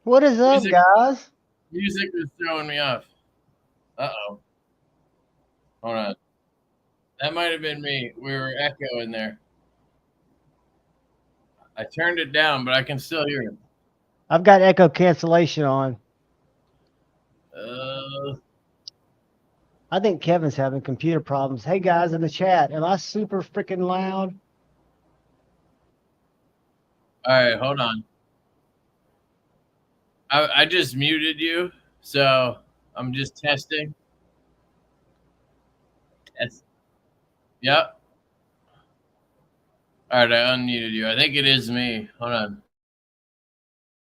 What is up, Music guys? music was throwing me off. Uh-oh. Hold on. That might have been me. We were echoing there. I turned it down, but I can still hear it. I've got echo cancellation on. Uh, I think Kevin's having computer problems. Hey, guys in the chat, am I super freaking loud? all right, hold on. I just muted you, so I'm just testing. Test. Yep. All right, I unmuted you. I think it is me. Hold on.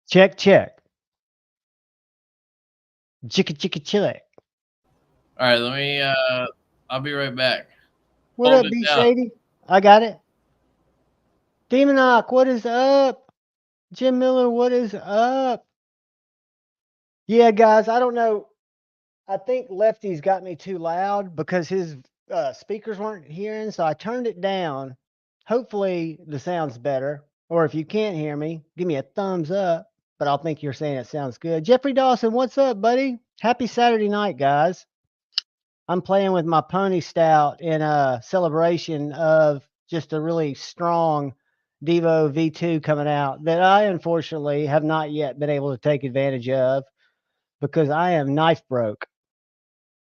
Check, check. Chicka, chicka, chile. All right, let me. I'll be right back. What Hold up, it B down. Shady? I got it. Demonoc, what is up? Jim Miller, what is up? Yeah, guys, I don't know. I think Lefty's got me too loud because his speakers weren't hearing, so I turned it down. Hopefully, the sound's better. Or if you can't hear me, give me a thumbs up. But I'll think you're saying it sounds good. Jeffrey Dawson, what's up, buddy? Happy Saturday night, guys. I'm playing with my Pony Stout in a celebration of just a really strong Devo V2 coming out that I unfortunately have not yet been able to take advantage of because I am knife broke.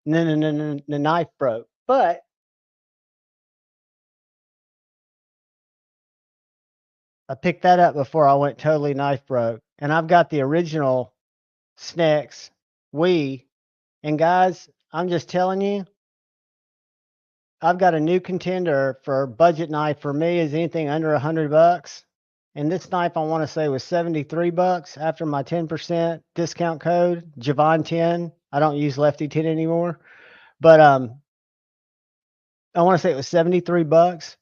No, no, no, no, the knife broke. But I picked that up before I went totally knife broke. And I've got the original Snex Wii. And guys, I'm just telling you, I've got a new contender for budget knife for me is anything under $100. And this knife I want to say was $73 after my 10% discount code, Javon10. I don't use Lefty 10 anymore. But I want to say it was $73.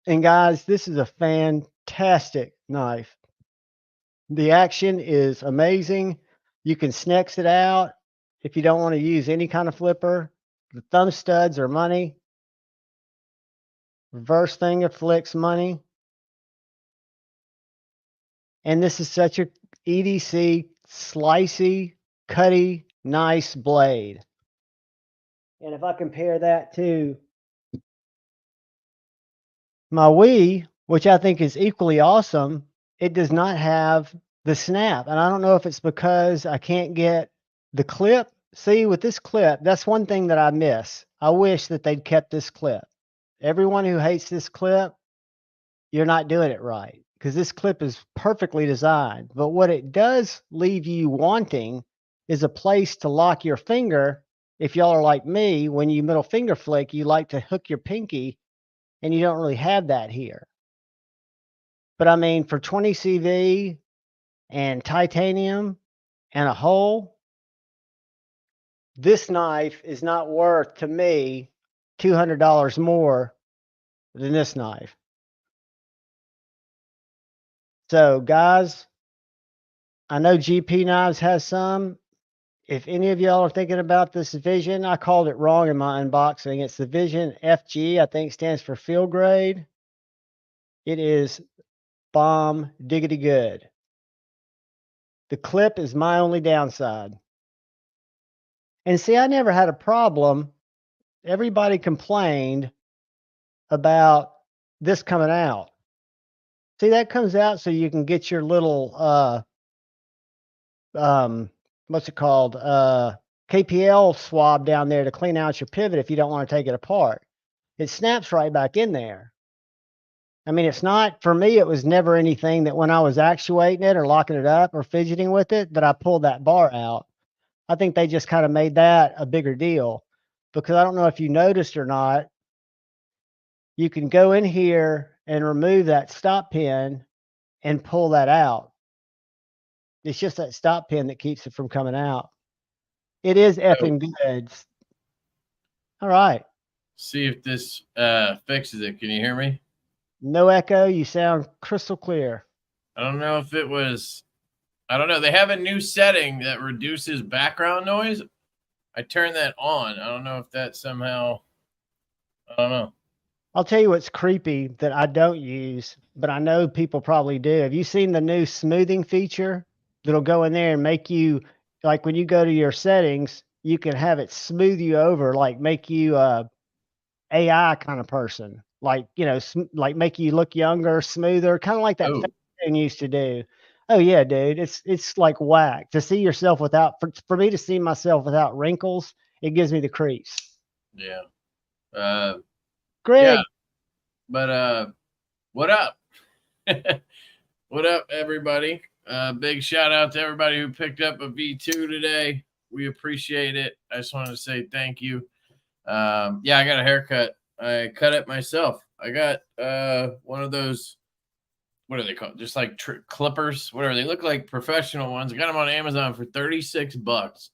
And guys, this is a fantastic knife. The action is amazing. You can snex it out if you don't want to use any kind of flipper. The thumb studs are money. Reverse finger flicks money. And this is such a EDC, slicey, cutty, nice blade. And if I compare that to my Wii, which I think is equally awesome, it does not have the snap. And I don't know if it's because I can't get the clip. See, with this clip, that's one thing that I miss. I wish that they'd kept this clip. Everyone who hates this clip, you're not doing it right because this clip is perfectly designed. But what it does leave you wanting is a place to lock your finger. If y'all are like me, when you middle finger flick, you like to hook your pinky, and you don't really have that here. But I mean, for 20 CV and titanium and a hole, this knife is not worth to me $200 more than this knife. So, guys, I know GP Knives has some. If any of y'all are thinking about this Vision, I called it wrong in my unboxing. It's the Vision FG, I think stands for field grade. It is bomb diggity good. The clip is my only downside. And see, I never had a problem. Everybody complained about this coming out. See, that comes out so you can get your little what's it called? KPL swab down there to clean out your pivot if you don't want to take it apart. It snaps right back in there. I mean, it's not, for me, it was never anything that when I was actuating it or locking it up or fidgeting with it, that I pulled that bar out. I think they just kind of made that a bigger deal because I don't know if you noticed or not, you can go in here and remove that stop pin and pull that out. It's just that stop pin that keeps it from coming out. It is So, effing good. All right. see if this fixes it. Can you hear me? No echo. You sound crystal clear. I don't know if it was. I don't know. They have a new setting that reduces background noise. I turned that on. I don't know if that somehow. I don't know. I'll tell you what's creepy that I don't use, but I know people probably do. Have you seen the new smoothing feature? that'll go in there and make you, like when you go to your settings, you can have it smooth you over, like make you AI kind of person, like, you know, like make you look younger, smoother, kind of like that Oh, thing used to do. Oh yeah, dude, it's like whack to see yourself without, for me to see myself without wrinkles, it gives me the creeps. yeah. Greg, Yeah, but what up? What up, everybody? Big shout out to everybody who picked up a V2 today. We appreciate it. I just wanted to say thank you. Yeah, I got a haircut. I cut it myself. I got one of those, what are they called? Just like clippers, whatever. They look like professional ones. I got them on Amazon for $36.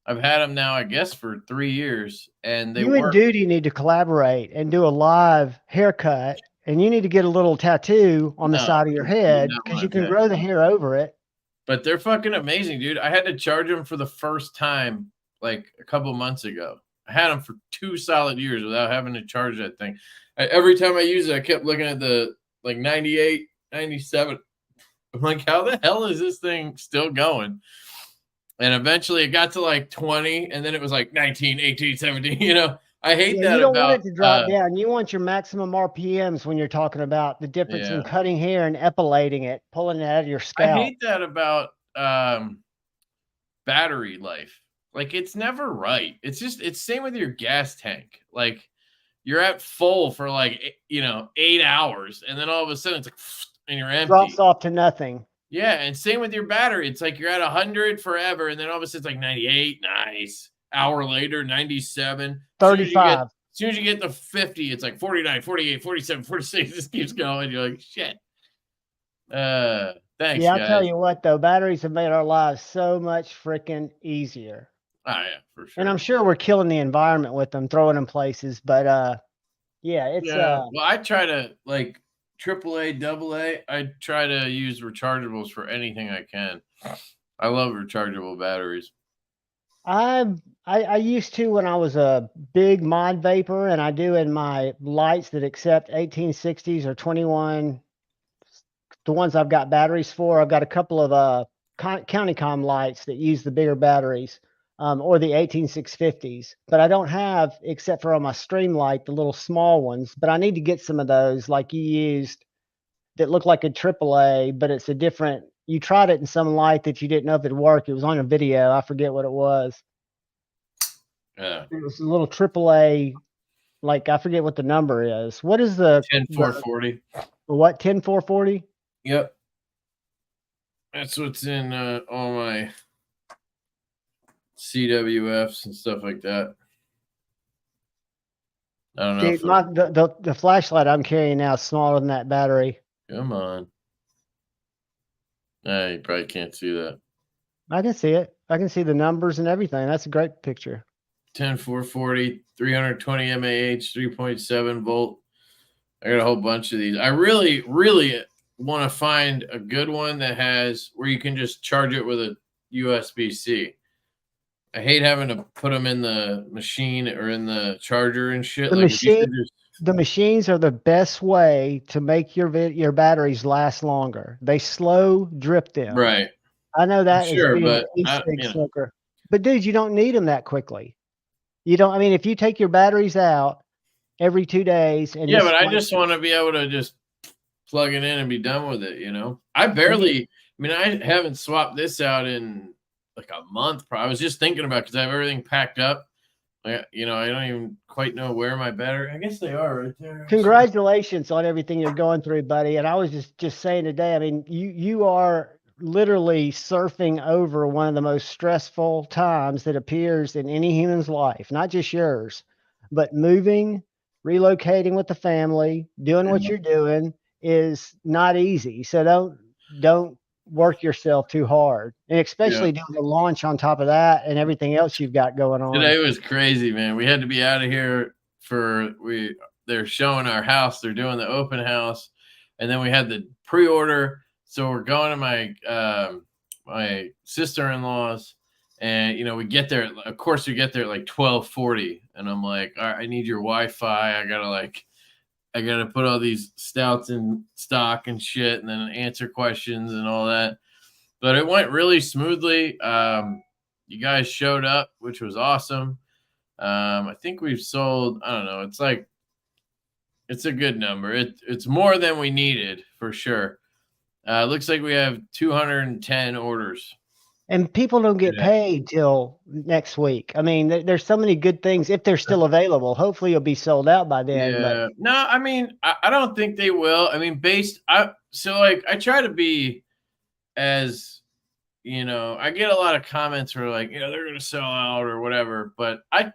I've had them now, I guess, for 3 years, and they you and work. Duty need to collaborate and do a live haircut, and you need to get a little tattoo on the No, side of your do head not because want you to can grow the hair over it. But they're fucking amazing, dude. I had to charge them for the first time like a couple months ago. I had them for 2 solid years without having to charge that thing. Every time I use it, I kept looking at the like 98, 97. I'm like, how the hell is this thing still going? And eventually it got to like 20, and then it was like 19, 18, 17. You know, I hate Yeah, that you don't want about it to drop down. You want your maximum RPMs when you're talking about the difference in cutting hair and epilating it, pulling it out of your scalp. I hate that about battery life. Like, it's never right. It's same with your gas tank. Like, you're at full for like 8 hours, and then all of a sudden it's like, and you're empty. Drops off to nothing. Yeah, and same with your battery. It's like you're at 100 forever, and then all of a sudden it's like 98. Nice. Hour later, 97. 35. As soon as you get to 50, it's like 49, 48, 47, 46. This keeps going. You're like, shit. Thanks, yeah, I'll guys. tell you what, though, batteries have made our lives so much freaking easier. Oh, yeah, for sure. And I'm sure we're killing the environment with them, throwing them places. But yeah, it's well, I try to like AAA, AA. I try to use rechargeables for anything I can. I love rechargeable batteries. I used to when I was a big mod vapor, and I do in my lights that accept 1860s or 21. The ones I've got batteries for, I've got a couple of county com lights that use the bigger batteries, or the 18650s. But I don't have, except for on my stream light, the little small ones. But I need to get some of those like you used that look like a AAA, but it's a different. You tried it in some light that you didn't know if it'd work. It was on a video. I forget what it was. Yeah. It was a little AAA, like I forget what the number is. What is the 10440? What 10440? Yep. That's what's in all my CWFs and stuff like that. I don't know. Dude, the flashlight I'm carrying now is smaller than that battery. Come on. You probably can't see that. I can see it. I can see the numbers and everything. That's a great picture. 10440, 320 mAh, 3.7 volt. I got a whole bunch of these. I really, really want to find a good one that has where you can just charge it with a USB-C. I hate having to put them in the machine or in the charger and shit. The machines are the best way to make your batteries last longer. They slow drip them. Right. I know that sure, is being but a big smoker. But dude, you don't need them that quickly. You don't. I mean, if you take your batteries out every 2 days, and but I just want to be able to just plug it in and be done with it. You know, I haven't swapped this out in like a month. I was just thinking about because I have everything packed up. I don't even quite know where my battery. I guess they are right there. Congratulations on everything you're going through, buddy. And I was just saying today. I mean, you are literally surfing over one of the most stressful times that appears in any human's life, not just yours, but moving, relocating with the family, doing what you're doing is not easy. So don't work yourself too hard, and especially doing the launch on top of that and everything else you've got going on. Today was crazy, man. We had to be out of here they're showing our house. They're doing the open house, and then we had the pre-order. So we're going to my sister-in-law's, and we get there. Of course, we get there at like 12:40, and I'm like, all right, I need your Wi-Fi. I gotta put all these stouts in stock and shit, and then answer questions and all that. But it went really smoothly. You guys showed up, which was awesome. I think we've sold, I don't know, it's a good number. It's more than we needed for sure. Looks like we have 210 orders. And people don't get paid till next week. I mean, there's so many good things if they're still available. Hopefully, you'll be sold out by then. Yeah. But No, I mean, I don't think they will. I mean, I try to be as, I get a lot of comments where like, they're going to sell out or whatever. But I'm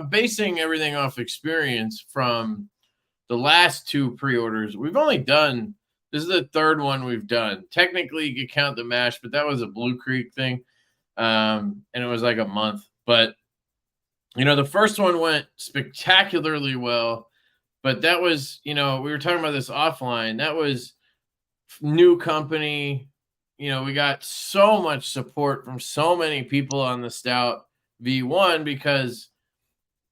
basing everything off experience from the last 2 pre-orders. We've only done, this is the 3rd one we've done. Technically, you could count the MASH, but that was a Blue Creek thing. And it was like a month. But, the first one went spectacularly well. But that was, we were talking about this offline. That was new company. We got so much support from so many people on the Stout V1 because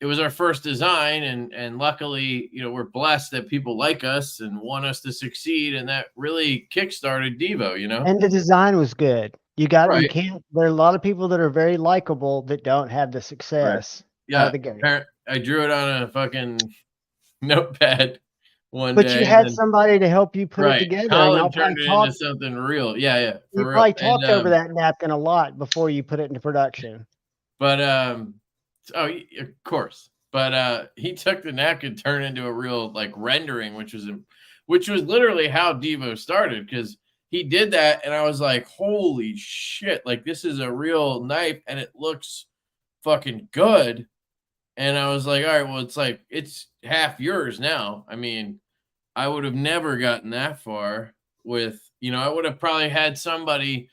it was our first design, and luckily, we're blessed that people like us and want us to succeed, and that really kickstarted Devo, And the design was good. You got right. You can't. There are a lot of people that are very likable that don't have the success. Right. Out of the gate. I drew it on a fucking notepad one but day. You had somebody to help you put it together. Colin turned it into something real. Yeah. You probably talked over that napkin a lot before you put it into production. But of course. But he took the napkin, turned into a real like rendering, which was literally how Devo started, because he did that, and I was like, holy shit, like this is a real knife and it looks fucking good. And I was like, all right, well, it's half yours now. I mean, I would have never gotten that far with, I would have probably had somebody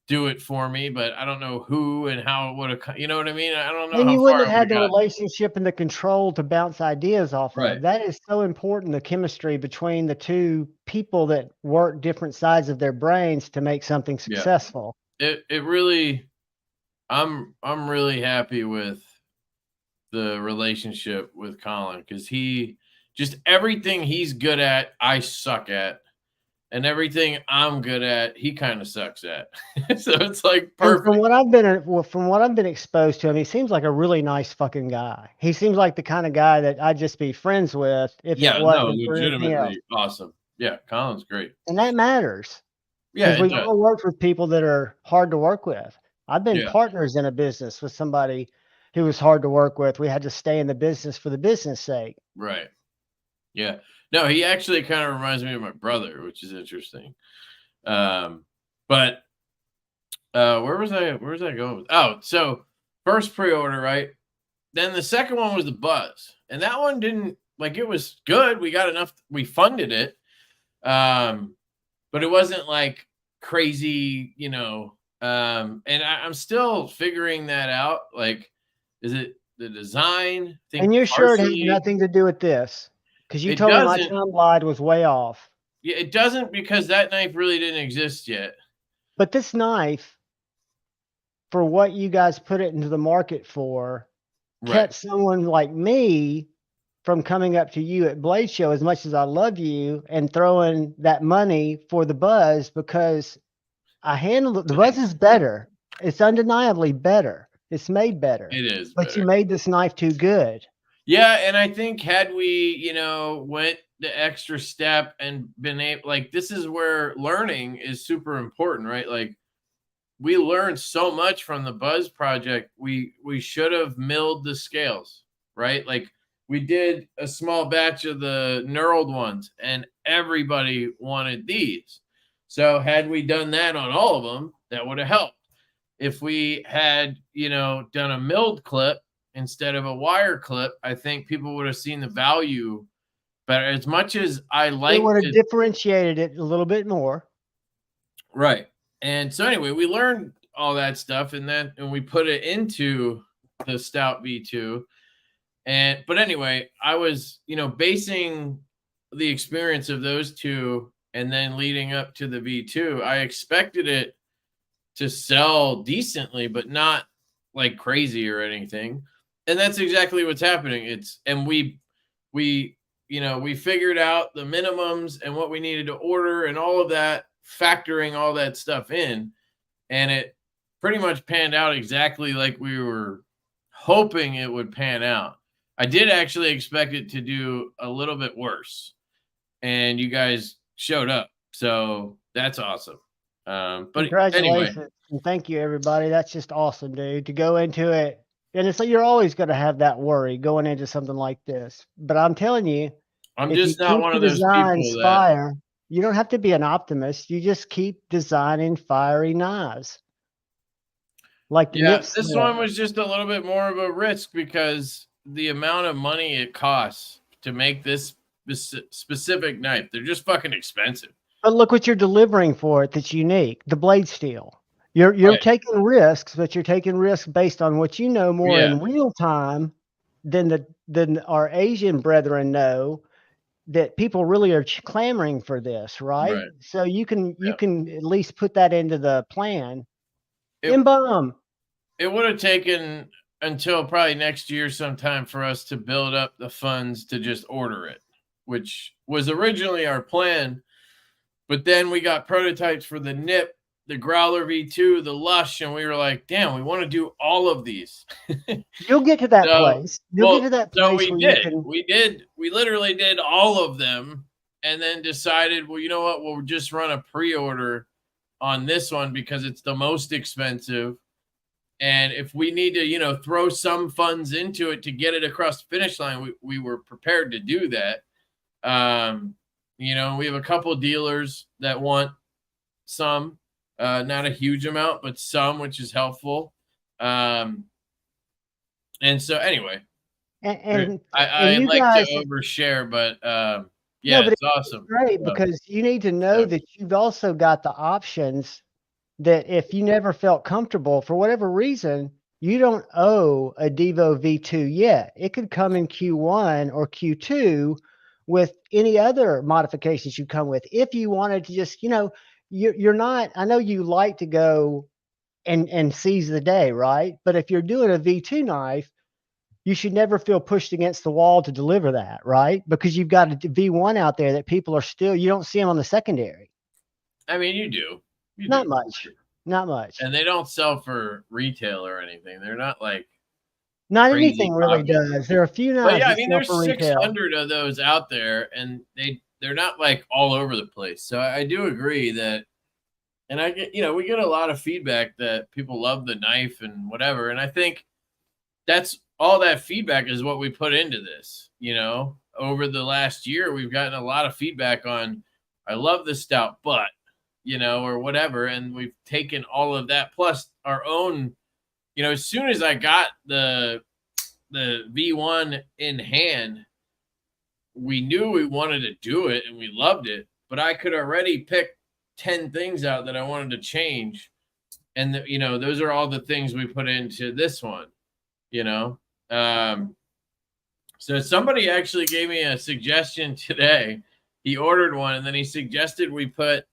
do it for me, but I don't know who and how it would have, you know what I mean? I don't know. And you wouldn't have had the relationship and the control to bounce ideas off of. That is so important, the chemistry between the two people that work different sides of their brains to make something successful. It really, I'm really happy with the relationship with Colin, because he just, everything he's good at, I suck at. And everything I'm good at, he kind of sucks at. So it's like perfect. And from what I've been exposed to him, he seems like a really nice fucking guy. He seems like the kind of guy that I'd just be friends with if it wasn't legitimately awesome. Yeah, Colin's great. And that matters. Yeah, we've all worked with people that are hard to work with. I've been partners in a business with somebody who was hard to work with. We had to stay in the business for the business sake. Right. Yeah. No, he actually kind of reminds me of my brother, which is interesting. But where was I going with? Oh, so first pre-order, right? Then the second one was the Buzz. And that one didn't, like, it was good. We got enough, we funded it. But it wasn't like crazy, and I'm still figuring that out. Like, is it the design? And you're sure it had nothing to do with this? Because you told me my timeline was way off. Yeah, it doesn't, because that knife really didn't exist yet. But this knife, for what you guys put it into the market for, kept someone like me from coming up to you at Blade Show, as much as I love you, and throwing that money for the Buzz, because I handled it. The Buzz is better. It's undeniably better. It's made better. It is. But you made this knife too good. Yeah, and I think had we, went the extra step and been able, like, this is where learning is super important, right? Like, we learned so much from the Buzz project. We should have milled the scales, right? Like, we did a small batch of the knurled ones, and everybody wanted these. So had we done that on all of them, that would have helped. If we had, done a milled clip instead of a wire clip, I think people would have seen the value better. As much as I like, it would have differentiated it a little bit more. Right. And so anyway, we learned all that stuff, and we put it into the Stout V2. But anyway, I was, basing the experience of those two and then leading up to the V2, I expected it to sell decently, but not like crazy or anything. And that's exactly what's happening. We figured out the minimums and what we needed to order and all of that factoring all that stuff in, and it pretty much panned out exactly like we were hoping it would pan out. I did actually expect it to do a little bit worse, and you guys showed up, so that's awesome. But anyway, Congratulations and thank you, everybody. That's just awesome, dude. To go into it, and it's like you're always going to have that worry going into something like this. But I'm telling you, I'm if you just not keep one the of those people designs that. fire, you don't have to be an optimist. You just keep designing fiery knives, like the Yeah, nip this slip. one was just a little bit more of a risk because the amount of money it costs to make this specific knife, they're just fucking expensive. But look what you're delivering for it that's unique, the blade steel. You're Right. taking risks, but you're taking risks based on what you know more Yeah. in real time than our Asian brethren know, that people really are clamoring for this, right? Right. So you can Yeah. at least put that into the plan. It would have taken until probably next year sometime for us to build up the funds to just order it, which was originally our plan. But then we got prototypes for the Nip, the Growler V2, the Lush, and we were like, damn, we want to do all of these. You'll get to that place. You'll get to that So place we where you did. can. We literally did all of them and then decided, well, you know what? We'll just run a pre-order on this one because it's the most expensive. And if we need to, throw some funds into it to get it across the finish line, we were prepared to do that. We have a couple dealers that want some, not a huge amount, but some, which is helpful. And so anyway, And I you like guys, to overshare, but no, but it's it's awesome. great because you need to know that you've also got the options that if you never felt comfortable for whatever reason, you don't owe a Devo V2 yet. It could come in Q1 or Q2 with any other modifications you come with. If you wanted to just, you're not, I know you like to go and seize the day, right? But if you're doing a V2 knife, you should never feel pushed against the wall to deliver that, right? Because you've got a V1 out there that people are still, you don't see them on the secondary. I mean, you do. Not much. Not much. And they don't sell for retail or anything. They're not like not crazy anything really popular. does. There are a few But knives yeah, I that mean, sell there's for retail. 600 of those out there, and they're not like all over the place. So I do agree that, and I get, we get a lot of feedback that people love the knife and whatever. And I think that's all that feedback is what we put into this. Over the last year, we've gotten a lot of feedback on, I love the stout, but, or whatever. And we've taken all of that plus our own, as soon as I got the V1 in hand, we knew we wanted to do it and we loved it, but I could already pick 10 things out that I wanted to change. And, those are all the things we put into this one, So somebody actually gave me a suggestion today. He ordered one and then he suggested we put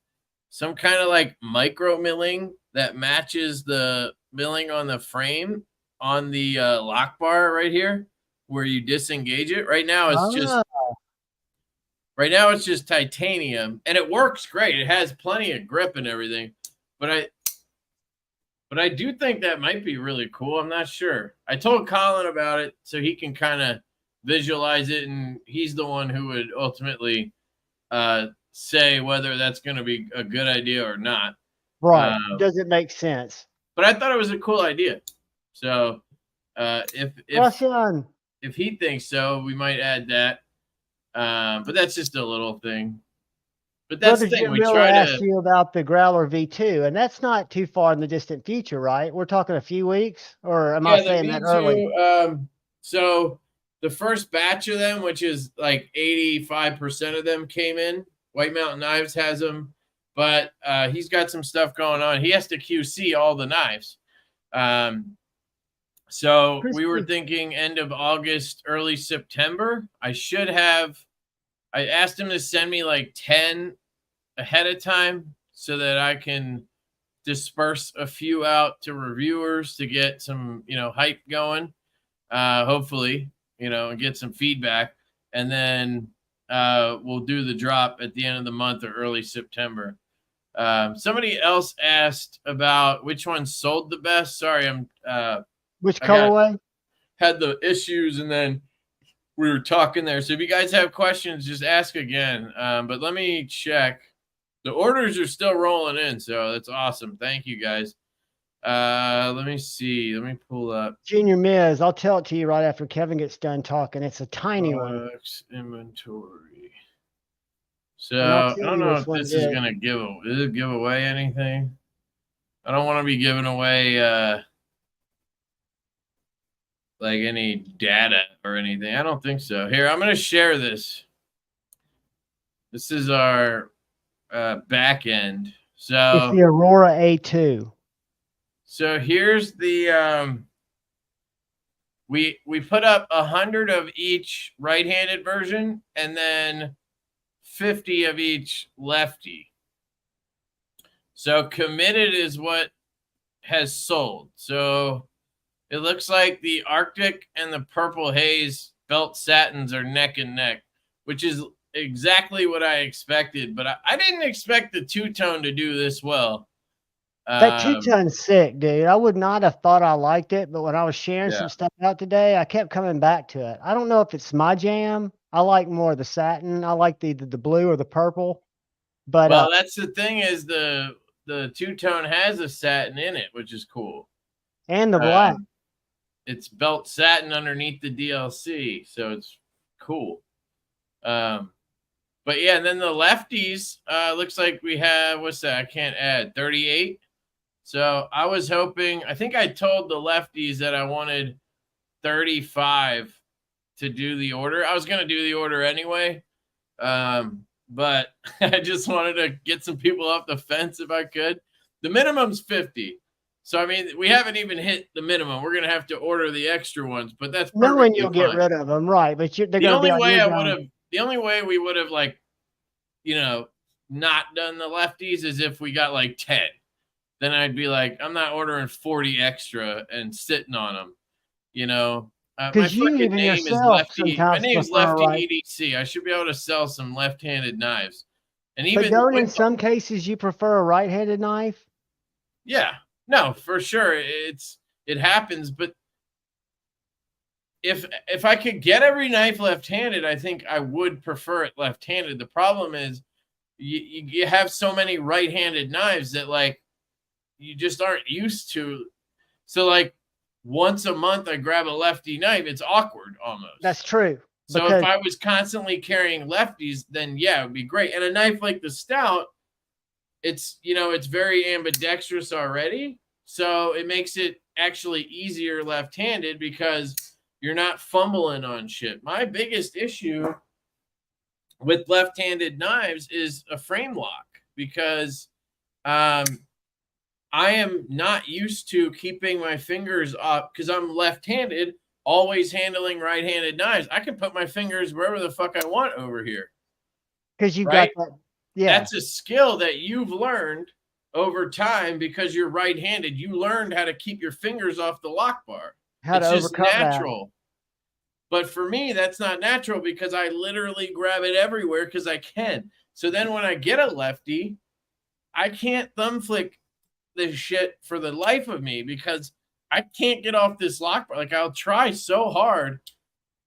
some kind of like micro milling that matches the milling on the frame on the lock bar right here where you disengage it. Right now it's just titanium and it works great. It has plenty of grip and everything, but I do think that might be really cool. I'm not sure. I told Colin about it so he can kind of visualize it, and he's the one who would ultimately say whether that's going to be a good idea or not. Right. Does it make sense? But I thought it was a cool idea. So if he thinks so, we might add that. But that's just a little thing. But that's Brother the thing. Jim We Miller try asked to. you about the Growler V2, and that's not too far in the distant future, right? We're talking a few weeks, or am I saying that early? So the first batch of them, which is like 85% of them came in. White Mountain Knives has them, but he's got some stuff going on. He has to QC all the knives. So we were thinking end of August, early September. I asked him to send me like 10 ahead of time so that I can disperse a few out to reviewers to get some, hype going. Hopefully, and get some feedback. And then we'll do the drop at the end of the month or early September. Somebody else asked about which one sold the best. Sorry, Which I colorway? had the issues and then we were talking there. So if you guys have questions, just ask again. But let me check. The orders are still rolling in, so that's awesome. Thank you guys. Let me see. Let me pull up Junior Miz. I'll tell it to you right after Kevin gets done talking. It's a tiny one. Inventory. And So I'll I tell don't you know which if one this it is is. gonna give away anything. I don't want to be giving away like any data or anything. I don't think so. Here, I'm gonna share this. This is our back end. It's the Aurora A2. So here's the we put up 100 of each right-handed version and then 50 of each lefty. So committed is what has sold. So it looks like the Arctic and the Purple Haze belt satins are neck and neck, which is exactly what I expected. But I didn't expect the two-tone to do this well. That two-tone's sick, dude. I would not have thought I liked it, but when I was sharing some stuff out today, I kept coming back to it. I don't know if it's my jam. I like more of the satin. I like the blue or the purple. But well, that's the thing is the two-tone has a satin in it, which is cool. And the black. It's belt satin underneath the DLC, so it's cool. But yeah, and then the lefties, looks like we have, what's that? I can't add 38. So I was hoping, I think I told the lefties that I wanted 35 to do the order. I was going to do the order anyway. But I just wanted to get some people off the fence if I could. The minimum's 50. So, I mean, we haven't even hit the minimum. We're going to have to order the extra ones, but that's perfectly knowing you'll fine. get rid of them, right? But they're The going to be only like, way the only way we would have, like, you know, not done the lefties is if we got like 10. Then I'd be like, I'm not ordering 40 extra and sitting on them, you know. My you fucking even name is yourself Lefty. My sometimes name's prefer, Lefty right? EDC. I should be able to sell some left-handed knives. And But even don't with, in some cases you prefer a right-handed knife? yeah, no, for sure. It happens, but if I could get every knife left-handed, I think I would prefer it left-handed. The problem is you have so many right-handed knives that, like, you just aren't used to. So, like, once a month I grab a lefty knife, it's awkward almost. That's true. So if I was constantly carrying lefties, then yeah, it would be great. And a knife like the Stout, it's, you know, it's very ambidextrous already. So it makes it actually easier left-handed because you're not fumbling on shit. My biggest issue with left-handed knives is a frame lock because I am not used to keeping my fingers up because I'm left-handed, always handling right-handed knives. I can put my fingers wherever the fuck I want over here. Because you've got that. Yeah. That's a skill that you've learned over time because you're right-handed. You learned how to keep your fingers off the lock bar. It's just natural. But for me, that's not natural because I literally grab it everywhere because I can. So then when I get a lefty, I can't thumb flick this shit for the life of me because I can't get off this lock bar. Like, I'll try so hard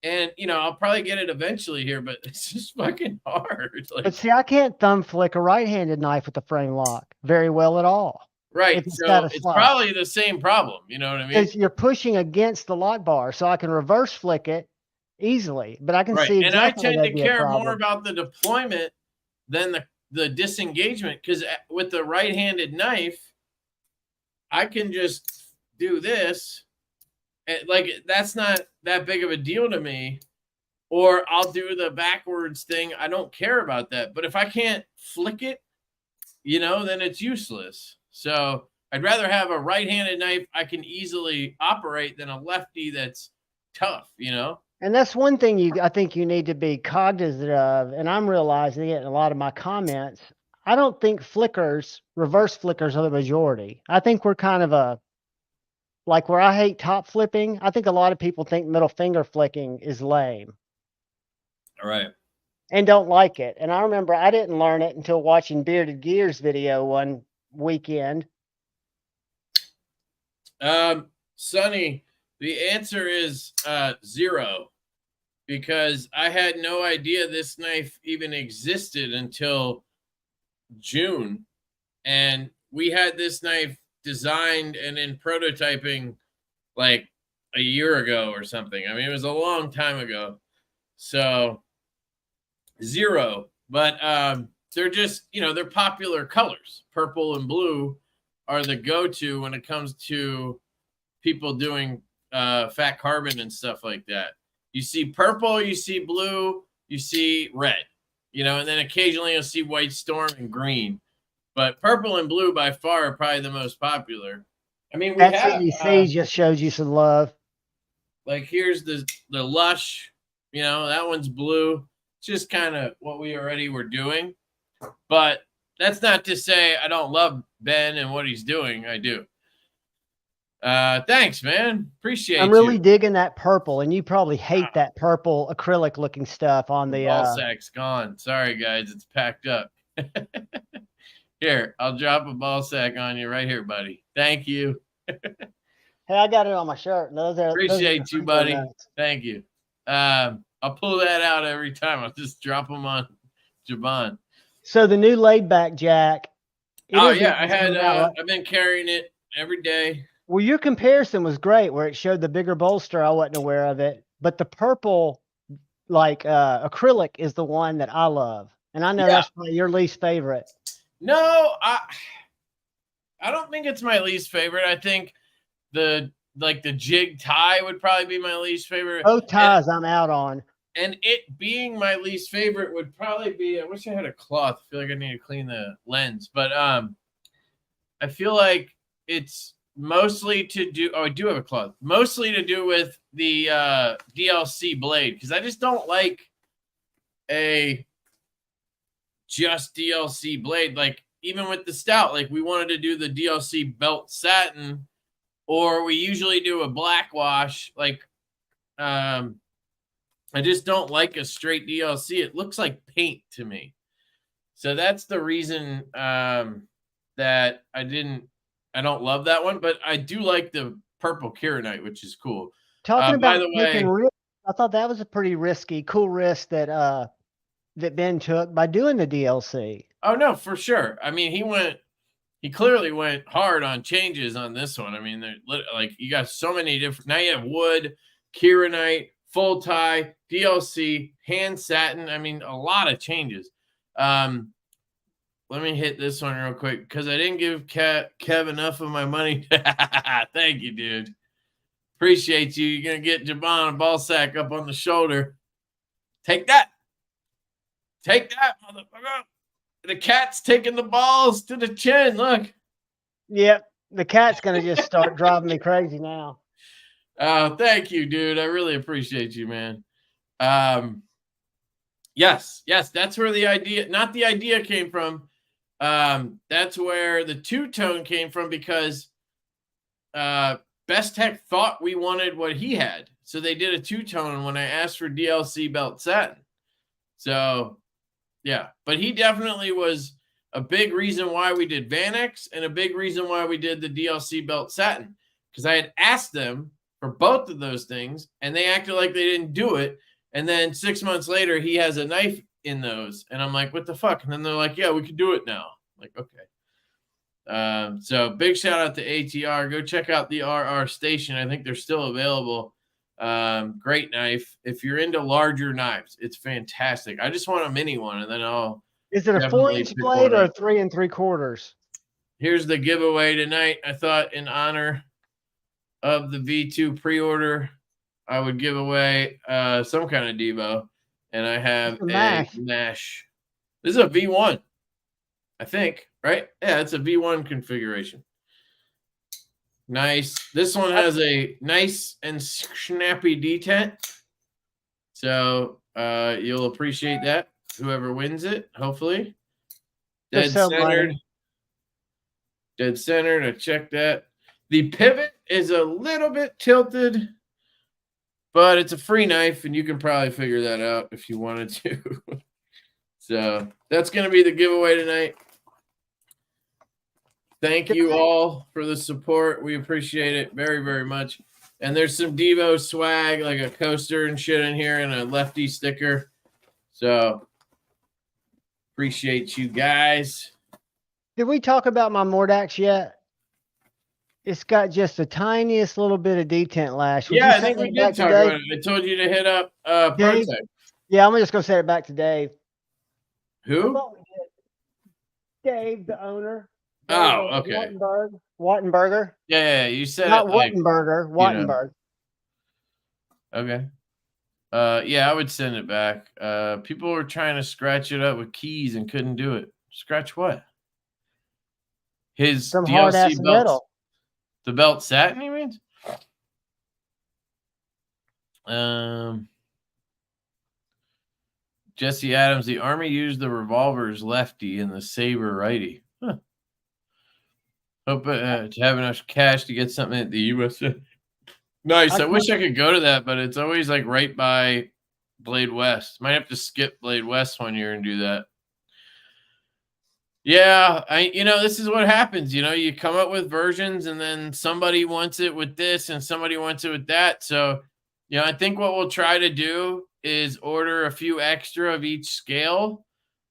and, you know, I'll probably get it eventually here, but it's just fucking hard. Like, but see, I can't thumb flick a right-handed knife with a frame lock very well at all. Right. So it's probably the same problem. You know what I mean? Because you're pushing against the lock bar, so I can reverse flick it easily, but I can see exactly. And I tend to care more about the deployment than the disengagement because with the right-handed knife, I can just do this. Like, that's not that big of a deal to me. Or I'll do the backwards thing. I don't care about that. But if I can't flick it, you know, then it's useless. So I'd rather have a right-handed knife I can easily operate than a lefty that's tough, you know? And that's one thing I think you need to be cognizant of, and I'm realizing it in a lot of my comments. I don't think reverse flickers are the majority. I think we're kind of like where I hate top flipping, I think a lot of people think middle finger flicking is lame. All right. and don't like it. And I remember I didn't learn it until watching Bearded Gear's video one weekend. Sonny, the answer is 0, because I had no idea this knife even existed until June, and we had this knife designed and in prototyping like a year ago or something. I mean, it was a long time ago. So 0, but they're just, they're popular colors. Purple and blue are the go-to when it comes to people doing fat carbon and stuff like that. You see purple, you see blue, you see red, and then occasionally you'll see white storm and green. But purple and blue by far are probably the most popular. I mean, we That have CDC just shows you some love. like here's the Lush, that one's blue. It's just kind of what we already were doing. But that's not to say I don't love Ben and what he's doing. I do. Thanks, man. Appreciate I'm you. really digging that purple, and you probably hate that purple acrylic looking stuff on the ball sack's gone. Sorry, guys, it's packed up. Here, I'll drop a ball sack on you right here, buddy. Thank you. Hey, I got it on my shirt. Appreciate you, buddy. Nuts. Thank you. I'll pull that out every time. I'll just drop them on Jabon. So the new laid back jack. Oh yeah, I've been carrying it every day. Well, your comparison was great where it showed the bigger bolster. I wasn't aware of it, but the purple, like acrylic, is the one that I love, and I know that's probably your least favorite. No, I don't think it's my least favorite. I think the jig tie would probably be my least favorite. Both ties I'm out on. And it being my least favorite would probably be, I wish I had a cloth. I feel like I need to clean the lens. But I feel like it's mostly to do, I do have a cloth. Mostly to do with the DLC blade. Because I just don't like a just DLC blade. Like, even with the Stout, like we wanted to do the DLC belt satin, or we usually do a black wash. Like, I just don't like a straight DLC. It looks like paint to me. So that's the reason that I don't love that one, but I do like the purple Kieranite, which is cool. Talking about taking risks, I thought that was a pretty cool risk that Ben took by doing the DLC. Oh no, for sure. I mean, he clearly went hard on changes on this one. I mean, like you got so many different. Now you have wood, Kieranite, full tie, DLC, hand satin. I mean, a lot of changes. Let me hit this one real quick because I didn't give Kev enough of my money. Thank you, dude. Appreciate you. You're gonna get Jabon a ball sack up on the shoulder. Take that. Take that, motherfucker. The cat's taking the balls to the chin. Look. Yep. The cat's going to just start driving me crazy now. Thank you, dude. I really appreciate you, man. Yes. That's where the idea came from. That's where the two-tone came from because Best Tech thought we wanted what he had. So they did a two-tone when I asked for DLC belt satin. So... yeah, but he definitely was a big reason why we did Vanex and a big reason why we did the DLC belt satin. Because I had asked them for both of those things, and they acted like they didn't do it. And then 6 months later, he has a knife in those. And I'm like, what the fuck? And then they're like, yeah, we can do it now. I'm like, okay. So big shout out to ATR. Go check out the RR station. I think they're still available. Great knife. If you're into larger knives, it's fantastic. I just want a mini one, and then I'll. Is it a 4-inch blade or a 3 3/4? Here's the giveaway tonight. I thought in honor of the V2 pre-order, I would give away some kind of Devo, and I have a Nash. This is a V1, I think, right? Yeah, it's a V1 configuration. Nice. This one has a nice and snappy detent. So you'll appreciate that. Whoever wins it, hopefully. Dead centered. Dead centered. I checked that. The pivot is a little bit tilted, but it's a free knife, and you can probably figure that out if you wanted to. So that's going to be the giveaway tonight. Thank you all for the support. We appreciate it very, very much. And there's some Devo swag, like a coaster and shit in here and a Lefty sticker. So appreciate you guys. Did we talk about my Mordax yet? It's got just the tiniest little bit of detent lash. Yeah, I think we did talk about it. I told you to hit up Dave? Protect. Yeah, I'm just going to say it back to Dave. Who? Dave, the owner. Oh, okay. Wattenberger. Yeah, you said not it like, Wattenberger. Wattenberg. Okay. Yeah, I would send it back. People were trying to scratch it up with keys and couldn't do it. Scratch what? His Some DLC hard ass belts. metal. The belt satin, you mean? Jesse Adams, the Army used the revolvers lefty and the saber righty. Huh. Hope to have enough cash to get something at the USA. Nice. I wish I could go to that, but it's always like right by Blade West. Might have to skip Blade West one year and do that. Yeah, this is what happens. You come up with versions and then somebody wants it with this and somebody wants it with that. So, I think what we'll try to do is order a few extra of each scale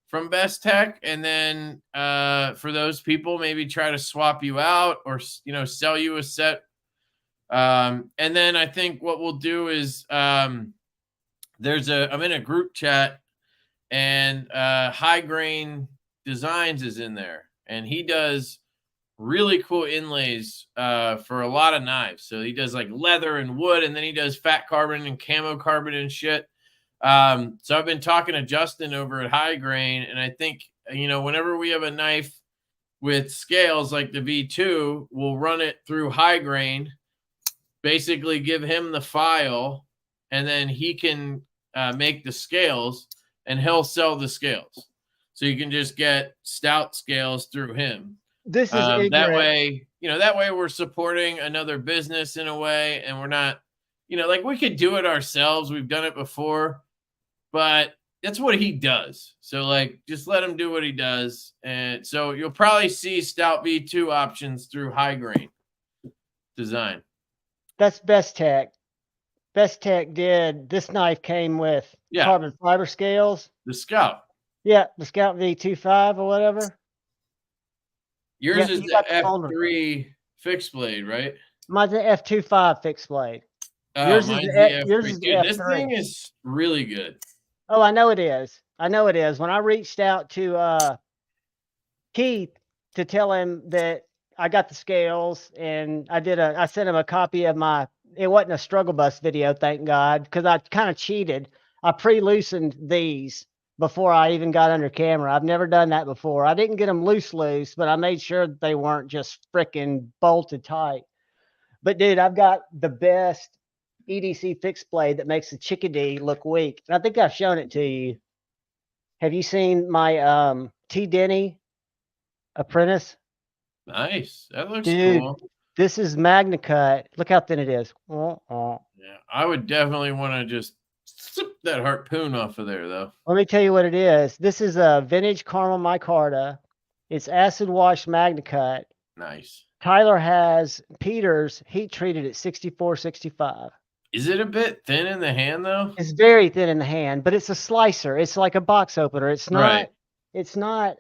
from Best Tech. And then for those people, maybe try to swap you out or, sell you a set. And then I think what we'll do is I'm in a group chat and High Grain Designs is in there, and he does really cool inlays for a lot of knives. So he does like leather and wood, and then he does fat carbon and camo carbon and shit. So I've been talking to Justin over at High Grain, and I think whenever we have a knife with scales like the V2, we'll run it through High Grain, basically give him the file, and then he can make the scales, and he'll sell the scales. So you can just get stout scales through him. This is that way we're supporting another business in a way, and we're not, like we could do it ourselves. We've done it before, but that's what he does. So like, just let him do what he does. And so you'll probably see stout V2 options through High Grain Design. That's Best Tech. Best Tech did. This knife came with carbon fiber scales. The Scout. Yeah, the Scout V25 or whatever. Yours is the F3 fixed blade, right? Mine's the F25 fixed blade. Yours is the F3. Dude, this thing is really good. Oh, I know it is. When I reached out to Keith to tell him that I got the scales, and I sent him a copy of it wasn't a struggle bus video, thank God, because I kind of cheated. I pre-loosened these before I even got under camera. I've never done that before. I didn't get them loose, but I made sure that they weren't just freaking bolted tight. But dude, I've got the best EDC fixed blade that makes the chickadee look weak. And I think I've shown it to you. Have you seen my T. Denny Apprentice? Nice. That looks cool. This is Magna Cut. Look how thin it is. Yeah, I would definitely want to just sip that harpoon off of there, though. Let me tell you what it is. This is a vintage caramel micarta. It's acid wash Magna Cut. Nice. Tyler has Peter's heat treated at 6465. Is it a bit thin in the hand, though? It's very thin in the hand, but it's a slicer. It's like a box opener. It's not. Right. It's not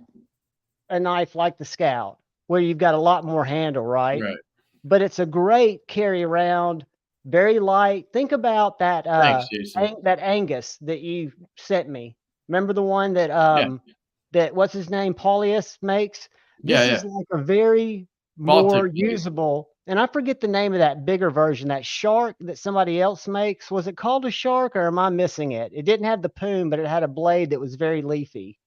a knife like the Scout where you've got a lot more handle, right? Right. But it's a great carry around. Very light. Think about that. Thanks, Jason. That Angus that you sent me. Remember the one that that what's his name Paulius makes? This is like a very more usable. And I forget the name of that bigger version, that Shark that somebody else makes. Was it called a Shark, or am I missing it? It didn't have the poom, but it had a blade that was very leafy.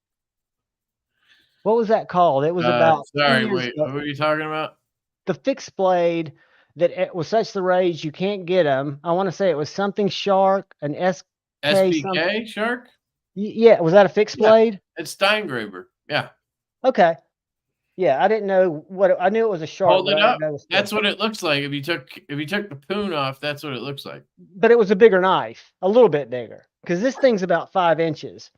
What was that called? It was about. Sorry, wait. What were you talking about? The fixed blade that it was such the rage you can't get them. I want to say it was something Shark, an SBK Shark. Yeah, was that a fixed blade? It's Steingraber. Yeah. Okay. Yeah, I didn't know what I knew it was a Shark. Hold it up. That's what it looks like. If you took the poon off, that's what it looks like. But it was a bigger knife, a little bit bigger, because this thing's about 5 inches.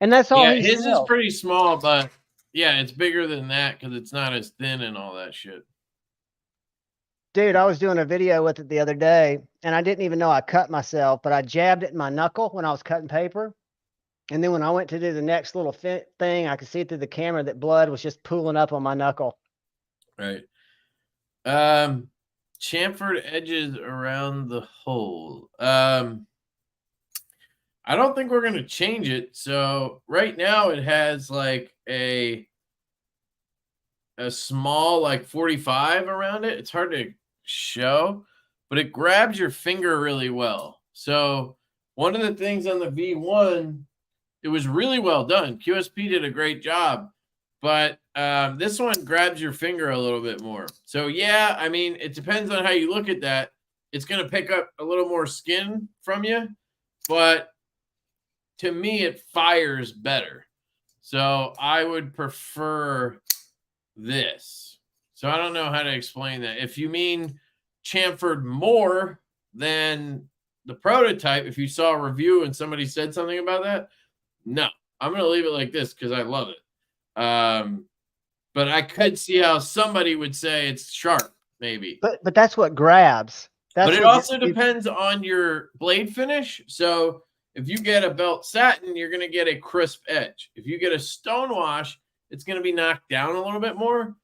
And that's all Yeah, he his is sells. pretty small, but yeah, it's bigger than that because it's not as thin and all that shit. Dude, I was doing a video with it the other day, and I didn't even know I cut myself, but I jabbed it in my knuckle when I was cutting paper. And then when I went to do the next little thing, I could see through the camera that blood was just pooling up on my knuckle. Right. Chamfered edges around the hole. I don't think we're going to change it. So right now it has like a small like 45 around it. It's hard to show, but it grabs your finger really well. So one of the things on the V1, it was really well done. QSP did a great job, but this one grabs your finger a little bit more. So yeah, I mean, it depends on how you look at that. It's going to pick up a little more skin from you, but to me, it fires better. So I would prefer this. So I don't know how to explain that. If you mean chamfered more than the prototype, if you saw a review and somebody said something about that, no, I'm going to leave it like this because I love it. But I could see how somebody would say it's sharp, maybe. But that's what grabs. But it also depends on your blade finish. So if you get a belt satin, you're going to get a crisp edge. If you get a stone wash, it's going to be knocked down a little bit more.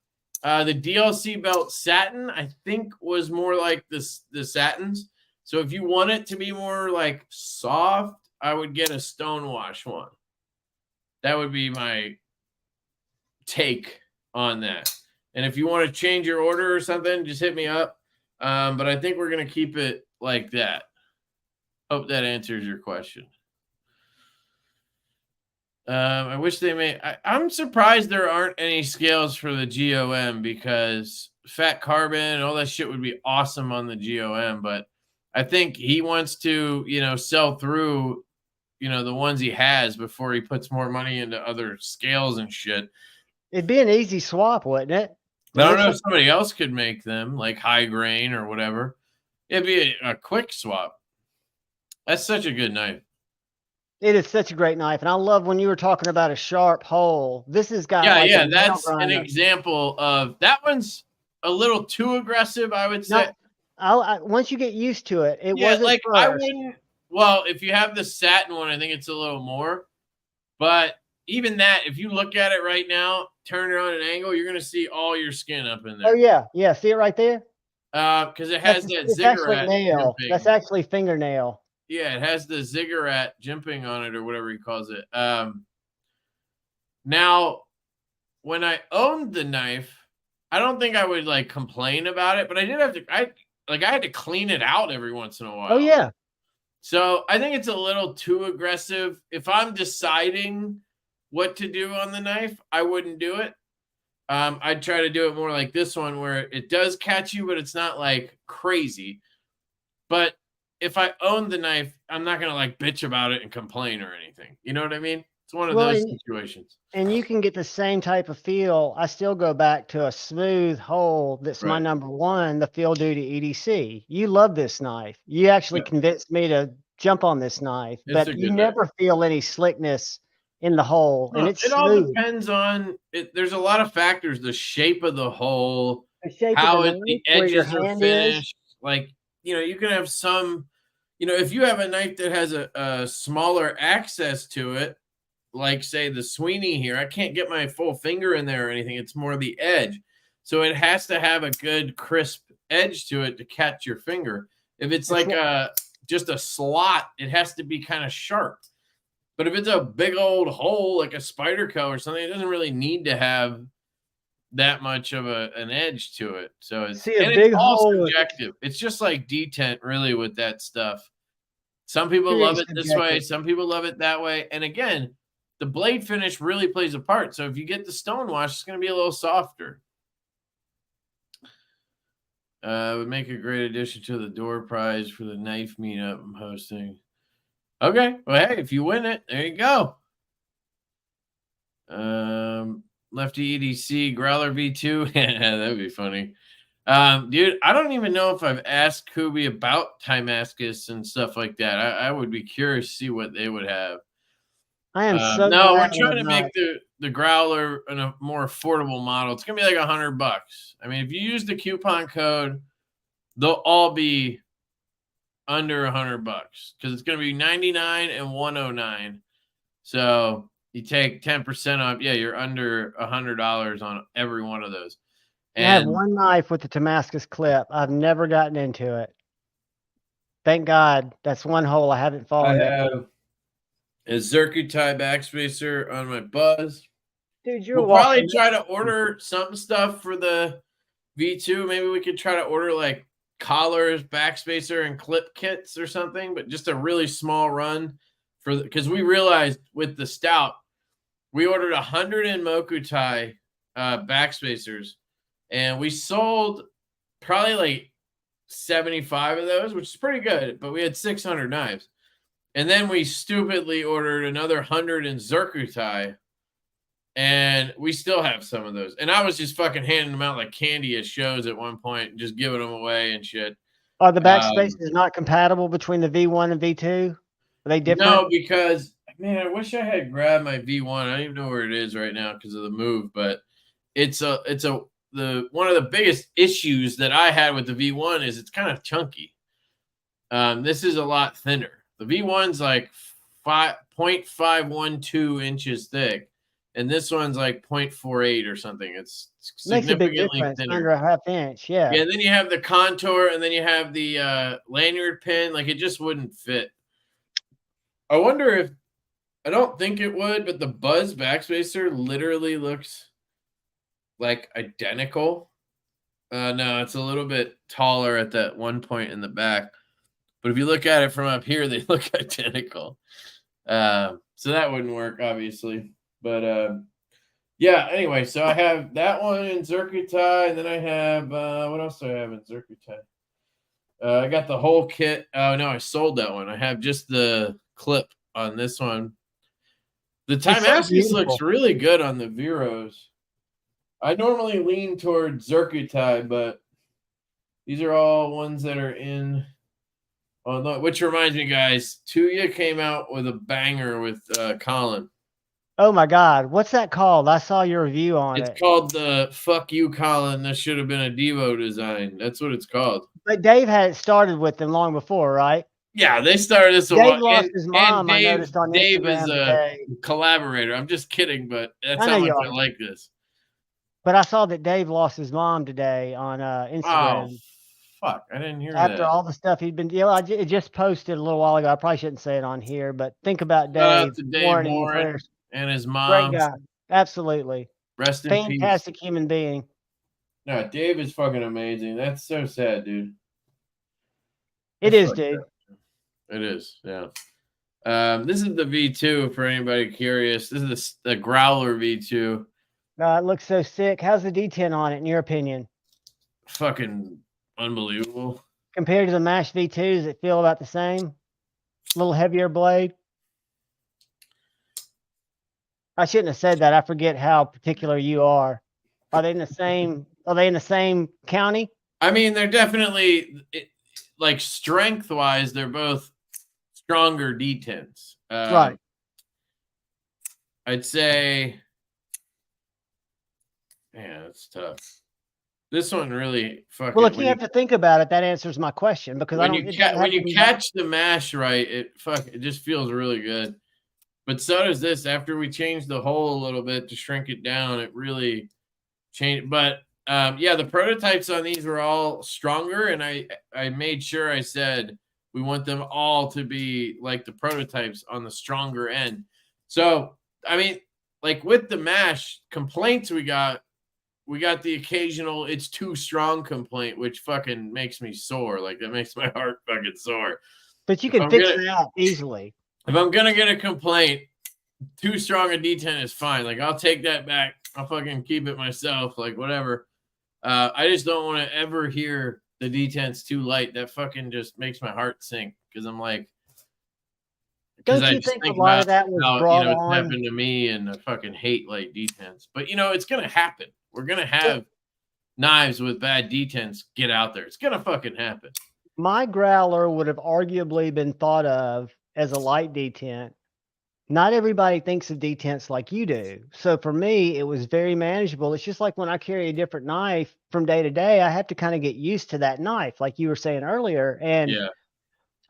The DLC belt satin, I think, was more like the satins. So if you want it to be more like soft, I would get a stone wash one. That would be my take on that. And if you want to change your order or something, just hit me up. But I think we're going to keep it like that. Hope that answers your question. I wish they made. I'm surprised there aren't any scales for the GOM because fat carbon and all that shit would be awesome on the GOM. But I think he wants to, sell through, the ones he has before he puts more money into other scales and shit. It'd be an easy swap, wouldn't it? I don't know if somebody else could make them, like high grain or whatever. It'd be a quick swap. That's such a good knife. It is such a great knife, and I love when you were talking about a sharp hole. This has got yeah. That's an example of that one's a little too aggressive, I would say. No, once you get used to it, it wasn't like first. I wouldn't. Well, if you have the satin one, I think it's a little more. But even that, if you look at it right now, turn it on an angle, you're going to see all your skin up in there. Oh yeah, see it right there? Because it has that ziggurat. Nail. That's actually fingernail. Yeah, it has the ziggurat jimping on it or whatever he calls it. Now, when I owned the knife, I don't think I would like complain about it, but I did have to. I had to clean it out every once in a while. Oh yeah. So I think it's a little too aggressive. If I'm deciding what to do on the knife, I wouldn't do it. I'd try to do it more like this one where it does catch you, but it's not like crazy. But if I own the knife, I'm not going to like bitch about it and complain or anything. You know what I mean? It's one of those situations. And you can get the same type of feel. I still go back to a smooth hole. That's my number one, the Field Duty EDC. You love this knife. You actually convinced me to jump on this knife, but you never feel any slickness in the hole. And it's all depends on it. There's a lot of factors. The shape of the hole, how the edges are finished. Like, you can have some, if you have a knife that has a smaller access to it, like say the Sweeney here, I can't get my full finger in there or anything. It's more the edge. So it has to have a good crisp edge to it to catch your finger. If it's like just a slot, it has to be kind of sharp. But if it's a big old hole like a Spyderco or something, it doesn't really need to have that much of an edge to it. So it's all subjective. It's just like detent really with that stuff. Some people love it this way. Some people love it that way. And again, the blade finish really plays a part. So if you get the stone wash, it's going to be a little softer. Would make a great addition to the door prize for the knife meetup I'm hosting. Okay. Well, hey, if you win it, there you go. Lefty EDC, Growler V2. Yeah, that'd be funny. Dude, I don't even know if I've asked Kubi about Timascus and stuff like that. I would be curious to see what they would have. I am so No, we're glad trying I'm to not. make the growler a more affordable model. It's gonna be like $100. I mean, if you use the coupon code, they'll all be under $100 because it's gonna be 99 and 109. So you take 10% off. Yeah, you're under $100 on every one of those. I have And one knife with the Damascus clip. I've never gotten into it. Thank God. That's one hole I haven't I fallen into. have a Zircuti backspacer on my Buzz. Dude, you're We'll probably walking. try to order some stuff for the V2. Maybe we could try to order like collars, backspacer, and clip kits or something, but just a really small run for because we realized with the Stout, we ordered 100 in Mokutai backspacers, and we sold probably like 75 of those, which is pretty good, but we had 600 knives. And then we stupidly ordered another 100 in Zircuti, and we still have some of those. And I was just fucking handing them out like candy at shows at one point, just giving them away and shit. Are the backspacers not compatible between the V1 and V2? Are they different? No, because man, I wish I had grabbed my V1. I don't even know where it is right now because of the move, but it's the one of the biggest issues that I had with the V1 is it's kind of chunky. This is a lot thinner. The V1's like 0.512 inches thick, and this one's like 0.48 or something. It's Makes a big significantly difference, thinner. under a half inch. Yeah. Yeah, and then you have the contour, and then you have the lanyard pin. Like it just wouldn't fit. I wonder if I don't think it would, but the Buzz backspacer literally looks like identical. No, it's a little bit taller at that one point in the back. But if you look at it from up here, they look identical. So that wouldn't work, obviously. But yeah, anyway, so I have that one in Zircuti, and then I have what else do I have in Zircuti? I got the whole kit. Oh no, I sold that one. I have just the clip on this one. The Damascus looks really good on the Veros. I normally lean toward Zircuti, but these are all ones that are in. Oh, no, which reminds me, guys, Tuya came out with a banger with Colin. Oh my God, what's that called? I saw your review on it. It's called the "Fuck You, Colin. This should have been a Devo design." That's what it's called. But Dave had it started with them long before, right? Yeah, they started this. Dave lost his mom. Dave, I noticed on Dave Instagram is a today. collaborator. I'm just kidding, but that's I know how much you I are. like this. But I saw that Dave lost his mom today on Instagram. Oh, fuck. I didn't hear After that. all the stuff he'd been, it just posted a little while ago. I probably shouldn't say it on here, but think about Shout out Dave. to Dave Warren and his mom. Great guy. Absolutely. Rest in peace. Fantastic human being. No, Dave is fucking amazing. That's so sad, dude. It is, dude. It is, yeah. This is the V2 for anybody curious. This is the Growler V2. It looks so sick. How's the D10 on it, in your opinion? Fucking unbelievable. Compared to the MASH V2, does it feel about the same? A little heavier blade? I shouldn't have said that. I forget how particular you are. Are they in the same county? I mean, they're definitely like strength-wise, they're both stronger D10s. Right. I'd say, man, it's tough. This one really fucking. Well, if you have to think about it, that answers my question because when you catch the mash right, it just feels really good. But so does this. After we changed the hole a little bit to shrink it down, it really changed. But yeah, the prototypes on these were all stronger, and I made sure I said we want them all to be like the prototypes on the stronger end. So I mean, like with the mash complaints we got the occasional "it's too strong" complaint, which fucking makes me sore. Like that makes my heart fucking sore. But you can fix it out easily. If I'm gonna get a complaint, too strong a D10 is fine. Like I'll take that back. I'll fucking keep it myself. Like whatever. I just don't want to ever hear the D10's too light. That fucking just makes my heart sink because I'm like, don't you think a lot of that was brought on? It's happened to me, and I fucking hate light D10s. But it's gonna happen. We're gonna have knives with bad D10s get out there. It's gonna fucking happen. My growler would have arguably been thought of as a light D10 not everybody thinks of detents like you do. So for me, it was very manageable. It's just like when I carry a different knife from day to day, I have to kind of get used to that knife, like you were saying earlier. And Yeah.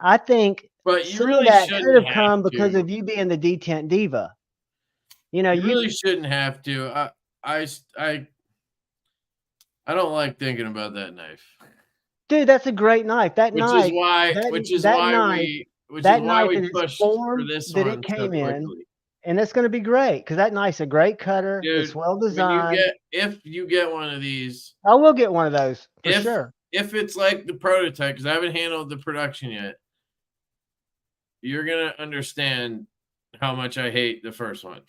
I think But you some of really that could shouldn't have have come because to. of you being the detent diva. You know, You really shouldn't have to. I, I, I don't like thinking about that knife. dude, that's a great knife. That Which is knife, why that which is that why knife, we which is that why knife we in its pushed for form this that it one so came in, quickly. and that's going to be great because that knife's a great cutter. It's Dude, well when you designed. if you get one of these, I will get one of those for if sure. if it's like the prototype, because I haven't handled the production yet, you're gonna understand how much I hate the first one.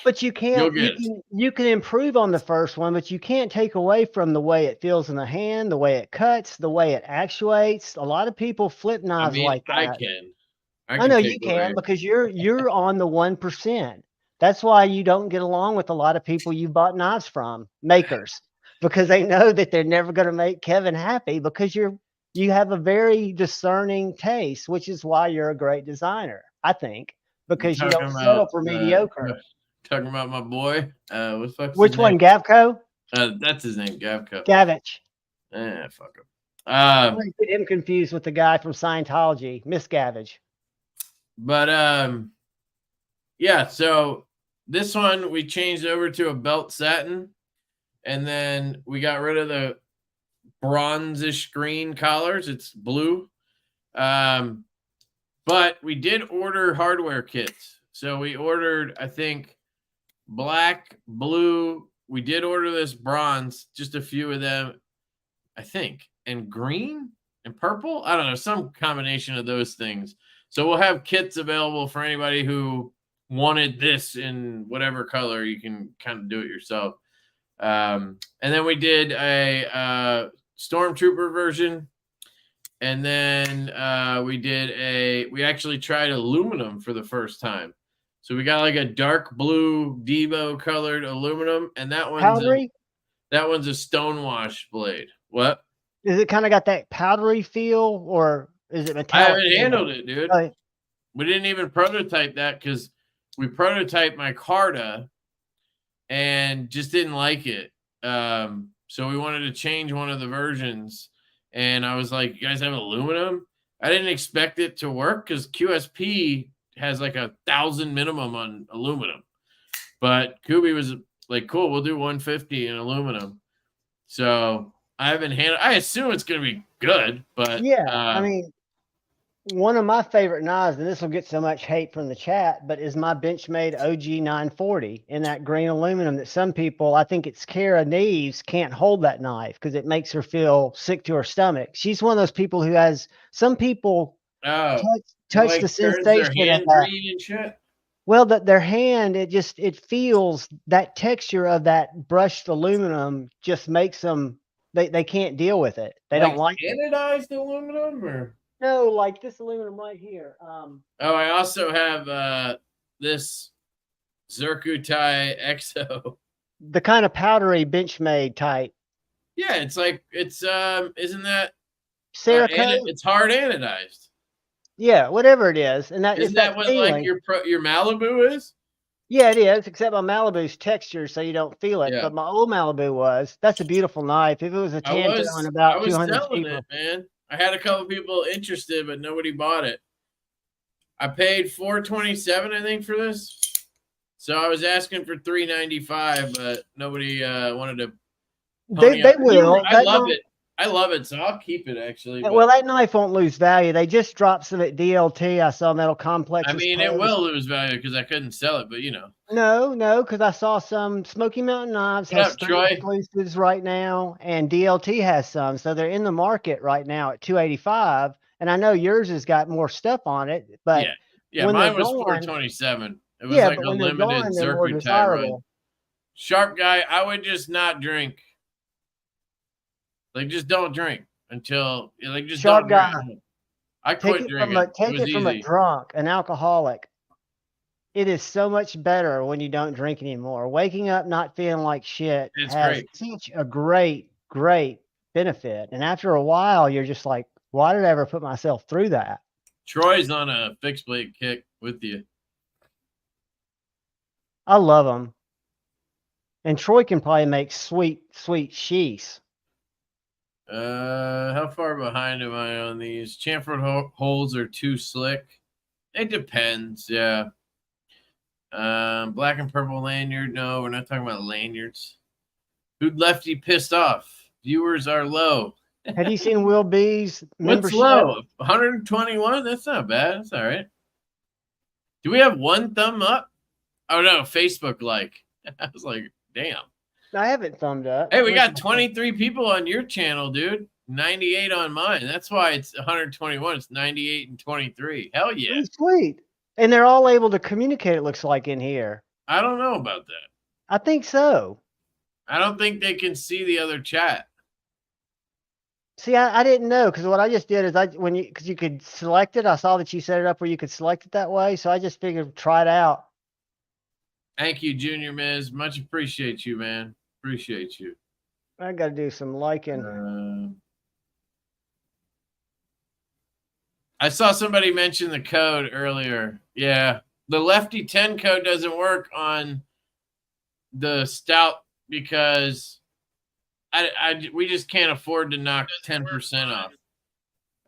But you You'll can't, get it. you can improve on the first one, but you can't take away from the way it feels in the hand, the way it cuts, the way it actuates. A lot of people flip I knives mean, like that. I I can know take you away. can because you're on the 1%. That's why you don't get along with a lot of people you bought knives from, makers, because they know that they're never going to make Kevin happy because you have a very discerning taste, which is why you're a great designer, I think, You because you talking don't settle about for mediocre. talking about my boy? What the fuck's his Which name? one, Gavco? That's his name, Gavco. Gavich. Fuck him. I always get him confused with the guy from Scientology, Miscavige. But yeah, so this one we changed over to a belt satin, and then we got rid of the bronzish green collars. It's blue. But we did order hardware kits. So we ordered, I think, black, blue. We did order this bronze, just a few of them, I think, and green and purple. I don't know, some combination of those things. So we'll have kits available for anybody who wanted this in whatever color. You can kind of do it yourself. And then we did a Stormtrooper version. And then we actually tried aluminum for the first time. So we got like a dark blue Devo colored aluminum, and Powdery? that one's a stonewash blade. What? Is it kind of got that powdery feel, or is it I metallic haven't feel? handled it, dude. We didn't even prototype that because we prototyped my Carta and just didn't like it. So we wanted to change one of the versions, and I was like, "You guys have aluminum?" I didn't expect it to work because QSP has like 1,000 minimum on aluminum, but Kubi was like, "Cool, we'll do 150 in aluminum." So I haven't handled. I assume it's going to be good, but Yeah, I mean, one of my favorite knives, and this will get so much hate from the chat, but is my Benchmade OG 940 in that green aluminum that some people, I think it's Kara Neves, can't hold that knife because it makes her feel sick to her stomach. She's one of those people who has, some people oh, touch like the turns their sensation of hand that. green and shit. Well, that their hand, it feels that texture of that brushed aluminum just makes them, they can't deal with it. They don't Like like it. anodized aluminum, or No, like this aluminum right here. oh, I also have this Zircutai XO. The kind of powdery Benchmade type. Yeah, it's like it's isn't that Cerakote? it's hard anodized. Yeah, whatever it is. And that it's Isn't that that what like feeling. your Malibu is? Yeah, it is, except my Malibu's texture, so you don't feel it. Yeah. But my old Malibu was. That's a beautiful knife. If it was a Tanto and I about was 200 selling cheaper. it, man. I had a couple people interested, but nobody bought it. I paid $427, I think, for this. So I was asking for $395, but nobody wanted to pony They up. will. I That love knife, it. I love it, so I'll keep it actually. well, But that knife won't lose value. They just dropped some at DLT. I saw Metal I Complex's mean, it post. will lose value because I couldn't sell it. But you know, No, because I saw some Smoky Mountain Knives what has up, 3 Troy? exclusives right now, and DLT has some. So they're in the market right now at 285. And I know yours has got more stuff on it, but Yeah, yeah. when they're Mine was gone, 427. It was yeah, like but a when they're limited gone, they're more circuit tie run. desirable. Sharp guy, I would just not drink. Like, just don't drink until like just Sharp don't drink. guy, I quit drinking. It take was it from a easy. drunk, an alcoholic. It is so much better when you don't drink anymore. Waking up not feeling like shit It's has great. such a great benefit. And after a while, you're just like, why did I ever put myself through that? Troy's on a fixed blade kick with you. I love them. And Troy can probably make sweet sheaths. How far behind am I on these? Chamfered holes are too slick. It depends, yeah. Black and purple lanyard. No, we're not talking about lanyards. Who'd Lefty pissed off? Viewers are low. Have you seen Will B's membership? What's low? 121? That's not bad. That's all right. Do we have one thumb up? Oh, no, Facebook like. I was like, damn. I haven't thumbed up. Hey, we got 23 people on your channel, dude. 98 on mine. That's why it's 121. It's 98 and 23. Hell yeah. Pretty sweet. And they're all able to communicate, it looks like, in here. I don't know about that. I think so. I don't think they can see the other chat. See, I didn't know, because what I just did is because you could select it. I saw that you set it up where you could select it that way. So I just figured try it out. Thank you, Junior Miz. Much appreciate you, man. Appreciate you. I got to do some liking. I saw somebody mention the code earlier. Yeah. The Lefty 10 code doesn't work on the Stout because we just can't afford to knock 10%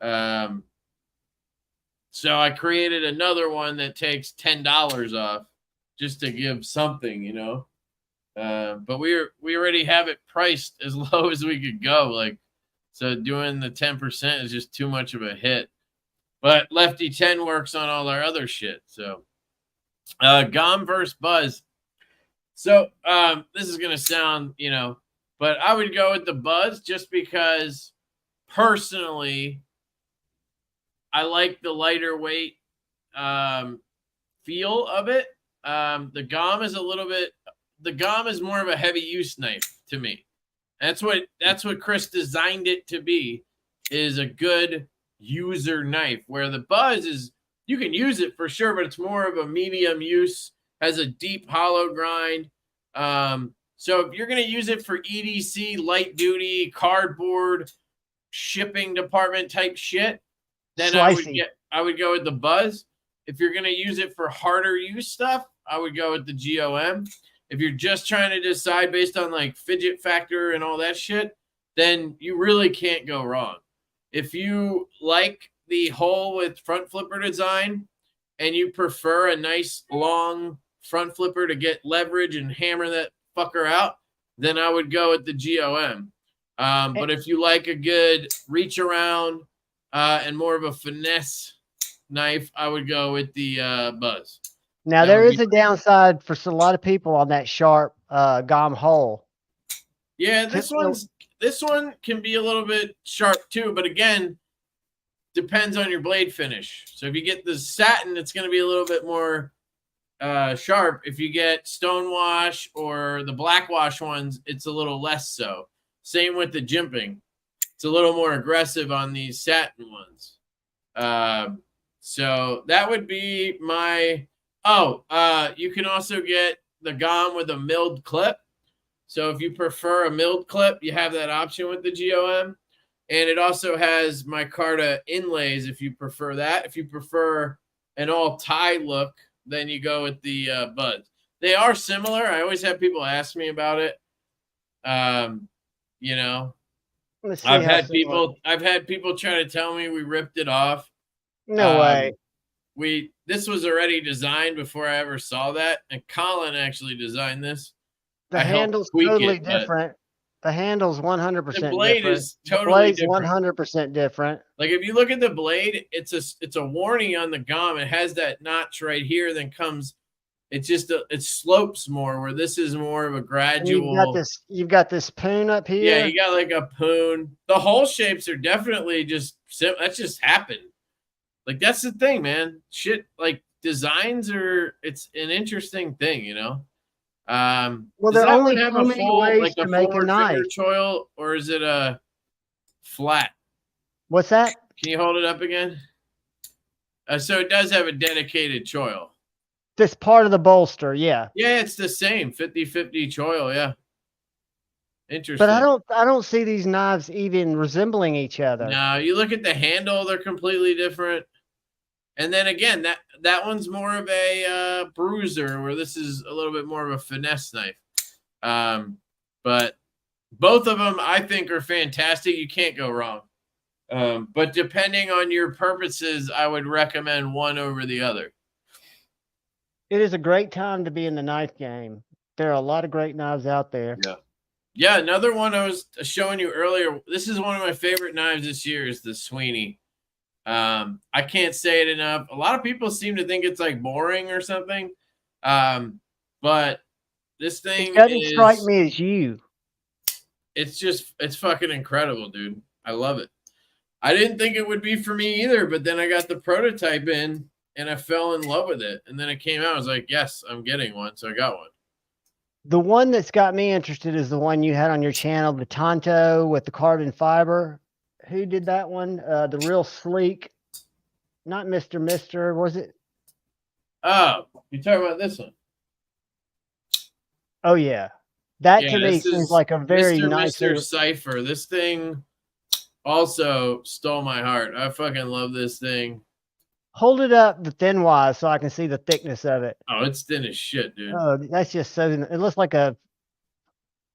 off. So I created another one that takes $10 off just to give something, you know. But we already have it priced as low as we could go. Like, so doing the 10% is just too much of a hit. But Lefty 10 works on all our other shit. So GOM versus Buzz. So this is gonna sound, you know, but I would go with the Buzz just because personally I like the lighter weight feel of it. The GOM is more of a heavy use knife to me. That's what Chris designed it to be, is a good user knife, where the Buzz is, you can use it for sure, but it's more of a medium use, has a deep hollow grind. So if you're going to use it for EDC, light duty, cardboard, shipping department type shit, then I would go with the Buzz. If you're going to use it for harder use stuff, I would go with the GOM. If you're just trying to decide based on like fidget factor and all that shit, then you really can't go wrong. If you like the hole with front flipper design and you prefer a nice long front flipper to get leverage and hammer that fucker out, then I would go with the GOM. But if you like a good reach around and more of a finesse knife, I would go with the Buzz. Now, there is a downside for a lot of people on that sharp GOM hole. Yeah, this one can be a little bit sharp too, but again, depends on your blade finish. So if you get the satin, it's going to be a little bit more sharp. If you get stonewash or the blackwash ones, it's a little less so. Same with the jimping. It's a little more aggressive on these satin ones. So that would be my... you can also get the GOM with a milled clip. So if you prefer a milled clip, you have that option with the GOM. And it also has micarta inlays if you prefer that. If you prefer an all tie look, then you go with the Buzz. They are similar. I always have people ask me about it. You know, I've had people try to tell me we ripped it off. No way. This was already designed before I ever saw that, and Colin actually designed this. The handle's totally different. The handle's 100% different. The blade is totally different. 100% different. Like if you look at the blade, it's a warning on the GOM. It has that notch right here. Then comes, it slopes more. Where this is more of a gradual. And you've got this poon up here. Yeah, you got like a poon. The hole shapes are definitely that's just happened. Like that's the thing, man. Shit, like designs it's an interesting thing, you know. Well, there are only so many ways to make a knife. Choil, or is it a flat? What's that? Can you hold it up again? So it does have a dedicated choil. This part of the bolster, yeah. Yeah, it's the same 50-50 choil, yeah. Interesting. But I don't see these knives even resembling each other. No, you look at the handle, they're completely different. And then again, that one's more of a bruiser, where this is a little bit more of a finesse knife. But both of them I think are fantastic. You can't go wrong. But depending on your purposes, I would recommend one over the other. It is a great time to be in the knife game. There are a lot of great knives out there. Yeah. Yeah, another one I was showing you earlier. This is one of my favorite knives this year, is the Sweeney. I can't say it enough. A lot of people seem to think it's like boring or something. But this thing It doesn't strike me as you. It's fucking incredible, dude. I love it. I didn't think it would be for me either, but then I got the prototype in and I fell in love with it. And then it came out. I was like, yes, I'm getting one. So I got one. The one that's got me interested is the one you had on your channel, the Tonto with the carbon fiber. Who did that one? The real sleek, not Mr. Was it? Oh, you talking about this one? Oh yeah, that to me seems like a very nice Mr. Cypher. This thing also stole my heart. I fucking love this thing. Hold it up the thin wise so I can see the thickness of it. Oh, it's thin as shit, dude. Oh, that's just so. It looks like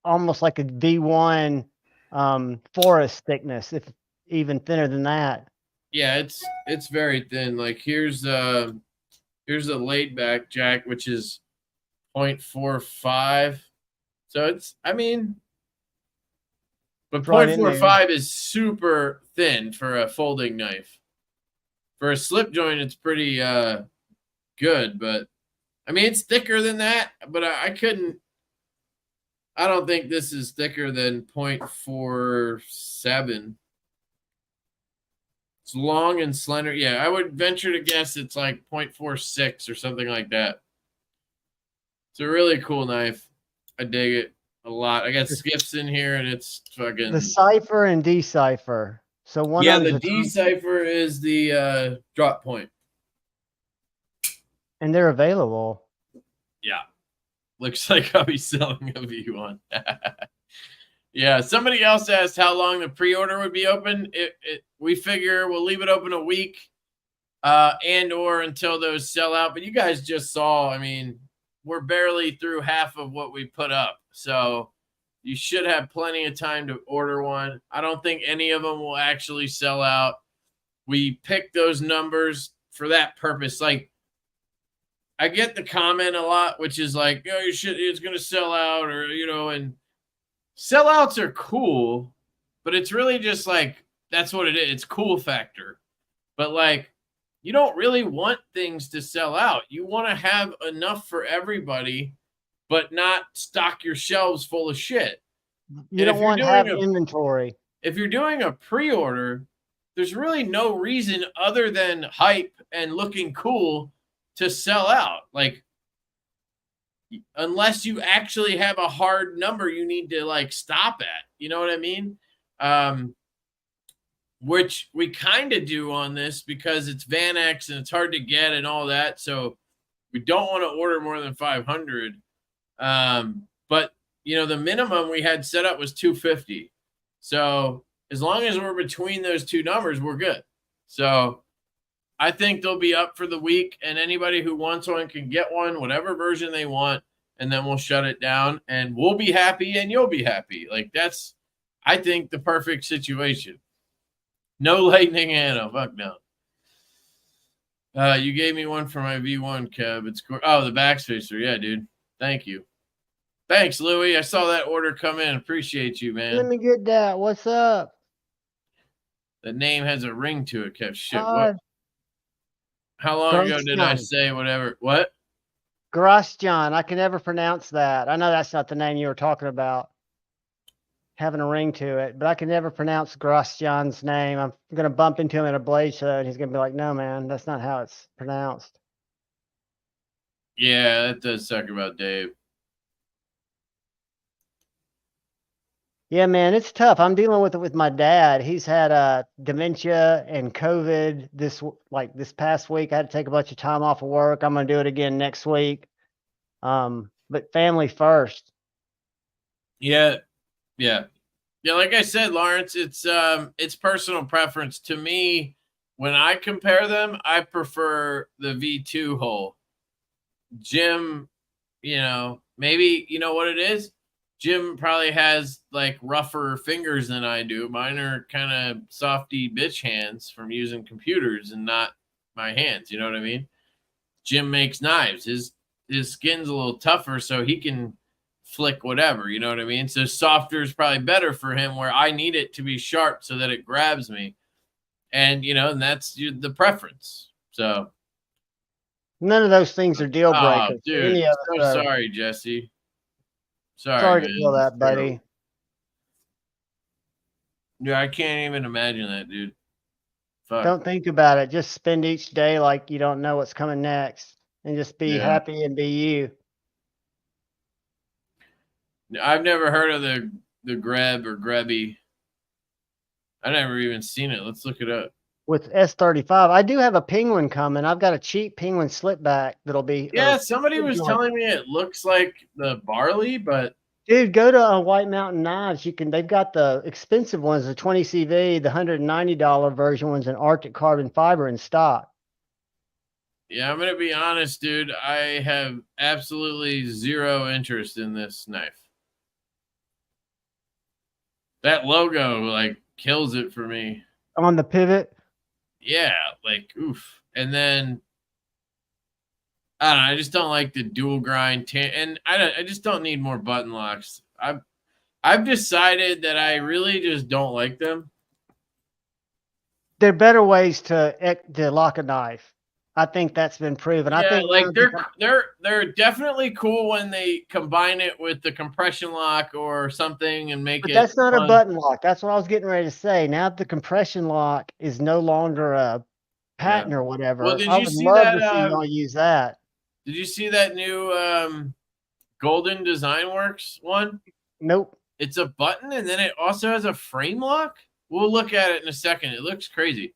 almost like a V1 forest thickness, if even thinner than that. Yeah, it's very thin. Like here's a laid back jack, which is 0.45. So it's, I mean, but 0.45 is super thin for a folding knife. For a slip joint, it's pretty good, but I mean, it's thicker than that, but I don't think this is thicker than 0.47. It's long and slender. Yeah, I would venture to guess it's like 0.46 or something like that. It's a really cool knife. I dig it a lot. I got skips in here, and it's fucking the Cypher and Decipher. So one, yeah, the Decipher is the drop point, and they're available. Yeah, looks like I'll be selling a V1. Yeah, somebody else asked how long the pre-order would be open. We figure we'll leave it open a week, and or until those sell out. But you guys just saw, I mean, we're barely through half of what we put up, so you should have plenty of time to order one. I don't think any of them will actually sell out. We picked those numbers for that purpose. Like, I get the comment a lot, which is like, oh, it's going to sell out, or, you know, and sellouts are cool, but it's really just like, that's what it is. It's cool factor. But like, you don't really want things to sell out. You want to have enough for everybody, but not stock your shelves full of shit. You don't want to have inventory. If you're doing a pre-order, there's really no reason other than hype and looking cool to sell out. Like, unless you actually have a hard number you need to like stop at. You know what I mean? Which we kind of do on this because it's Van-X and it's hard to get and all that. So we don't want to order more than 500. But you know, the minimum we had set up was 250. So as long as we're between those two numbers, we're good. So I think they'll be up for the week, and anybody who wants one can get one, whatever version they want, and then we'll shut it down, and we'll be happy and you'll be happy. Like, that's, I think, the perfect situation. No lightning ammo. Fuck no. You gave me one for my V1, Kev. It's oh, the backspacer. Yeah, dude. Thank you. Thanks, Louie. I saw that order come in. Appreciate you, man. Let me get that. What's up? The name has a ring to it, Kev. Shit. What? How long ago did I say whatever? What? Grosjean. I can never pronounce that. I know that's not the name you were talking about, having a ring to it, but I can never pronounce Grosjean's name. I'm going to bump into him at a blade show, and he's going to be like, no, man, that's not how it's pronounced. Yeah, that does suck about Dave. Yeah, man, it's tough. I'm dealing with it with my dad. He's had dementia and COVID this past week. I had to take a bunch of time off of work. I'm going to do it again next week. But family first. Yeah. Like I said, Lawrence, it's personal preference. To me, when I compare them, I prefer the V2 hole. Jim, you know, maybe, you know what it is? Jim probably has like rougher fingers than I do. Mine are kind of softy bitch hands from using computers and not my hands. You know what I mean? Jim makes knives. His skin's a little tougher, so he can flick whatever. You know what I mean? So softer is probably better for him, where I need it to be sharp so that it grabs me. And you know, and that's the preference. So None of those things are deal oh, breakers. dude, Any of so us are. sorry, Jesse. Sorry, Sorry to man. feel that, buddy. Yeah, I can't even imagine that, dude. Fuck. Don't think about it. Just spend each day like you don't know what's coming next, and just be happy and be you. I've never heard of the Greb or Grebby. I never even seen it. Let's look it up. With S35, I do have a Penguin coming. I've got a cheap Penguin slip back that'll be. Yeah, somebody was telling me it looks like the Barley, but dude, go to White Mountain Knives. They've got the expensive ones, the 20 CV, the $190 version ones, and Arctic carbon fiber in stock. Yeah, I'm gonna be honest, dude. I have absolutely zero interest in this knife. That logo like kills it for me. On the pivot? Yeah, like oof. And then I don't know, I just don't like the dual grind and I just don't need more button locks. I've decided that I really just don't like them. There are better ways to lock a knife. I think that's been proven. Yeah, I think like they're definitely cool when they combine it with the compression lock or something and make it. But that's not fun. a button lock. That's what I was getting ready to say. Now the compression lock is no longer a patent or whatever. Well, did I you would see love that? to see y'all use that. Did you see that new Golden Design Works one? Nope. It's a button and then it also has a frame lock. We'll look at it in a second. It looks crazy.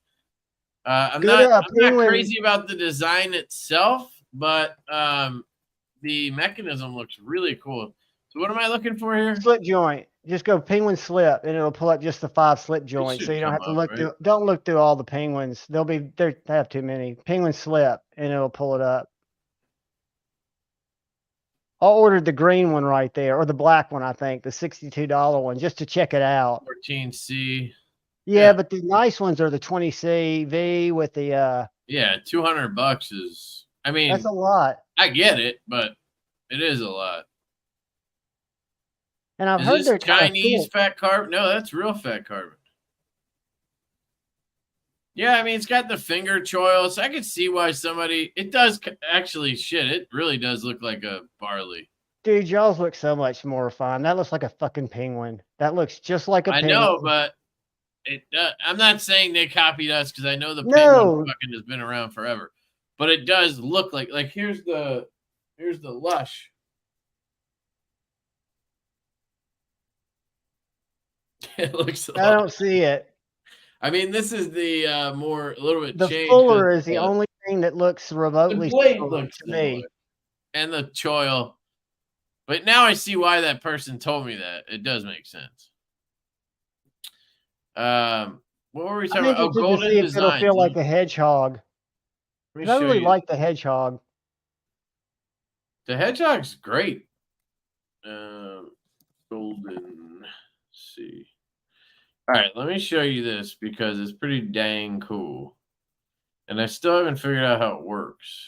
I'm not crazy about the design itself, but the mechanism looks really cool. So what am I looking for here? Slip joint. Just go Penguin slip, and it'll pull up just the 5 slip joints. So you don't have to look through. Don't look through all the Penguins. They have too many. Penguin slip, and it'll pull it up. I ordered the green one right there, or the black one, I think, the $62 one, just to check it out. 14C. Yeah, but the nice ones are the 20CV with the. Yeah, $200 is. I mean, that's a lot. I get it, but it is a lot. And I've heard they're Chinese fat carbon. No, that's real fat carbon. Yeah, I mean, it's got the finger choil, so I could see why somebody. It does actually shit. It really does look like a Barley. Dude, y'all's look so much more refined. That looks like a fucking penguin. That looks just like a penguin. I know, but I'm not saying they copied us because I know the penguin fucking has been around forever. But it does look like here's the Lush. It looks. I don't see it. I mean, this is the a little bit. The fuller is the only thing that looks remotely similar to me. And the choil. But now I see why that person told me that. It does make sense. What were we talking about? Oh, Golden Design. It'll feel like a hedgehog. I really like the hedgehog. The hedgehog's great. Golden. Let's see. All right, let me show you this because it's pretty dang cool. And I still haven't figured out how it works.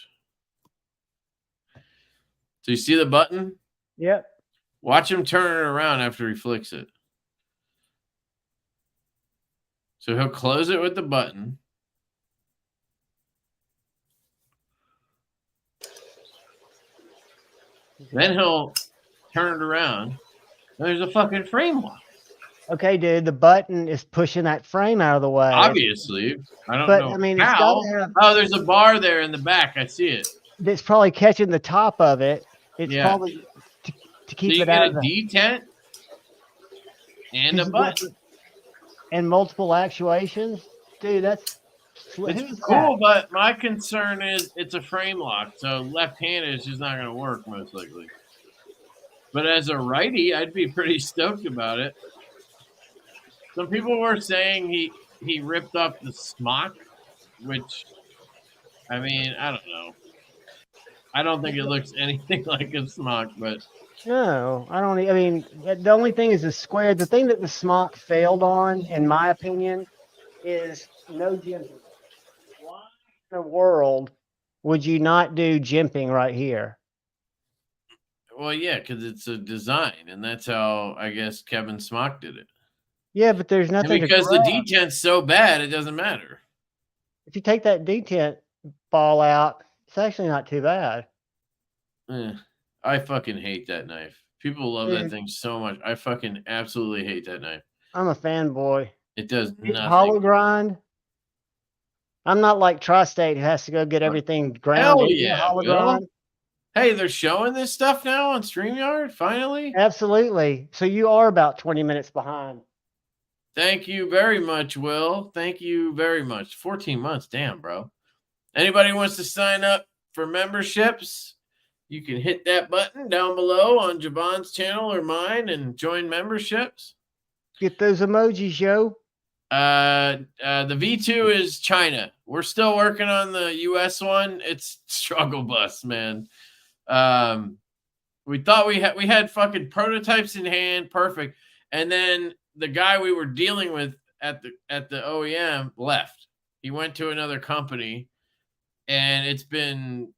So you see the button? Yep. Watch him turn it around after he flicks it. So he'll close it with the button. Then he'll turn it around. And there's a fucking frame lock. Okay, dude, the button is pushing that frame out of the way. Obviously. I don't know. I mean, how. It's gotta have, oh, there's a bar there in the back. I see it. It's probably catching the top of it. It's probably to keep it out of the detent and a button. And multiple actuations. Dude, that's it's cool, but my concern is it's a frame lock. So left-handed is just not going to work most likely. But as a righty, I'd be pretty stoked about it. Some people were saying he ripped up the smock which I mean, I don't know. I don't think it looks anything like a smock, but No, I don't. I mean, the only thing is the square. The thing that the smock failed on, in my opinion, is no jimping. Why in the world would you not do jimping right here? well, yeah, because it's a design, and that's how I guess Kevin Smock did it. Yeah, but there's And nothing to because the grab. detent's so bad, it doesn't matter. If you take that detent ball out, it's actually not too bad. Eh, I fucking hate that knife. People love that Dude, thing so much. I fucking absolutely hate that knife. I'm a fanboy. It does It's hollow nothing. grind. I'm not like Tri-State who has to go get everything ground Hell into yeah, hollow Will. grind. Hey, they're showing this stuff now on StreamYard, finally. Absolutely. So you are about 20 minutes behind. Thank you very much, Will. Thank you very much. 14 months, damn, bro. Anybody wants to sign up for memberships, you can hit that button down below on Javon's channel or mine and join memberships. Get those emojis, yo. The V2 is China. We're still working on the US one. It's struggle bus, man. We thought we had fucking prototypes in hand, perfect. And then the guy we were dealing with at the OEM left. He went to another company, and it's been,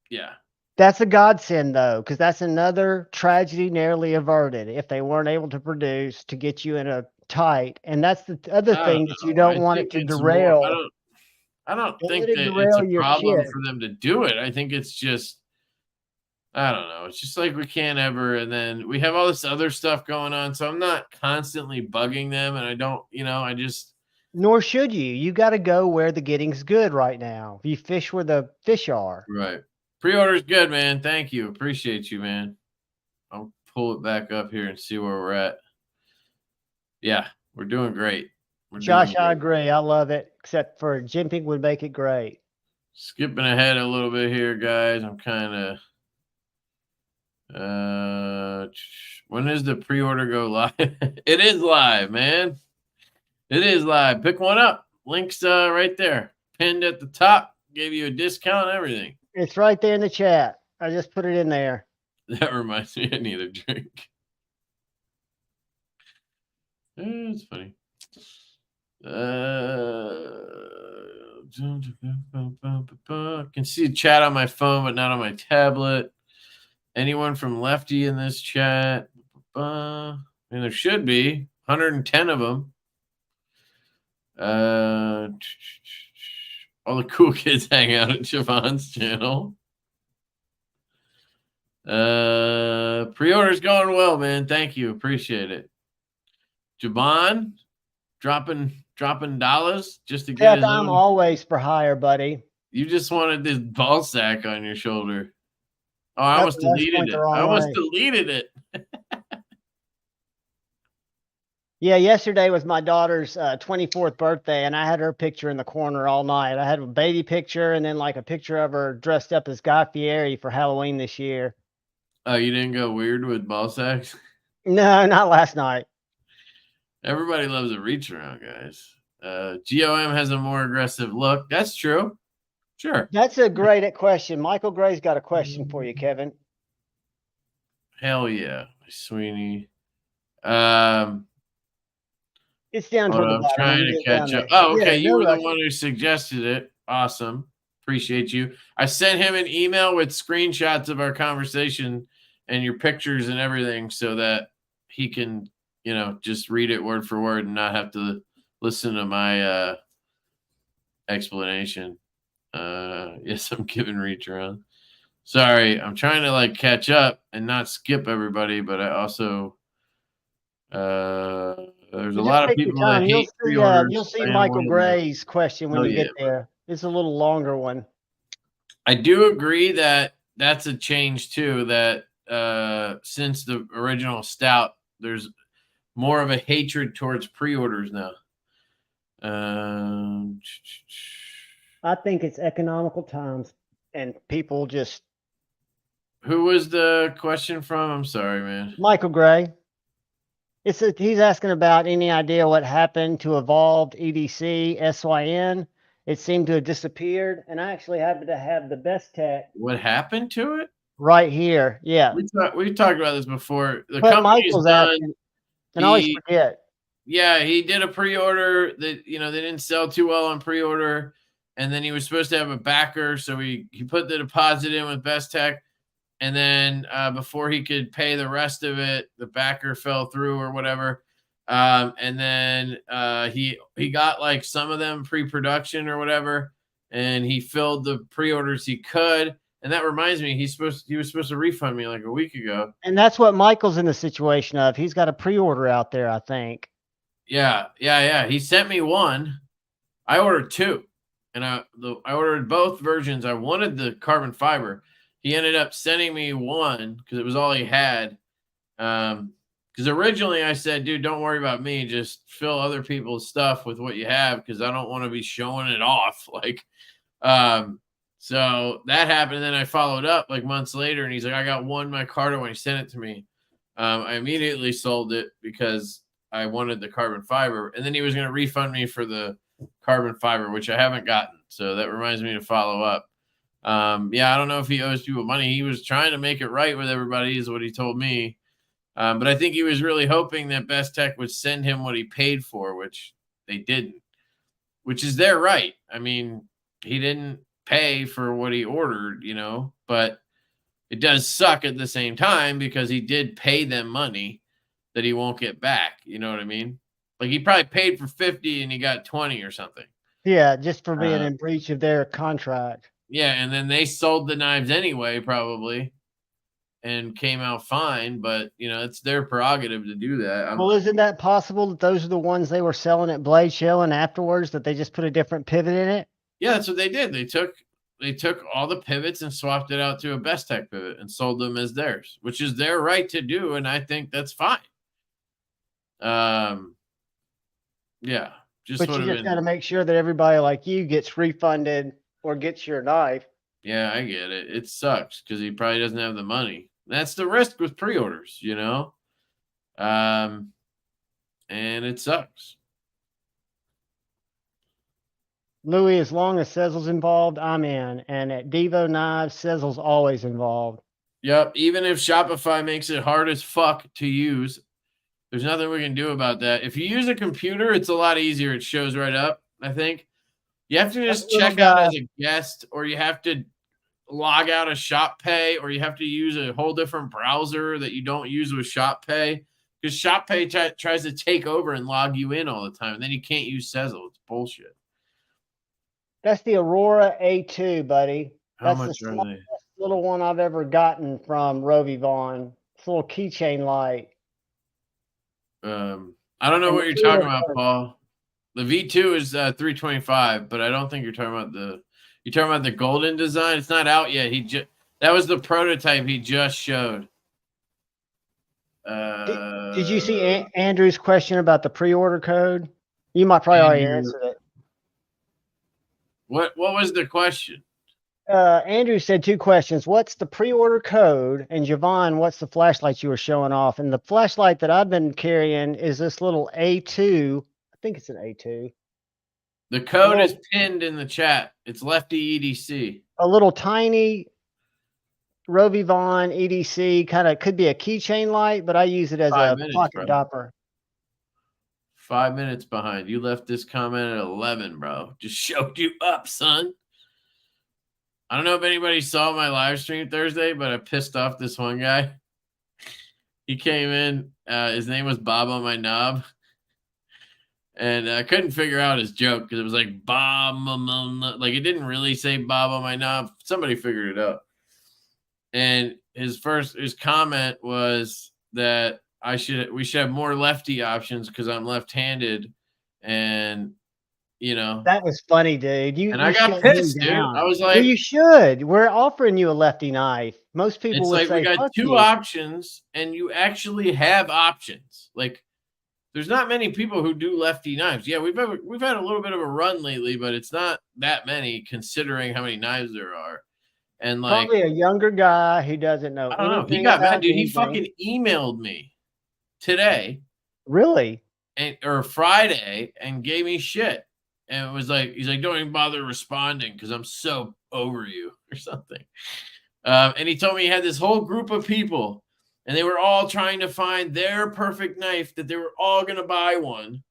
yeah. That's a godsend, though, because that's another tragedy narrowly averted if they weren't able to produce to get you in a tight. And that's the other I don't thing that you know. I don't want it think to it's more. derail. I don't Don't think let it that it's derail a your problem kit. for them to do it. I think it's just, I don't know. It's just like we can't ever, and then we have all this other stuff going on. So I'm not constantly bugging them, and I don't, I just. Nor should you. You got to go where the getting's good right now. You fish where the fish are. Right. Pre-order's good, man. Thank you. Appreciate you, man. I'll pull it back up here and see where we're at. Yeah, we're doing great. Josh, I agree. I love it. Except for jimping would make it great. Skipping ahead a little bit here, guys. I'm kind of when does the pre-order go live? It is live, man. It is live. Pick one up. Links right there. Pinned at the top. Gave you a discount and everything. It's right there in the chat. I just put it in there. That reminds me I need a drink. It's funny. I can see the chat on my phone, but not on my tablet. Anyone from Lefty in this chat? And there should be 110 of them. All the cool kids hang out at Javon's channel. Pre-order's going well, man. Thank you. Appreciate it. Javon, dropping dollars just to get his I'm own. always for hire, buddy. You just wanted this ball sack on your shoulder. Oh, I almost deleted it. I almost deleted it. Yeah, yesterday was my daughter's 24th birthday, and I had her picture in the corner all night. I had a baby picture and then like a picture of her dressed up as Guy Fieri for Halloween this year. Oh, you didn't go weird with ball sacks? No, not last night. Everybody loves a reach around, guys. GOM has a more aggressive look. That's true. Sure. That's a great question. Michael Gray's got a question for you, Kevin. Hell yeah, Sweeney. It's down toward the bottom. I'm trying to catch up. Oh, okay. You were the one who suggested it. Awesome. Appreciate you. I sent him an email with screenshots of our conversation and your pictures and everything so that he can, just read it word for word and not have to listen to my explanation. Yes, I'm giving reach around. Sorry, I'm trying to catch up and not skip everybody, but I also there's a lot of people that hate pre-orders. You'll see Michael Gray's question when you get there. It's a little longer one. I do agree that that's a change too, that since the original stout, there's more of a hatred towards pre-orders now. I think it's economical times and people just. Who was the question from? I'm sorry, man. Michael Gray. He's asking about any idea what happened to Evolved EDC SYN. It seemed to have disappeared, and I actually happen to have the best tech What happened to it? right here. Yeah, We've talked about this before. The but company's Michael's done. asking, and I always forget. Yeah, he did a pre-order that they didn't sell too well on pre-order, and then he was supposed to have a backer, so he put the deposit in with Best Tech, and then before he could pay the rest of it, the backer fell through or whatever, and then he got like some of them pre-production or whatever, and he filled the pre-orders he could. And that reminds me, he was supposed to refund me like a week ago. And that's what Michael's in the situation of. He's got a pre-order out there, I think. Yeah. He sent me one. I ordered two, and I ordered both versions. I wanted the carbon fiber. He ended up sending me one because it was all he had. Because originally I said, dude, don't worry about me. Just fill other people's stuff with what you have because I don't want to be showing it off. So that happened. And then I followed up like months later, and he's like, I got one micarta when he sent it to me. I immediately sold it because I wanted the carbon fiber, and then he was going to refund me for the carbon fiber, which I haven't gotten. So that reminds me to follow up. Yeah, I don't know if he owes people money. He was trying to make it right with everybody is what he told me. But I think he was really hoping that Best Tech would send him what he paid for, which they didn't, which is their right. I mean, he didn't pay for what he ordered, but it does suck at the same time because he did pay them money that he won't get back. You know what I mean? Like he probably paid for 50 and he got 20 or something. Yeah, just for being in breach of their contract. Yeah, and then they sold the knives anyway, probably, and came out fine. But it's their prerogative to do that. Well, isn't that possible that those are the ones they were selling at Blade Show and afterwards that they just put a different pivot in it? Yeah, that's what they did. They took all the pivots and swapped it out to a Best Tech pivot and sold them as theirs, which is their right to do, and I think that's fine. Yeah, but you just got to make sure that everybody like you gets refunded or gets your knife. Yeah, I get it. It sucks because he probably doesn't have the money. That's the risk with pre-orders, and it sucks. Louis, as long as Sezzle's involved, I'm in. And at Devo Knives, Sezzle's always involved. Yep. Even if Shopify makes it hard as fuck to use, there's nothing we can do about that. If you use a computer, it's a lot easier. It shows right up, I think. You have to just check out as a guest, or you have to log out of ShopPay, or you have to use a whole different browser that you don't use with ShopPay. Because ShopPay tries to take over and log you in all the time, and then you can't use Sezzle. It's bullshit. That's the Aurora A2, buddy. How much are they? Little one I've ever gotten from Rovi Vaughn. It's a little keychain light. I don't know what you're talking about, Paul. The V2 is 325, but I don't think you're talking about the golden design. It's not out yet. That was the prototype he just showed. Did you see Andrew's question about the pre-order code? You might probably already answered it. What was the question? Andrew said two questions. What's the pre-order code? And Javon, what's the flashlight you were showing off? And the flashlight that I've been carrying is this little A2. I think it's an A2. The code is pinned in the chat. It's Lefty EDC. A little tiny Rovi Vaughn EDC, kind of could be a keychain light, but I use it as a pocket dopper. 5 minutes behind. You left this comment at 11, bro. Just showed you up, son. I don't know if anybody saw my live stream Thursday, but I pissed off this one guy. He came in. His name was Bob on my knob. And I couldn't figure out his joke because it was like Bob. Like it didn't really say Bob on my knob. Somebody figured it out. And his comment was that we should have more lefty options because I'm left-handed. And that was funny, dude. I got pissed, dude. I was like, well, you should. We're offering you a lefty knife. Most people would say, we got two options, and you actually have options. Like, there's not many people who do lefty knives. Yeah, we've had a little bit of a run lately, but it's not that many considering how many knives there are. And like, probably a younger guy who doesn't know. I don't know. He got mad, dude. He fucking emailed me today Really? or Friday and gave me shit. And it was like, he's like, don't even bother responding because I'm so over you or something. And he told me he had this whole group of people and they were all trying to find their perfect knife, that they were all going to buy one.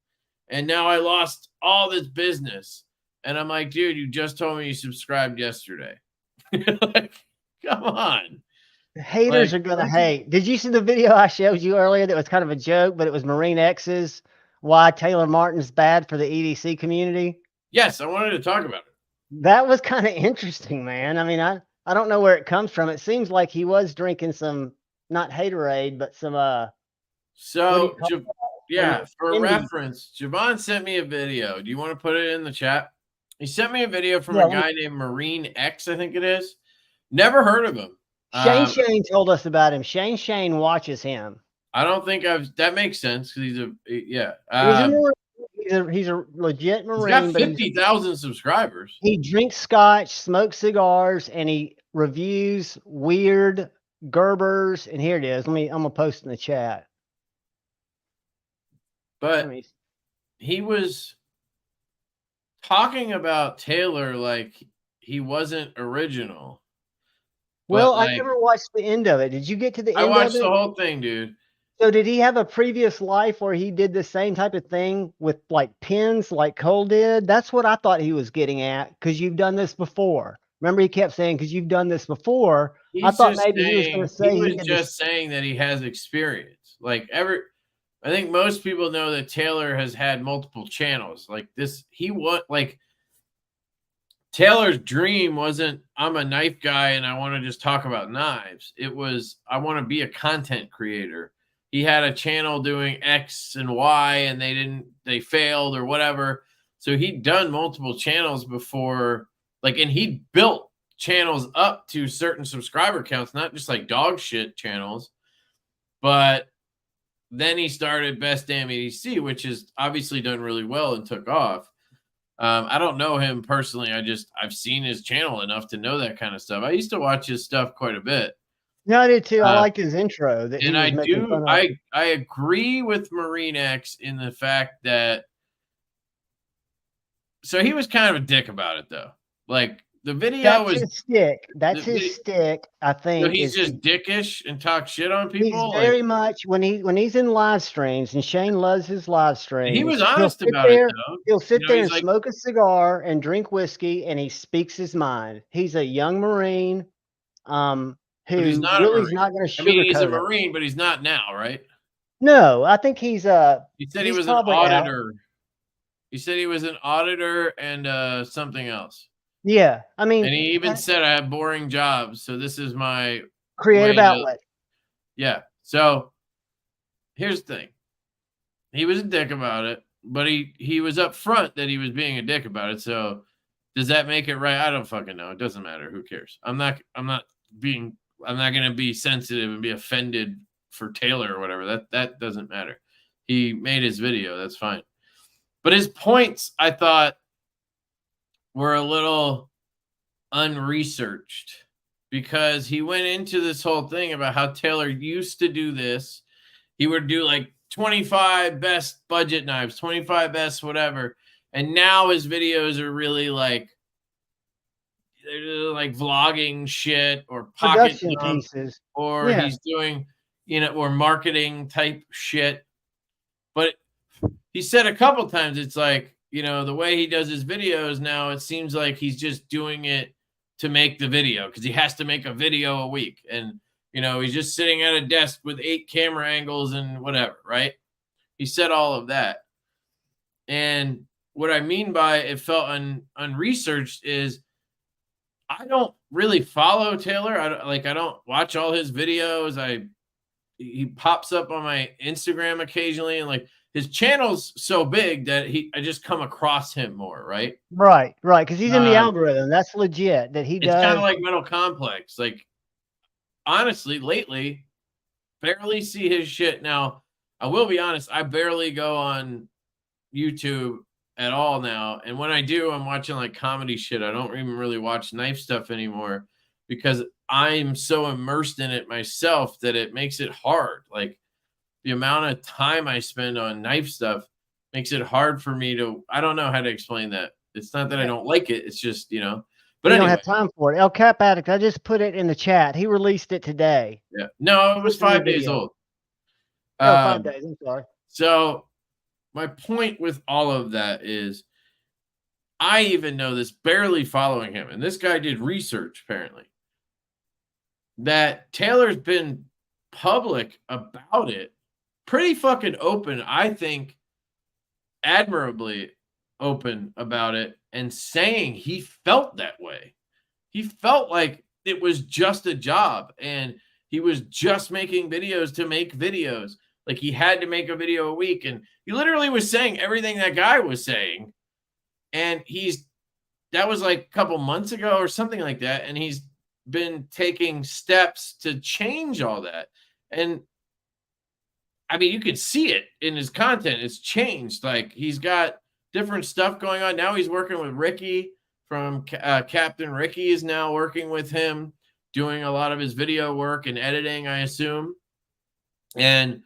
And now I lost all this business. And I'm like, dude, you just told me you subscribed yesterday. Like, come on. Haters Like, are gonna hate. Did you see the video I showed you earlier that was kind of a joke, but it was Marine X's why Taylor Martin's bad for the EDC community? yes, I wanted to talk about it. That was kind of interesting, man. I mean, I don't know where it comes from. It seems like he was drinking some, not haterade, but some what do you So, call yeah, some for indie? reference, Javon sent me a video. Do you want to put it in the chat? He sent me a video from Yeah, a guy named Marine X, I think it is. Never heard of him. Shane told us about him. Shane watches him. I don't think that makes sense because yeah. He's a Marine. He's a legit He's got Marine, but 50,000 subscribers. he drinks scotch, smokes cigars, and he reviews weird Gerbers. And here it is. I'm gonna post in the chat. But he was talking about Taylor like he wasn't original. Well, I never watched the end of it. Did you get to the end of it? I watched the whole thing, dude. So did he have a previous life where he did the same type of thing with like pins like Cole did? That's what I thought he was getting at, because you've done this before. Remember, he kept saying, because you've done this before. I thought maybe he was going to say he was just saying that he has experience. Like I think most people know that Taylor has had multiple channels. Like this, Taylor's dream wasn't, I'm a knife guy and I want to just talk about knives. It was, I want to be a content creator. He had a channel doing X and Y and they failed or whatever. So he'd done multiple channels before, like, and he built channels up to certain subscriber counts, not just like dog shit channels. But then he started Best Damn EDC, which has obviously done really well and took off. I don't know him personally. I've seen his channel enough to know that kind of stuff. I used to watch his stuff quite a bit. No, I did too. I liked his intro that he was making fun of. I agree with Marine X in the fact that, so he was kind of a dick about it though. Like the video was his stick. That's his stick. I think so he's just dickish and talk shit on people. He's very much when he's in live streams, and Shane loves his live streams. He was honest about it though. He'll sit there and smoke a cigar and drink whiskey, and he speaks his mind. He's a young Marine, who he's not really not going to sugarcoat. I mean, he's a Marine, but he's not now, right? No, I think he's He said he was an auditor. He said he was an auditor and something else. Yeah, I mean, and he even said I have boring jobs, so this is my creative outlet. Yeah. So here's the thing. He was a dick about it, but he was upfront that he was being a dick about it. So does that make it right? I don't fucking know. It doesn't matter. Who cares? I'm not gonna be sensitive and be offended for Taylor or whatever. That doesn't matter. He made his video. That's fine. But his points, I thought, were a little unresearched, because he went into this whole thing about how Taylor used to do this. He would do like 25 best budget knives, 25 best whatever. And now his videos are really like, they're like vlogging shit or pocket pieces, or he's doing, or marketing type shit. But he said a couple times, it's like, the way he does his videos now, it seems like he's just doing it to make the video because he has to make a video a week. And, he's just sitting at a desk with 8 camera angles and whatever, right? He said all of that. And what I mean by it felt unresearched is I don't really follow Taylor. I don't watch all his videos. He pops up on my Instagram occasionally, and like, his channel's so big that I just come across him more, right? Right, because he's in the algorithm. That's legit that he does. It's kind of like Mental Complex. Like, honestly, lately, barely see his shit. Now, I will be honest, I barely go on YouTube at all now. And when I do, I'm watching like comedy shit. I don't even really watch knife stuff anymore because I'm so immersed in it myself that it makes it hard. Like, the amount of time I spend on knife stuff makes it hard for me to, I don't know how to explain that. It's not that I don't like it. It's just, you know, but You don't anyway. have time for it. El Cap Addict, I just put it in the chat. He released it today. Yeah. No, it was Look at the 5 days video. old. Oh, 5 days. I'm sorry. So my point with all of that is I even know this barely following him. And this guy did research apparently that Taylor's been public about it, pretty fucking open, I think, admirably open about it, and saying he felt that way. He felt like it was just a job and he was just making videos to make videos. Like he had to make a video a week. And he literally was saying everything that guy was saying. And that was like a couple months ago or something like that. And he's been taking steps to change all that. And I mean, you can see it in his content. It's changed. Like he's got different stuff going on. Now he's working with Ricky from Captain Ricky is now working with him, doing a lot of his video work and editing, I assume. And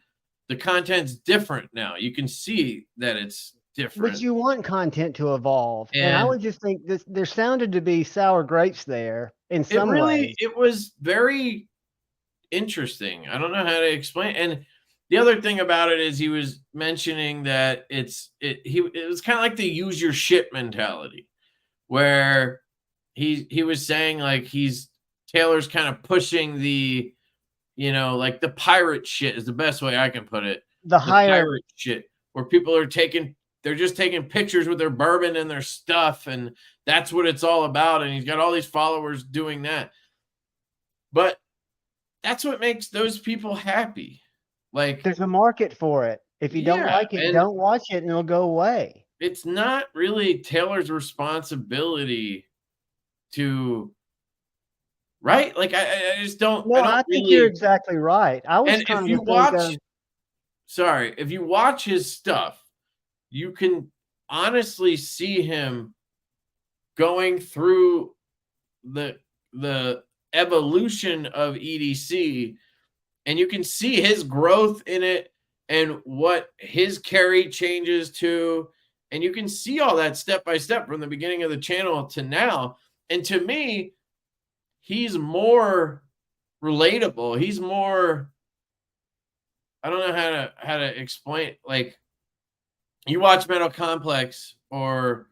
the content's different now. You can see that it's different. But you want content to evolve. And I would just think there sounded to be sour grapes there in some ways. It was very interesting. I don't know how to explain. And the other thing about it is he was mentioning that it was kind of like the use your shit mentality, where he was saying like Taylor's kind of pushing the, you know, like the pirate shit is the best way I can put it. The pirate shit where people are they're just taking pictures with their bourbon and their stuff, and that's what it's all about. And he's got all these followers doing that. But that's what makes those people happy. Like there's a market for it. If you don't like it, don't watch it and it'll go away. It's not really Taylor's responsibility to, right? Like I just don't. No, I think you're exactly right. I was trying to think if you watch his stuff, you can honestly see him going through the evolution of EDC, and you can see his growth in it and what his carry changes to. And you can see all that step by step from the beginning of the channel to now. And to me, he's more relatable. He's more, I don't know how to explain. Like you watch Metal Complex or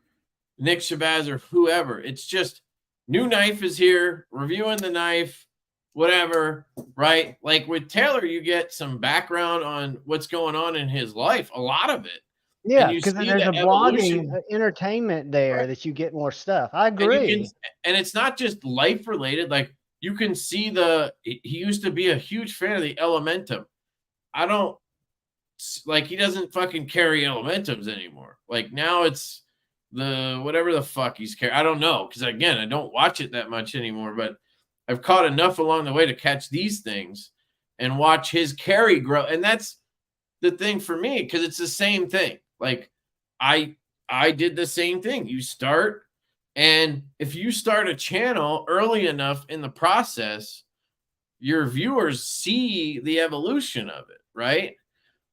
Nick Shabazz or whoever, it's just new knife is here, reviewing the knife, whatever, right? Like with Taylor, you get some background on what's going on in his life, a lot of it. Yeah, because there's a blogging entertainment there that you get more stuff. I agree. And it's not just life related. Like you can see he used to be a huge fan of the Elementum. I don't like, he doesn't fucking carry Elementums anymore. Like now it's the whatever the fuck he's carrying. I don't know. Because again, I don't watch it that much anymore, but I've caught enough along the way to catch these things and watch his carry grow. And that's the thing for me, because it's the same thing. Like I did the same thing. You start, and if you start a channel early enough in the process, your viewers see the evolution of it, right?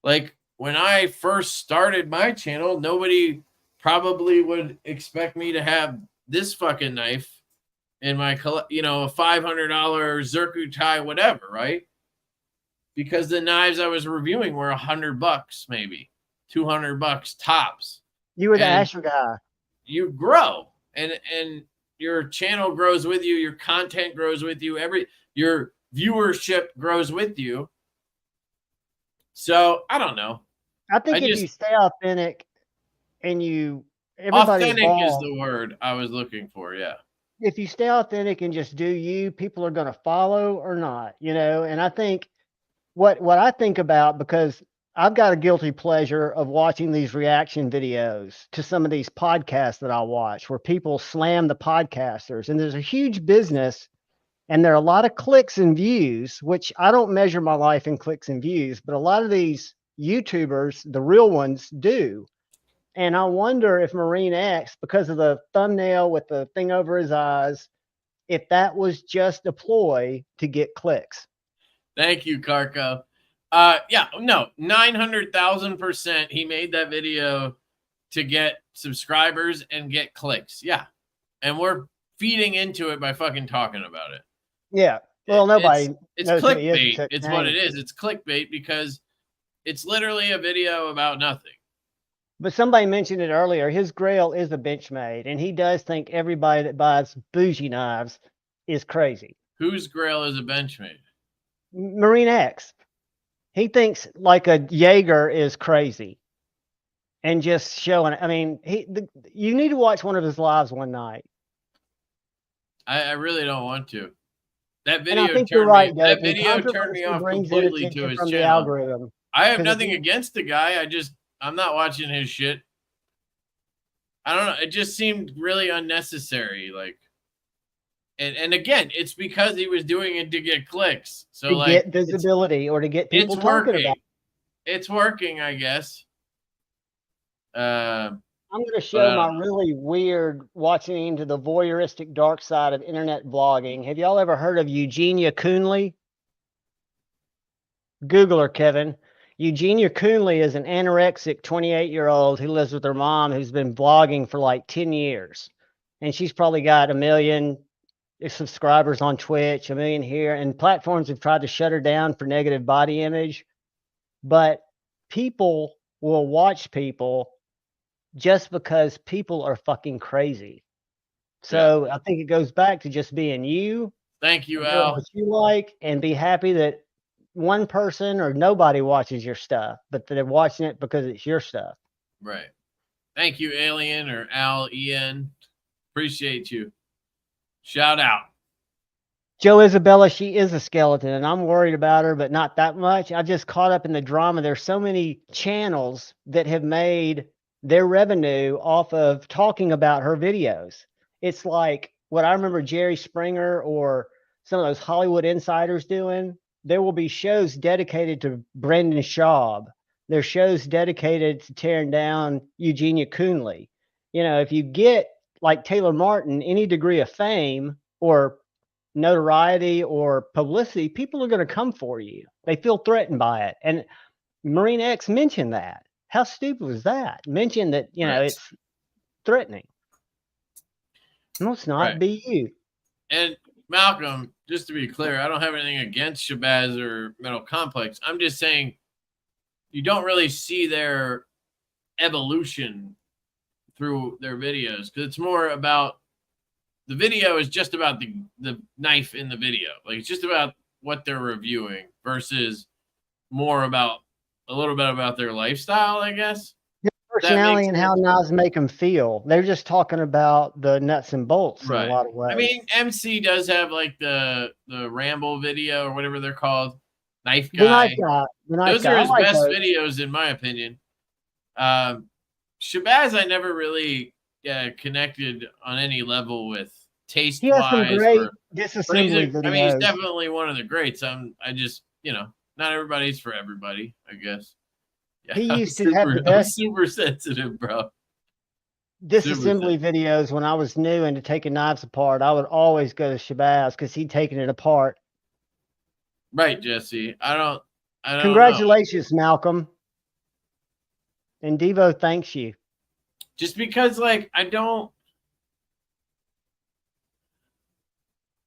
Like when I first started my channel, nobody probably would expect me to have this fucking knife in my, you know, a $500 Zircuitai, whatever, right? Because the knives I was reviewing were $100 maybe. $200 tops. You were the Asher guy. You grow, and your channel grows with you. Your content grows with you. Your viewership grows with you. So I don't know. I think if you stay authentic and authentic is the word I was looking for. Yeah. If you stay authentic and just do you, people are going to follow or not, you know? And I think what I think about, because I've got a guilty pleasure of watching these reaction videos to some of these podcasts that I watch where people slam the podcasters, and there's a huge business and there are a lot of clicks and views, which I don't measure my life in clicks and views, but a lot of these YouTubers, the real ones, do. And I wonder if Marine X, because of the thumbnail with the thing over his eyes, if that was just a ploy to get clicks. Thank you, Carco. Yeah, no, 900,000%. He made that video to get subscribers and get clicks. Yeah, and we're feeding into it by fucking talking about it. Yeah. Well, nobody It's knows who he is. clickbait. It's what it is. It's clickbait because it's literally a video about nothing. But somebody mentioned it earlier. His grail is a Benchmade, and he does think everybody that buys bougie knives is crazy. Whose grail is a Benchmade? Marine X. He thinks like a Jaeger is crazy, and just showing. I mean, you need to watch one of his lives one night. I really don't want to. That And I video think you're turned right, me. That Doug. video turned me off brings in completely to attention his from the channel. algorithm. I have 'Cause nothing if against the guy. I'm not watching his shit. I don't know. It just seemed really unnecessary. Like, and again, it's because he was doing it to get clicks. So to like get visibility or to get people it's talking working. about it. It's working, I guess. I'm going to show my really weird watching into the voyeuristic dark side of internet vlogging. Have y'all ever heard of Eugenia Coonley? Google her, Kevin. Eugenia Coonley is an anorexic 28-year-old who lives with her mom who's been vlogging for like 10 years. And she's probably got 1 million subscribers on Twitch, 1 million here. And platforms have tried to shut her down for negative body image. But people will watch people just because people are fucking crazy. So yeah. I think it goes back to just being you. Thank you, Al. What you like, and be happy that one person or nobody watches your stuff, but they're watching it because it's your stuff. Right. Thank you, Alien or Al En. Appreciate you. Shout out. Joe Isabella, she is a skeleton, and I'm worried about her, but not that much. I just caught up in the drama. There's so many channels that have made their revenue off of talking about her videos. It's like what I remember Jerry Springer or some of those Hollywood insiders doing. There will be shows dedicated to Brendan Schaub. There's shows dedicated to tearing down Eugenia Coonley. You know, if you get like Taylor Martin any degree of fame or notoriety or publicity, people are going to come for you. They feel threatened by it. And Marine X mentioned that. How stupid was that? Mention that, you know, it's threatening. No, it's not. Be you. And Malcolm, just to be clear, I don't have anything against Shabazz or Metal Complex. I'm just saying you don't really see their evolution through their videos because it's more about the video is just about the knife in the video. Like it's just about what they're reviewing versus more about a little bit about their lifestyle, I guess. Their personality and how knives make them feel. They're just talking about the nuts and bolts in a lot of ways. I mean, MC does have like the Ramble video or whatever they're called. Knife Guy. Those are his best videos, in my opinion. Shabazz, I never really connected on any level with taste wise. He has some great disassembly videos. I mean, he's definitely one of the greats. I just, you know, not everybody's for everybody, I guess. Yeah, he used to have the best. I'm super sensitive, bro. Disassembly videos when I was new into taking knives apart. I would always go to Shabazz because he'd taken it apart. Right, Jesse. I don't Congratulations, Malcolm. And Devo thanks you. Just because, like, again,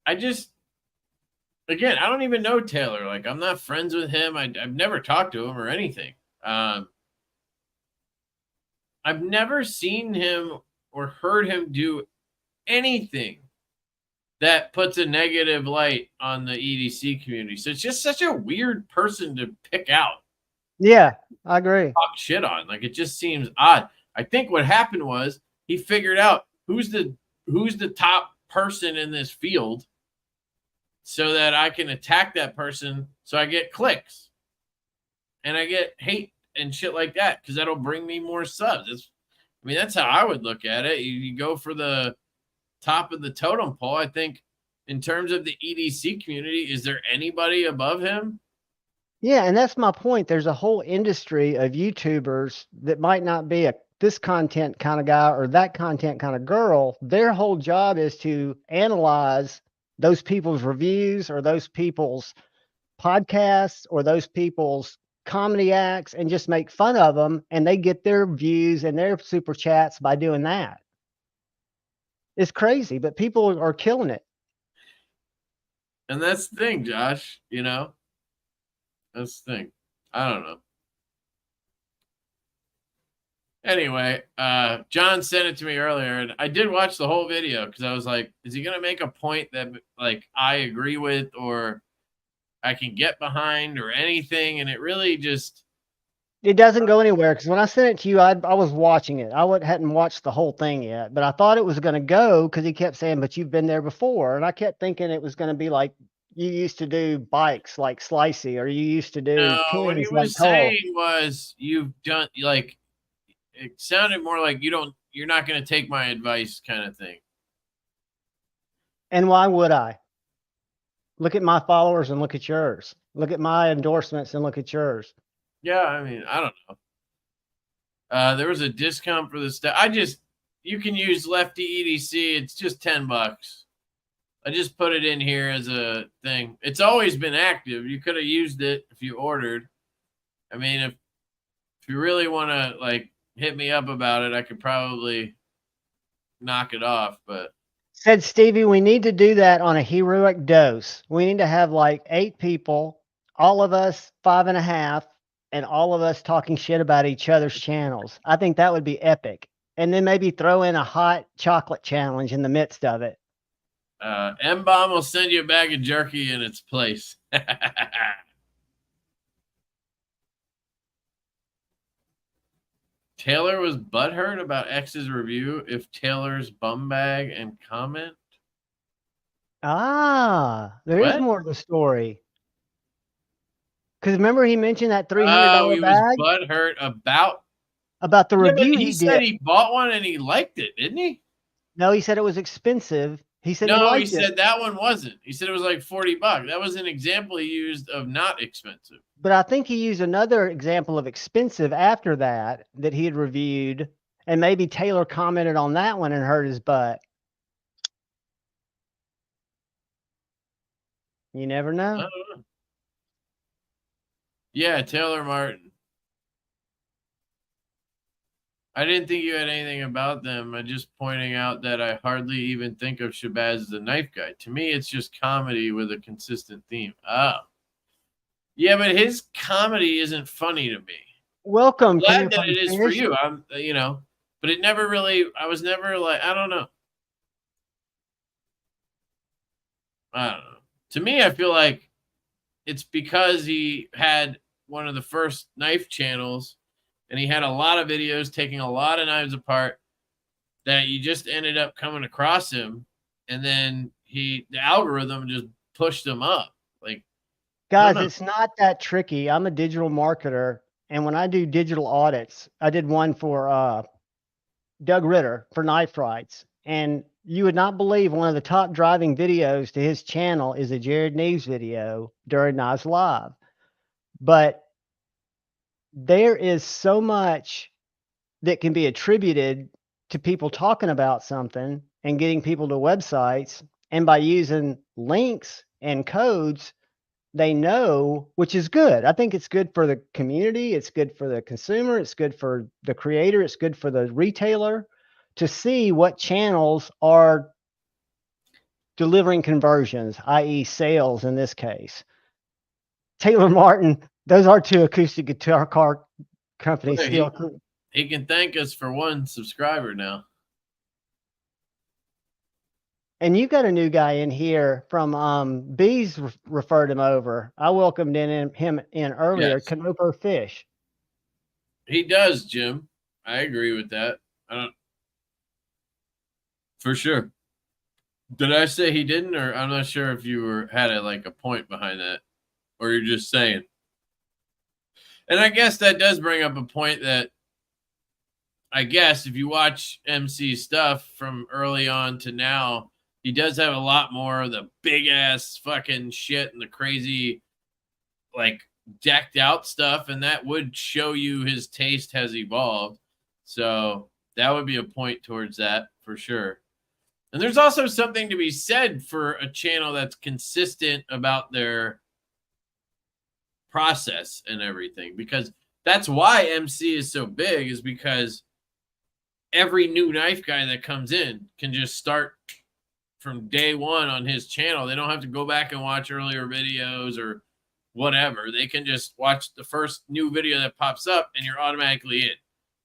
I don't even know Taylor. Like, I'm not friends with him. I've never talked to him or anything. I've never seen him or heard him do anything that puts a negative light on the EDC community. So it's just such a weird person to pick out. Yeah, I agree. Talk shit on. Like, it just seems odd. I think what happened was he figured out who's the top person in this field so that I can attack that person so I get clicks and I get hate and shit like that because that'll bring me more subs. That's how I would look at it. You go for the top of the totem pole. I think in terms of the EDC community, is there anybody above him? Yeah, and that's my point. There's a whole industry of YouTubers that might not be this content kind of guy or that content kind of girl. Their whole job is to analyze those people's reviews or those people's podcasts or those people's comedy acts and just make fun of them, and they get their views and their super chats by doing that. It's crazy, but people are killing it. And that's the thing, Josh, you know? That's the thing. I don't know. Anyway, John sent it to me earlier, and I did watch the whole video because I was like, is he going to make a point that, like, I agree with or I can get behind or anything? And it really just... It doesn't go anywhere, because when I sent it to you, I was watching it. hadn't watched the whole thing yet, but I thought it was going to go because he kept saying, but you've been there before. And I kept thinking it was going to be like you used to do bikes like Slicey, or you used to do No, what he pins like was Cole. saying was, you've done, like, it sounded more like you're not going to take my advice kind of thing. And why would I? Look at my followers and look at yours. Look at my endorsements and look at yours. Yeah, I mean, I don't know. There was a discount for the stuff. You can use Lefty EDC. It's just $10. I just put it in here as a thing. It's always been active. You could have used it if you ordered. I mean, if you really want to, like, hit me up about it, I could probably knock it off. But said Stevie, we need to do that on a heroic dose. We need to have like 8 people, all of us 5.5, and all of us talking shit about each other's channels. I think that would be epic. And then maybe throw in a hot chocolate challenge in the midst of it. M-Bomb will send you a bag of jerky in its place. Taylor was butthurt about X's review if Taylor's bum bag and comment. There is more to the story. Because remember he mentioned that $300 he bag? Was butthurt about the review he said he bought one and he liked it, didn't he? No, he said it was expensive. He said he said that one wasn't. He said it was like $40. That was an example he used of not expensive. But I think he used another example of expensive after that he had reviewed, and maybe Taylor commented on that one and hurt his butt. You never know. I don't know. Yeah, Taylor Martin. I didn't think you had anything about them. I'm just pointing out that I hardly even think of Shabazz as a knife guy. To me, it's just comedy with a consistent theme. Oh. Yeah, but his comedy isn't funny to me. Welcome. I'm glad that it is for you. I'm, but it never really, I was never like, I don't know. I don't know. To me, I feel like it's because he had one of the first knife channels and he had a lot of videos taking a lot of knives apart that you just ended up coming across him. And then the algorithm just pushed him up. Like, guys, it's not that tricky. I'm a digital marketer. And when I do digital audits, I did one for Doug Ritter for Knife Rights. And you would not believe one of the top driving videos to his channel is a Jared Neves video during Knives Live. But there is so much that can be attributed to people talking about something and getting people to websites. And by using links and codes, they know, which is good. I think it's good for the community. It's good for the consumer. It's good for the creator. It's good for the retailer to see what channels are delivering conversions, i.e. sales in this case. Taylor Martin, those are 2 acoustic guitar car companies. He can thank us for 1 subscriber now. And you got a new guy in here from Bees referred him over. I welcomed him in earlier. Yes. Canopo Fish. He does, Jim. I agree with that. For sure. Did I say he didn't, or I'm not sure if you had a point behind that, or you're just saying. And I guess that does bring up a point that I guess if you watch MC stuff from early on to now, he does have a lot more of the big ass fucking shit and the crazy, decked out stuff. And that would show you his taste has evolved. So that would be a point towards that for sure. And there's also something to be said for a channel that's consistent about their process and everything, because that's why MC is so big, is because every new knife guy that comes in can just start from day one on his channel. They don't have to go back and watch earlier videos or whatever. They can just watch the first new video that pops up and you're automatically in.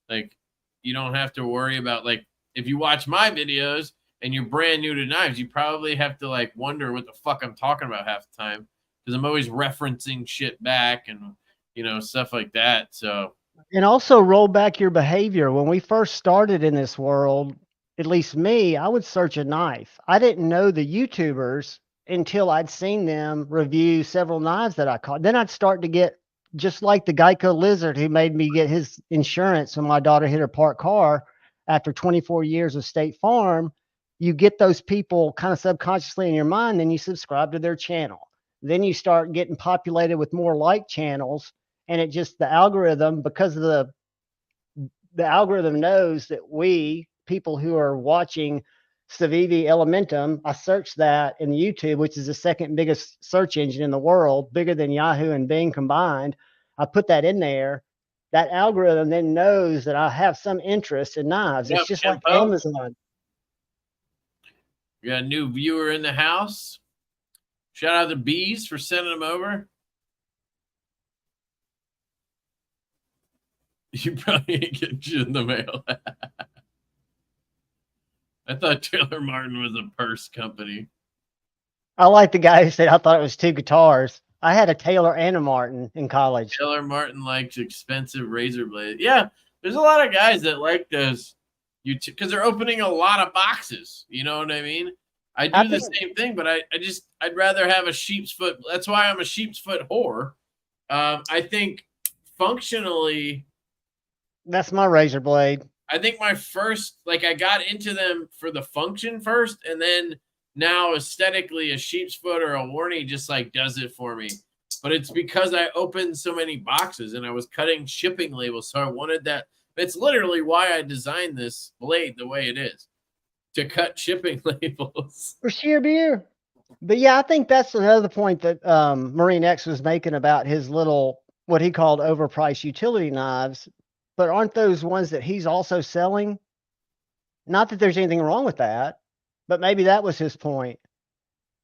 Like, you don't have to worry about, like, if you watch my videos and you're brand new to knives, you probably have to like wonder what the fuck I'm talking about half the time, because I'm always referencing shit back and, you know, stuff like that. So, and also roll back your behavior. When we first started in this world, at least me, I would search a knife. I didn't know the YouTubers until I'd seen them review several knives that I caught. Then I'd start to get, just like the Geico lizard who made me get his insurance when my daughter hit her parked car after 24 years of State Farm. You get those people kind of subconsciously in your mind, then you subscribe to their channel. Then you start getting populated with more like channels, and it just, the algorithm, because of the algorithm knows that we people who are watching Civivi Elementum, I searched that in YouTube, which is the second biggest search engine in the world, bigger than Yahoo and Bing combined. I put that in there. That algorithm then knows that I have some interest in knives. yep, It's just Tempo. like Amazon. We got a new viewer in the house. Shout out to Bees for sending them over. You probably ain't getting shit in the mail. I thought Taylor Martin was a purse company. I like the guy who said, I thought it was two guitars. I had a Taylor and a Martin in college. Taylor Martin likes expensive razor blades. Yeah, there's a lot of guys that like those YouTube because they're opening a lot of boxes. You know what I mean? I do the same thing, but I'd rather have a sheep's foot. That's why I'm a sheep's foot whore. I think functionally, that's my razor blade. I think my first, like, I got into them for the function first, and then now aesthetically a sheep's foot or a Warney just like does it for me. But it's because I opened so many boxes and I was cutting shipping labels, so I wanted that. It's literally why I designed this blade the way it is, to cut shipping labels. For sheer beer. But yeah, I think that's another point that Marine X was making about his little, what he called overpriced utility knives. But aren't those ones that he's also selling? Not that there's anything wrong with that, but maybe that was his point.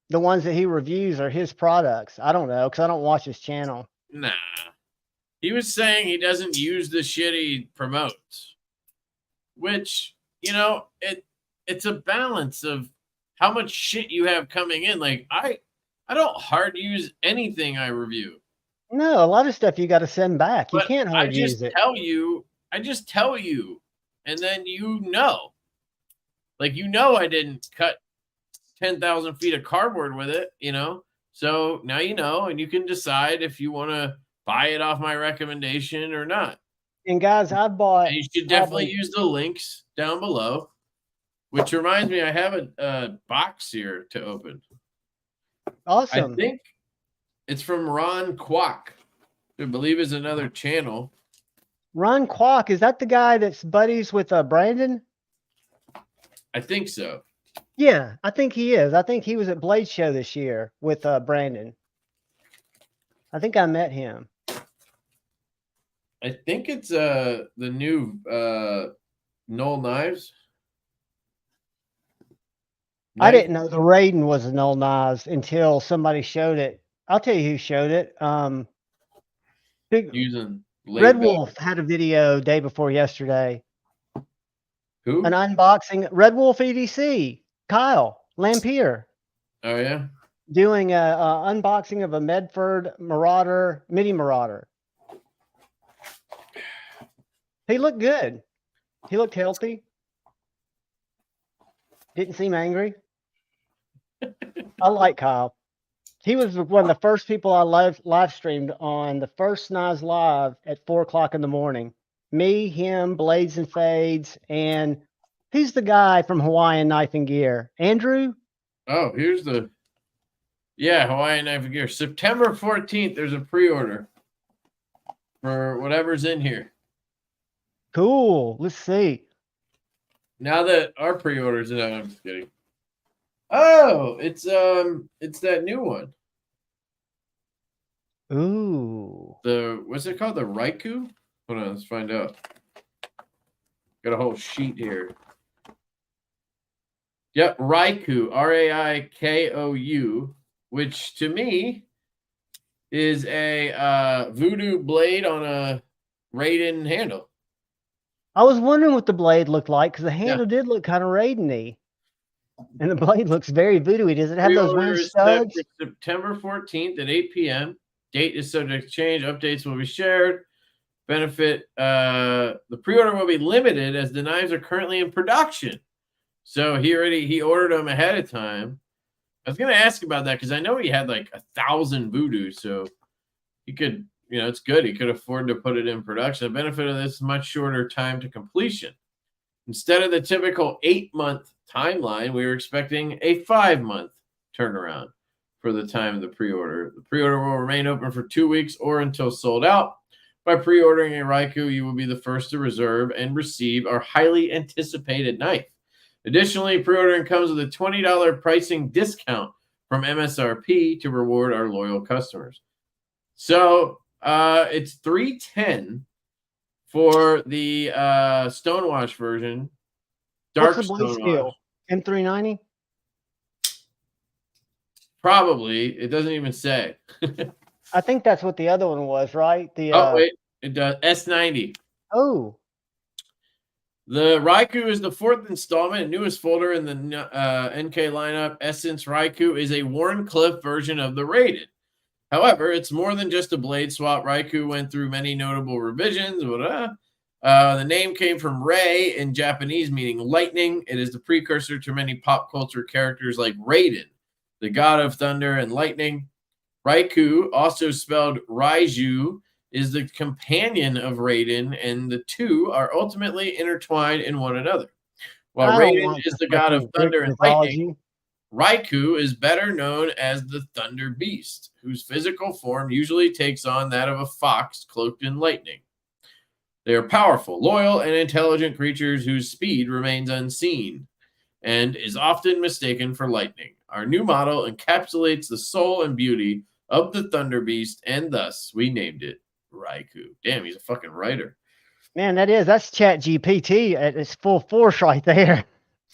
The ones that he reviews are his products. I don't know, because I don't watch his channel. Nah. He was saying he doesn't use the shit he promotes. Which, you know, it's a balance of how much shit you have coming in. Like, I don't hard use anything I review. No, a lot of stuff you got to send back. You But can't hard use it. I just tell you, and then you know. Like, you know I didn't cut 10,000 feet of cardboard with it, you know? So now you know, and you can decide if you want to buy it off my recommendation or not. And guys, I bought... And you should definitely use the links down below. Which reminds me, I have a box here to open. Awesome. I think it's from Ron Kwok, I believe is another channel. Ron Kwok, is that the guy that's buddies with Brandon? I think so. Yeah, I think he is. I think he was at Blade Show this year with Brandon. I think I met him. I think it's the new Knoll Knives. I didn't know the Raiden was a Knoll Knives until somebody showed it. I'll tell you who showed it. Using Red Wolf had a video day before yesterday. Who? An unboxing. Red Wolf EDC. Kyle Lampier. Oh yeah. Doing a unboxing of a Medford Marauder, Mini Marauder. He looked good. He looked healthy. Didn't seem angry. I like Kyle. He was one of the first people I live streamed on the first Knives Live at 4 o'clock in the morning. Me, him, Blades and Fades, and who's the guy from Hawaiian Knife and Gear? Andrew? Oh, here's the... Yeah, Hawaiian Knife and Gear. September 14th, there's a pre-order for whatever's in here. Cool. Let's see. Now that our pre-orders are out, I'm just kidding. Oh, it's that new one. Ooh. What's it called? The Raikou? Hold on, let's find out. Got a whole sheet here. Yep, Raikou, Raikou, which to me is a Voodoo blade on a Raiden handle. I was wondering what the blade looked like because the handle did look kind of Raiden-y. And the blade looks very voodoo-y. Does it have those Pre-order wing is set studs? for September 14th at 8 p.m. Date is subject to change. Updates will be shared. Benefit, the pre-order will be limited as the knives are currently in production. So he ordered them ahead of time. I was going to ask about that because I know he had like 1,000 Voodoo, so he could, it's good. He could afford to put it in production. The benefit of this is much shorter time to completion. Instead of the typical 8-month timeline, we were expecting a 5-month turnaround for the time of the pre-order. The pre-order will remain open for 2 weeks or until sold out. By pre-ordering a Raikou, you will be the first to reserve and receive our highly anticipated knife. Additionally, pre-ordering comes with a $20 pricing discount from MSRP to reward our loyal customers. So it's $310 for the Stonewash version. Dark What's the blade Stonewash. steel? M390? Probably. It doesn't even say. I think that's what the other one was, right? Wait. It does. S90. Oh. The Raikou is the 4th installment and newest folder in the NK lineup. Essence Raikou is a Wharncliffe version of the Raiden. However, it's more than just a blade swap. Raikou went through many notable revisions. The name came from Rei in Japanese, meaning lightning. It is the precursor to many pop culture characters like Raiden, the god of thunder and lightning. Raikou, also spelled Raiju, is the companion of Raiden, and the two are ultimately intertwined in one another. While Raiden is the god of thunder and lightning, Raikou is better known as the Thunder Beast, whose physical form usually takes on that of a fox cloaked in lightning. They are powerful, loyal, and intelligent creatures whose speed remains unseen and is often mistaken for lightning. Our new model encapsulates the soul and beauty of the Thunder Beast, and thus we named it Raikou. Damn, he's a fucking writer. Man, that's Chat GPT at its full force right there.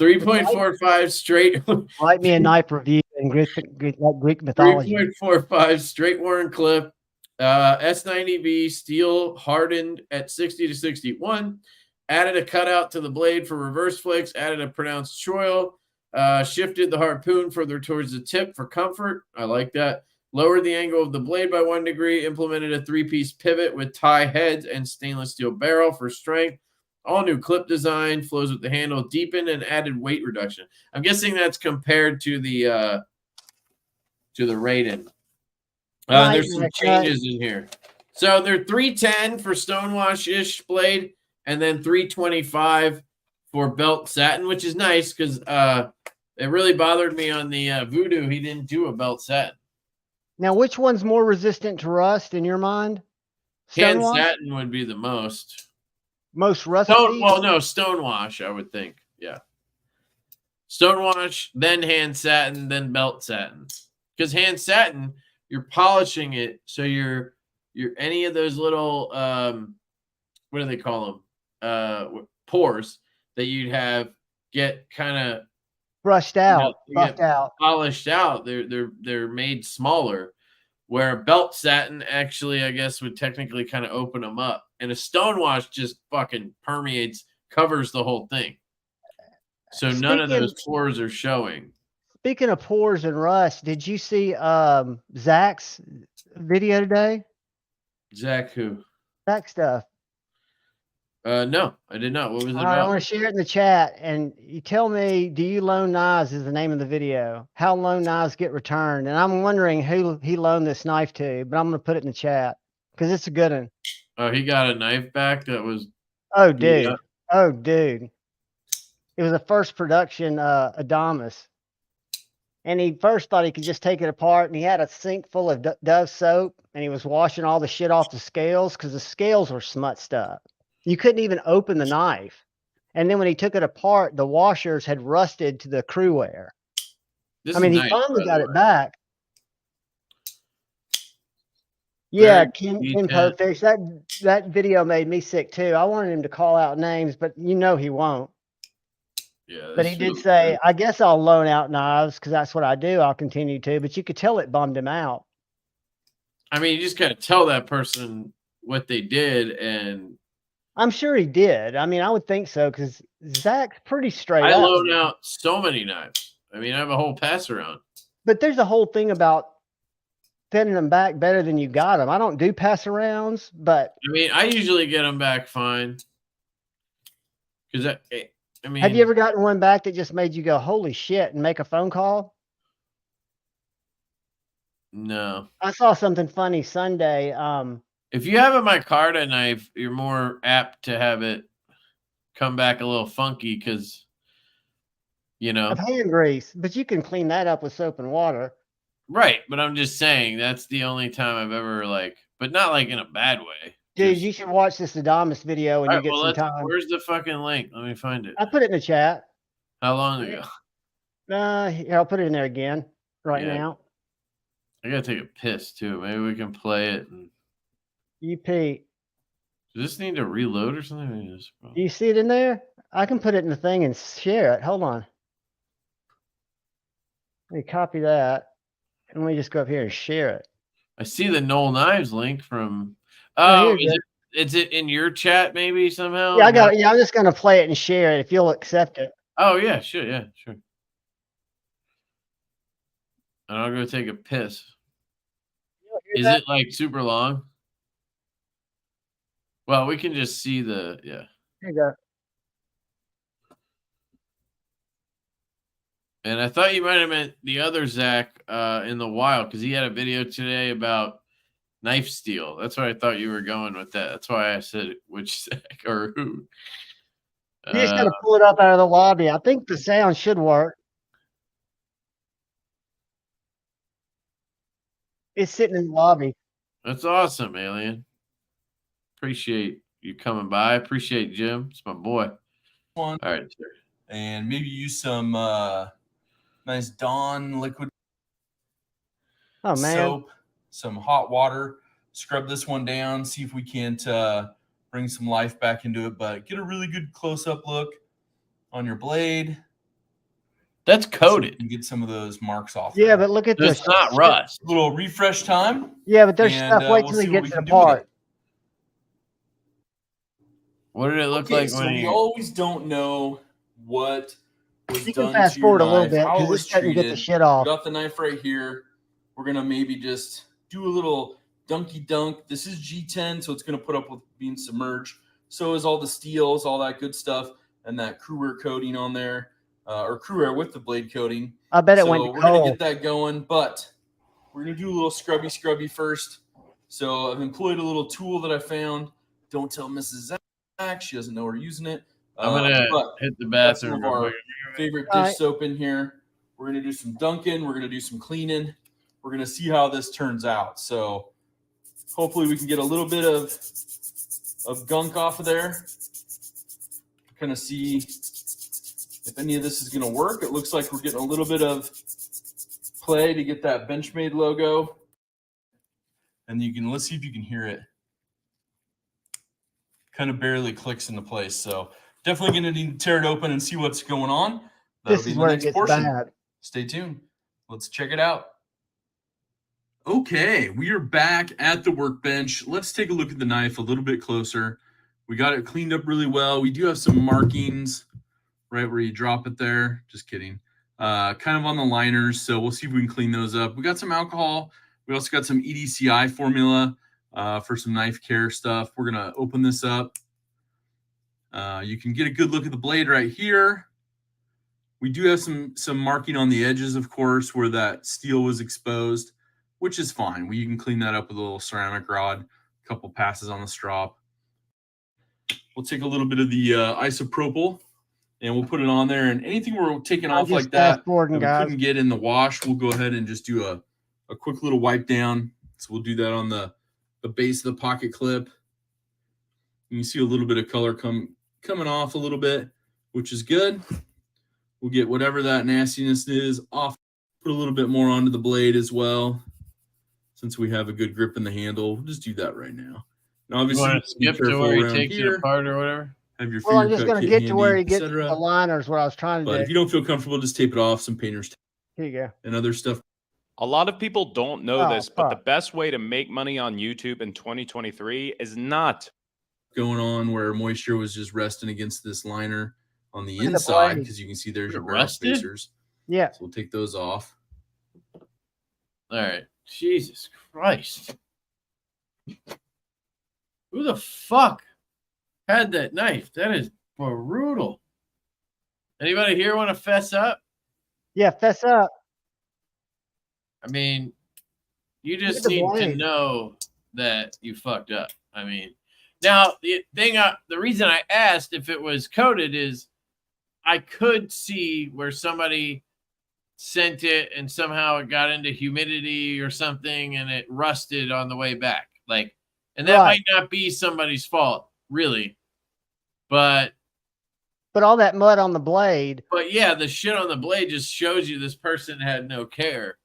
3.45 straight. Write me a knife review in Greek mythology. 3.45 straight Wharncliffe. S90B steel hardened at 60 to 61. Added a cutout to the blade for reverse flicks. Added a pronounced choil. Shifted the harpoon further towards the tip for comfort. I like that. Lowered the angle of the blade by 1 degree. Implemented a 3-piece pivot with tie heads and stainless steel barrel for strength. All new clip design. Flows with the handle. Deepened and added weight reduction. I'm guessing that's compared to the Raiden. There's some changes in here. So they're $310 for Stonewash-ish blade, and then $325 for belt satin, which is nice because it really bothered me on the Voodoo. He didn't do a belt satin. Now, which one's more resistant to rust in your mind? Hand satin would be the most rusty. Stonewash, I would think. Yeah, Stonewash, then hand satin, then belt satin. Because hand satin, you're polishing it, so you're any of those little what do they call them? Pores that you'd have get kind of brushed out, buffed out, polished out. They're made smaller. Where belt satin actually, I guess, would technically kind of open them up, and a Stonewash just fucking permeates, covers the whole thing. So none of those pores are showing. Speaking of pores and rust, did you see Zach's video today? Zach who? Zach stuff. No, I did not. What was it about? I want to share it in the chat, and you tell me, do you loan knives is the name of the video. How loan knives get returned. And I'm wondering who he loaned this knife to, but I'm going to put it in the chat because it's a good one. Oh, he got a knife back that was... Oh, dude. Yeah. Oh, dude. It was a first production Adamas. And he first thought he could just take it apart, and he had a sink full of Dove soap, and he was washing all the shit off the scales because the scales were smutsed up. You couldn't even open the knife. And then when he took it apart, the washers had rusted to the crew wear. He finally got it back. Yeah, Very Ken detailed. Perfect. That video made me sick too. I wanted him to call out names, but you know he won't. Yeah, But he this did feels say, good. I guess I'll loan out knives because that's what I do. I'll continue to, but you could tell it bummed him out. I mean, you just gotta tell that person what they did, and I'm sure he did. I mean, I would think so because Zach's pretty straight I up. loan out so many knives. I mean, I have a whole pass around. But there's a whole thing about sending them back better than you got them. I don't do pass arounds, but I mean, I usually get them back fine because I have mean, you ever gotten one back that just made you go, holy shit, and make a phone call? no. I saw something funny Sunday. If you have a micarta knife, you're more apt to have it come back a little funky because you Of know. hand grease, but you can clean that up with soap and water. Right, but I'm just saying that's the only time I've ever but not like in a bad way. Dude, Just you should watch this Adamas video when all you right. get Well, some time. Where's the fucking link? Let me find it. I put it in the chat. How long ago? Here, I'll put it in there again right Yeah, now. I gotta take a piss too. Maybe we can play it. You Pete. Does this need to reload or something? Do you see it in there? I can put it in the thing and share it. Hold on. Let me copy that. And let me just go up here and share it. I see the Knoll Knives link from. Oh, Oh, here it is. is it in your chat maybe somehow? Yeah, I got it. Yeah, I'm just gonna play it and share it if you'll accept it. Oh yeah, sure, yeah, sure. And I'll go take a piss. Is it like super long? Well, we can just see the Here you go. And I thought you might have meant the other Zach in the wild because he had a video today about knife steel. That's why I thought you were going with that. That's why I said which Zach or who. You just gotta pull it up out of the lobby. I think the sound should work. It's sitting in the lobby. That's awesome, Alien. Appreciate you coming by. Appreciate Jim. It's my boy. One. All right, sir. And maybe use some nice Dawn liquid soap, some hot water. Scrub this one down. See if we can't bring some life back into it. But get a really good close-up look on your blade. That's coated. And get some of those marks off. Yeah, but look at this. It's not rust. A little refresh time. Yeah, but there's stuff. Wait till he gets it apart. What did it look like so when we always don't know what was you done can fast to your forward a little knife, bit how it because was this doesn't get the treated. shit off. We got the knife right here. We're gonna maybe just do a little dunky dunk. This is G10, so it's gonna put up with being submerged. So is all the steels, all that good stuff, and that Cruer coating on there, or Cruer with the blade coating. I bet it went So we're cold. gonna get that going, but we're gonna do a little scrubby first. So I've employed a little tool that I found. Don't tell Mrs. Zach. She doesn't know we're using it. I'm gonna hit the bathroom. Some of our favorite dish soap in here. We're gonna do some dunking. We're gonna do some cleaning. We're gonna see how this turns out. So hopefully we can get a little bit of gunk off of there. Kind of see if any of this is gonna work. It looks like we're getting a little bit of play to get that Benchmade logo. And let's see if you can hear it. Kind of barely clicks into place. So definitely going to need to tear it open and see what's going on. This is where it gets bad. Stay tuned. Let's check it out. Okay, we are back at the workbench. Let's take a look at the knife a little bit closer. We got it cleaned up really well. We do have some markings right where you drop it there. Just kidding. Kind of on the liners. So we'll see if we can clean those up. We got some alcohol. We also got some EDCI formula for some knife care stuff. We're going to open this up. You can get a good look at the blade right here. We do have some marking on the edges, of course, where that steel was exposed, which is fine. You can clean that up with a little ceramic rod, a couple passes on the strop. We'll take a little bit of the isopropyl and we'll put it on there. And anything we're taking off like that we couldn't get in the wash, we'll go ahead and just do a quick little wipe down. So we'll do that on the base of the pocket clip. And you see a little bit of color coming off a little bit, which is good. We'll get whatever that nastiness is off. Put a little bit more onto the blade as well. since we have a good grip in the handle, we'll just do that right now. And You obviously, want to be skip to careful where he around takes it here. apart or whatever? Have your Well, I'm finger just cut going to kit get to where handy, he gets etc. the liners where I was trying to But do. if you don't feel comfortable, just tape it off. Some painters Here you go. and other stuff. A lot of people don't know Oh, this, but the fuck. best way to make money on YouTube in 2023 is not Going on where moisture was just resting against this liner on the Look at the inside, blade. because you can see there's Is your it barrel rusted? spacers. Yeah. So we'll take those off. All right. Jesus Christ. Who the fuck had that knife? That is brutal. Anybody here want to fess up? Yeah, fess up. I mean, you Look at just the need to blade. know that you fucked up. I mean, now the reason I asked if it was coated is I could see where somebody sent it and somehow it got into humidity or something and it rusted on the way back. Like, and that Right. might not be somebody's fault, really. But all that mud on the blade. yeah, the shit on the blade just shows you this person had no care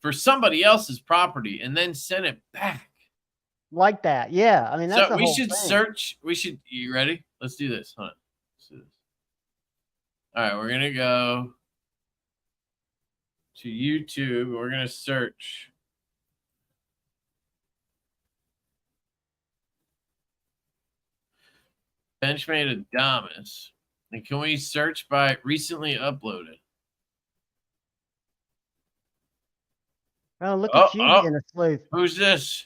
for somebody else's property and then sent it back. Like that. Yeah. I mean, that's So the we whole should thing. search. You ready? Let's do this. Hold on. Let's do this. All right, we're gonna go to YouTube. We're gonna search. Benchmade Adamas. And can we search by recently uploaded? Oh, look at you being a sleuth. Who's this?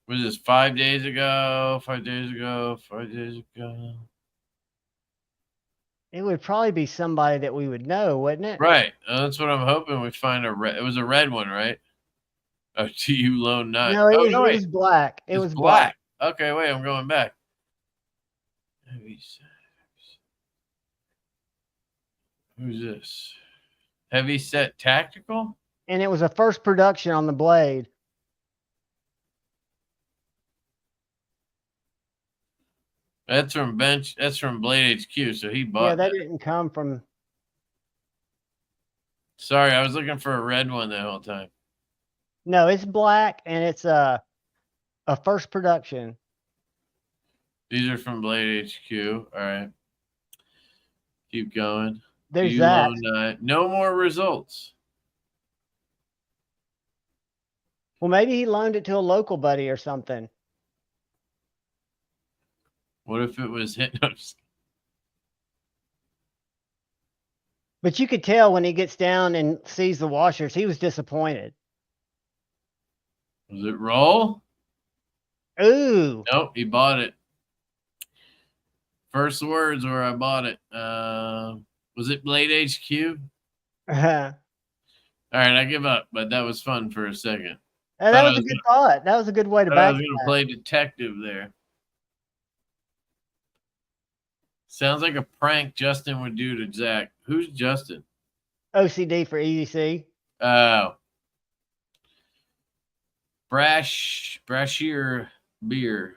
Was this 5 days ago? 5 days ago? 5 days ago? It would probably be somebody that we would know, wouldn't it? Right. That's what I'm hoping we find a red. It was a red one, right? Oh, to you lone nut. No, it Oh, was, no, it wait. was black. It It's was black. Okay, wait, I'm going back. Who's this? Heavy Set Tactical? And it was a first production on the blade. That's from That's from Blade HQ, so he bought Yeah, that that. didn't come from. Sorry, I was looking for a red one the whole time. No, it's black and it's a first production. These are from Blade HQ. All right. Keep going. There's that. No more results. Well, maybe he loaned it to a local buddy or something. What if it was Hypnos? But you could tell when he gets down and sees the washers, he was disappointed. Was it Roll? Ooh. Nope, he bought it. First words where I bought it. Was it Blade HQ? All right, I give up, but that was fun for a second. That was a good thought. That was a good way to I back was going to play detective there. Sounds like a prank Justin would do to Zach. Who's Justin? OCD for EDC. Oh. Brashear Beer.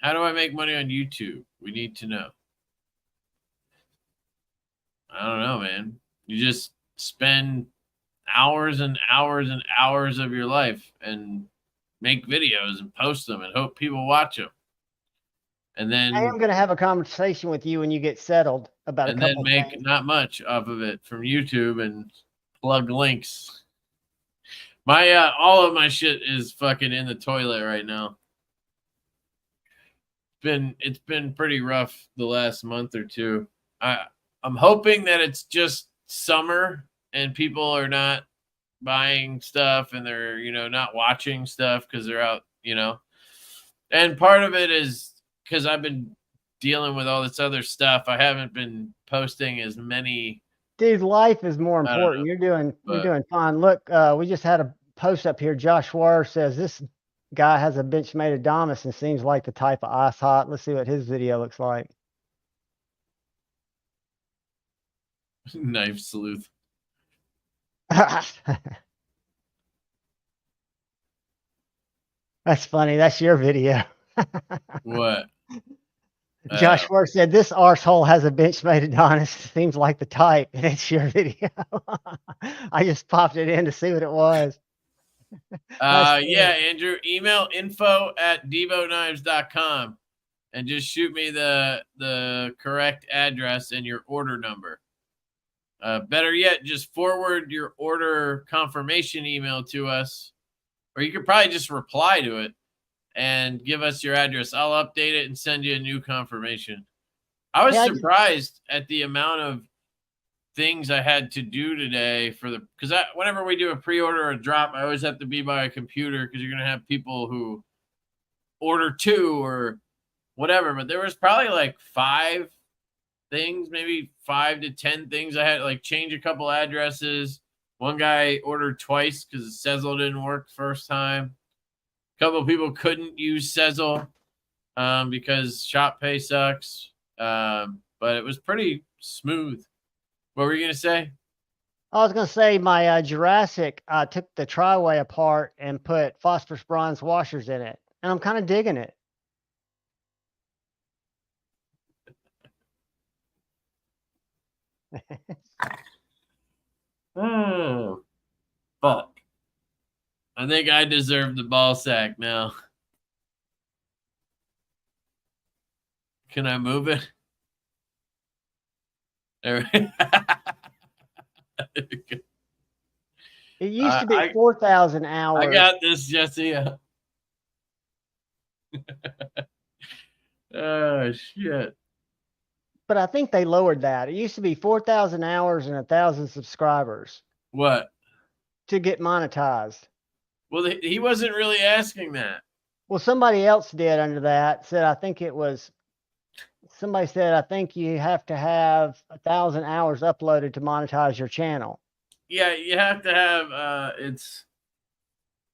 How do I make money on YouTube? We need to know. I don't know, man. You just spend hours and hours and hours of your life and make videos and post them and hope people watch them. And then I am going to have a conversation with you when you get settled about a couple and then make things. not much off of it from YouTube and plug links. My all of my shit is fucking in the toilet right now. It's been pretty rough the last month or two. I'm hoping that it's just summer and people are not buying stuff and they're, not watching stuff because they're out, And part of it is because I've been dealing with all this other stuff. I haven't been posting as many. Dude, life is more I don't important. know, You're doing fine. Look, we just had a post up here. Josh War says this guy has a Benchmade Adamas and seems like the type of ice hot. Let's see what his video looks like. Knife sleuth. That's funny. That's your video. What? Josh Worth said, this arsehole has a Benchmade Adonis. Seems like the type, and it's your video. I just popped it in to see what it was. Yeah, Andrew, email info@devoknives.com and just shoot me the correct address and your order number. Better yet, just forward your order confirmation email to us, or you could probably just reply to it and give us your address. I'll update it and send you a new confirmation. I was surprised at the amount of things I had to do today because whenever we do a pre-order or a drop, I always have to be by a computer because you're going to have people who order 2 or whatever. But there was probably like 5 things, maybe 5 to 10 things. I had to like change a couple addresses. One guy ordered twice because the Sezzle didn't work the first time. A couple of people couldn't use Sezzle because shop pay sucks. But it was pretty smooth. What were you going to say? I was going to say my Jurassic, I took the tri-way apart and put phosphorus bronze washers in it. And I'm kind of digging it. Oh, fuck. I think I deserve the ball sack now. Can I move it? There. It used to be 4,000 hours. I got this, Jesse. Oh, shit. But I think they lowered that. It used to be 4,000 hours and 1,000 subscribers. What? To get monetized. Well, he wasn't really asking that. Well, somebody else did under that. Said, I think it was, somebody said, I think you have to have 1,000 hours uploaded to monetize your channel. Yeah, you have to have, it's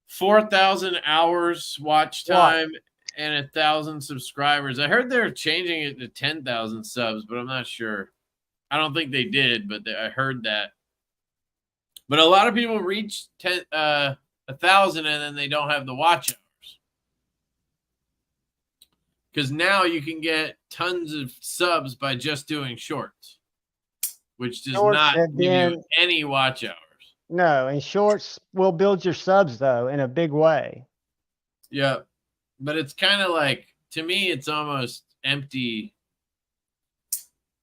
4,000 hours watch time and 1,000 subscribers. I heard they're changing it to 10,000 subs, but I'm not sure. I don't think they did, but I heard that. But a lot of people reach 1,000 and then they don't have the watch hours. Because now you can get tons of subs by just doing shorts, which does not give you any watch hours. No, and shorts will build your subs, though, in a big way. Yeah, but it's kind of like, to me, it's almost empty.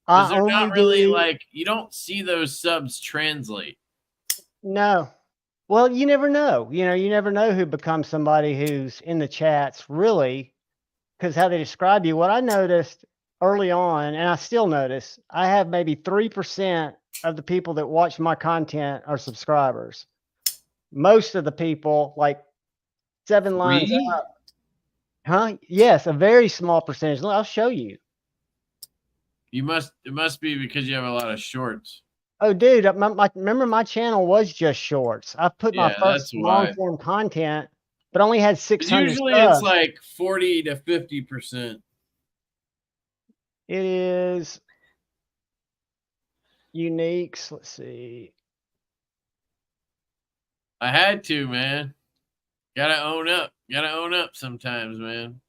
Because they're not really like, you don't see those subs translate. No. Well, you never know. You know, you never know who becomes somebody who's in the chats, really, because how they describe you. What I noticed early on, and I still notice, I have maybe 3% of the people that watch my content are subscribers. Most of the people, like 7 lines up. Huh? Yes, a very small percentage. I'll show you. It must be because you have a lot of shorts. Oh, dude, remember my channel was just shorts. I put my first long form content, but only had 600 usually subs. It's like 40 to 50%. It is uniques. Let's see. I had to, man. Gotta own up. Gotta own up sometimes, man.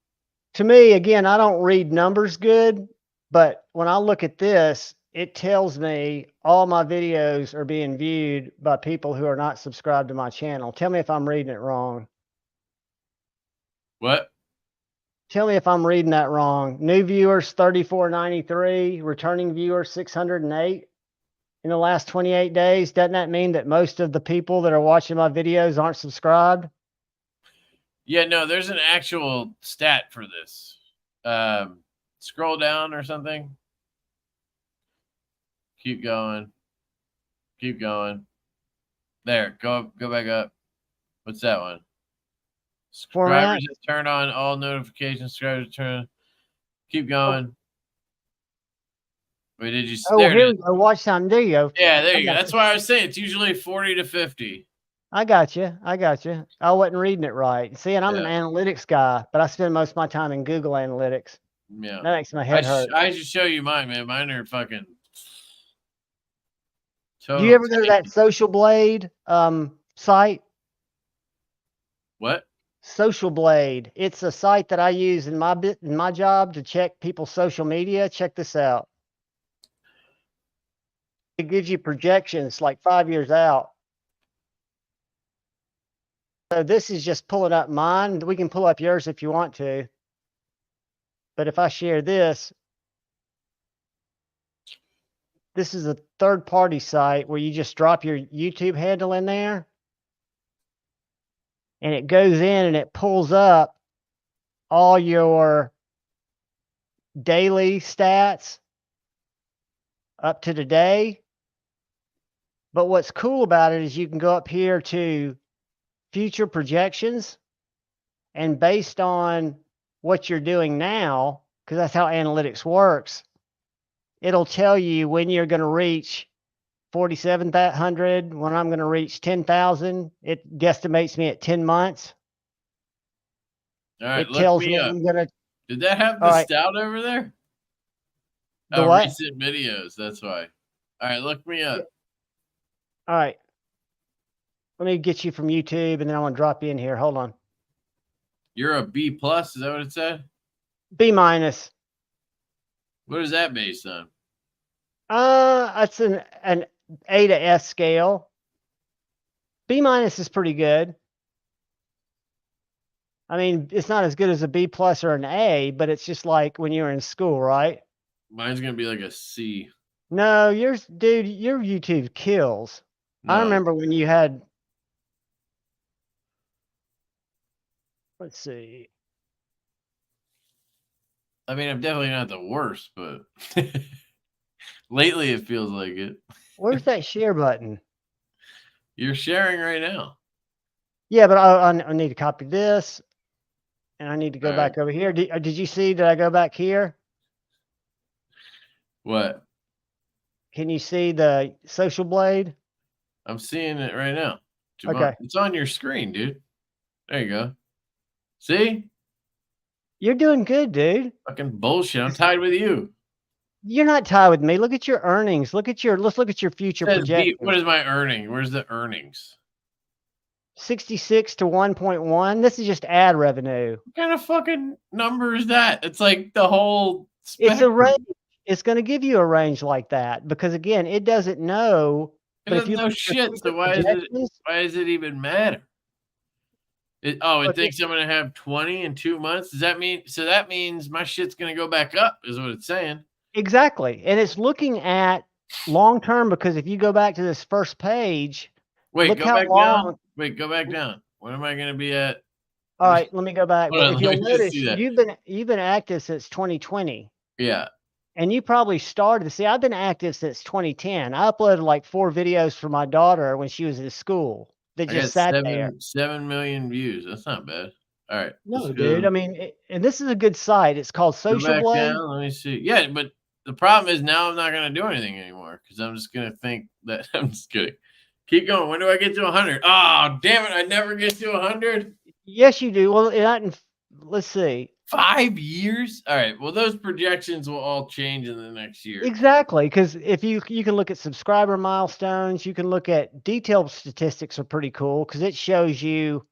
To me, again, I don't read numbers good, but when I look at this, it tells me all my videos are being viewed by people who are not subscribed to my channel. Tell me if I'm reading it wrong. What? Tell me if I'm reading that wrong. New viewers, 3,493. Returning viewers, 608 in the last 28 days. Doesn't that mean that most of the people that are watching my videos aren't subscribed? Yeah, no, there's an actual stat for this. Scroll down or something. Keep going. Keep going. There, go back up. What's that one? Subscribers have turned on all notifications. Subscribers turn. Keep going. Wait, did you? Oh, here we go. Watch time. There you go. Yeah, there you go. That's why I was saying it's usually 40 to 50. I got you. I got you. I wasn't reading it right. See, and I'm an analytics guy, but I spend most of my time in Google Analytics. Yeah, that makes my head hurt. I should show you mine, man. Mine are fucking. Do you ever go to that Social Blade site? What? Social Blade. It's a site that I use in my job to check people's social media. Check this out. It gives you projections like 5 years out. So this is just pulling up mine. We can pull up yours if you want to. But if I share this, this is a third-party site where you just drop your YouTube handle in there. And it goes in and it pulls up all your daily stats up to today. But what's cool about it is you can go up here to future projections, and based on what you're doing now, because that's how analytics works, it'll tell you when you're going to reach 4,700, when I'm going to reach 10,000. It guesstimates me at 10 months. All right, It look tells me me up. I'm going to. Did that have the All right. stout over there? The Oh, what? recent videos. That's why. All right, look me up. All right. Let me get you from YouTube, and then I want to drop you in here. Hold on. You're a B plus. Is that what it said? B minus. What is that based on? It's an A to S scale. B minus is pretty good. I mean, it's not as good as a B plus or an A, but it's just like when you were in school, right? Mine's gonna be like a C. No, yours, dude, your YouTube kills. I No. remember when you had, let's see. I mean, I'm definitely not the worst, but lately it feels like it. Where's that share button? You're sharing right now. Yeah, but I need to copy this, and I need to go All back over here. Did you see? Did I go back here? What? Can you see the Social Blade? I'm seeing it right now. Javon, Okay. it's on your screen, dude. There you go. See? You're doing good, dude. Fucking bullshit. I'm tied with you. You're not tied with me. Look at your earnings. Let's look at your future Says B, projections. what is my earning? Where's the earnings? 66 to 1.1. This is just ad revenue. What kind of fucking number is that? It's like the whole It's a spectrum. range. It's going to give you a range like that because again, it doesn't know. It But if doesn't you know look at your shit, so future why projections, does it even matter? It Look, thinks I'm gonna have 20 in 2 months. Does that mean so that means my shit's gonna go back up, is what it's saying. exactly, and it's looking at long term because if you go back to this first page, Wait, look go how back long. down. Wait, go back down. What am I gonna be at? All right, let me go back. Hold But on, if let you'll me just notice, see that. you've been active since 2020. Yeah. And you probably started. See, I've been active since 2010. I uploaded like 4 videos for my daughter when she was in school that I just got sat there. 7 million views. That's not bad. All right. No, let's dude. go- I mean, and this is a good site. It's called Go Social back Blade. down. Let me see. Yeah, but the problem is now I'm not gonna do anything anymore because I'm just gonna think that I'm just kidding. Keep going. When do I get to 100? Oh, damn it! I never get to 100. Yes, you do. Well, let's see. 5 years? All right. Well, those projections will all change in the next year. Exactly, because if you can look at subscriber milestones, you can look at detailed statistics are pretty cool because it shows you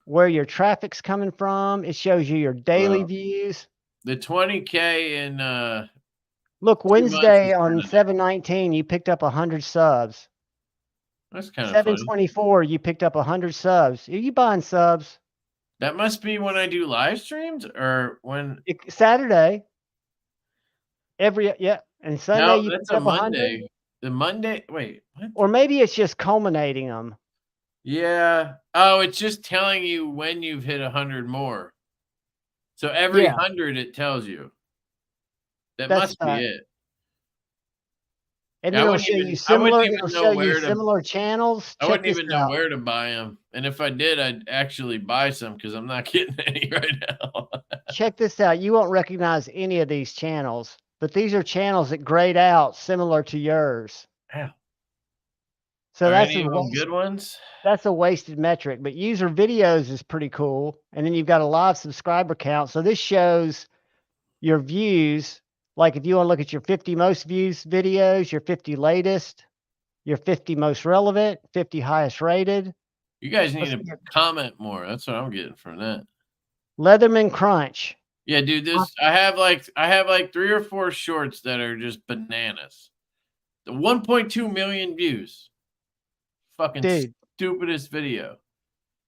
where your traffic's coming from. It shows you your daily Wow. views. The 20K in Look, 2 months Wednesday is on kinda- 7/19, you picked up 100 subs. That's kind of funny. 7/24, you picked up 100 subs. Are you buying subs? That must be when I do live streams or when. Saturday. And Sunday No, you that's picked a up 100. Monday. The Monday. Wait, what? Or maybe it's just culminating them. Yeah. Oh, it's just telling you when you've hit 100 more. So every Yeah. 100 it tells you. That That's must be it. And Yeah, I it'll wouldn't show even- you I wouldn't similar. even It'll know show you where to- similar channels. I Check wouldn't this even know out. where to buy them. And if I did, I'd actually buy some because I'm not getting any right now. Check this out. You won't recognize any of these channels, but these are channels that grade out similar to yours. Ow. So Are that's any a of them good ones? that's a wasted metric. But user videos is pretty cool. And then you've got a live subscriber count. So this shows your views. Like if you want to look at your 50 most views videos, your 50 latest, your 50 most relevant, 50 highest rated. You guys need Let's to get comment more. That's what I'm getting from that. Leatherman Crunch. Yeah, dude, I have like 3 or 4 shorts that are just bananas. The 1.2 million views. Fucking Dude. stupidest video.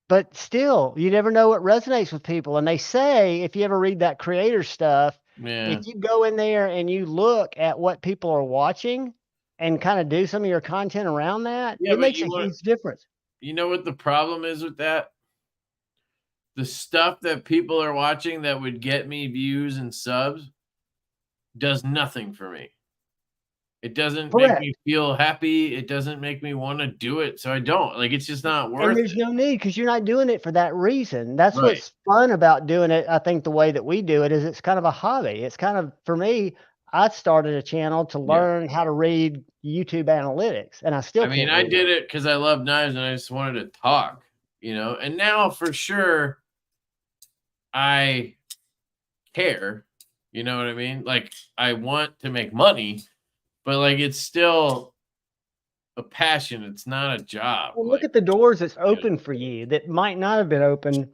But still, you never know what resonates with people. And they say, if you ever read that creator stuff, Yeah. if you go in there and you look at what people are watching and kind of do some of your content around that, Yeah, it but makes you a wanna- huge difference. You know what the problem is with that? The stuff that people are watching that would get me views and subs does nothing for me. It doesn't make Correct. me feel happy. It doesn't make me want to do it. So I don't. Like, it's just not And worth there's it. no need because you're not doing it for that reason. That's Right. what's fun about doing it. I think the way that we do it is it's kind of a hobby. It's kind of, for me, I started a channel to learn how to read YouTube analytics, and I still I mean, can't I read did it because I love knives and I just wanted to talk, you know. And now for sure, I care. You know what I mean? Like, I want to make money, but like, it's still a passion. It's not a job. Well, Like, look at the doors that's open for you that might not have been open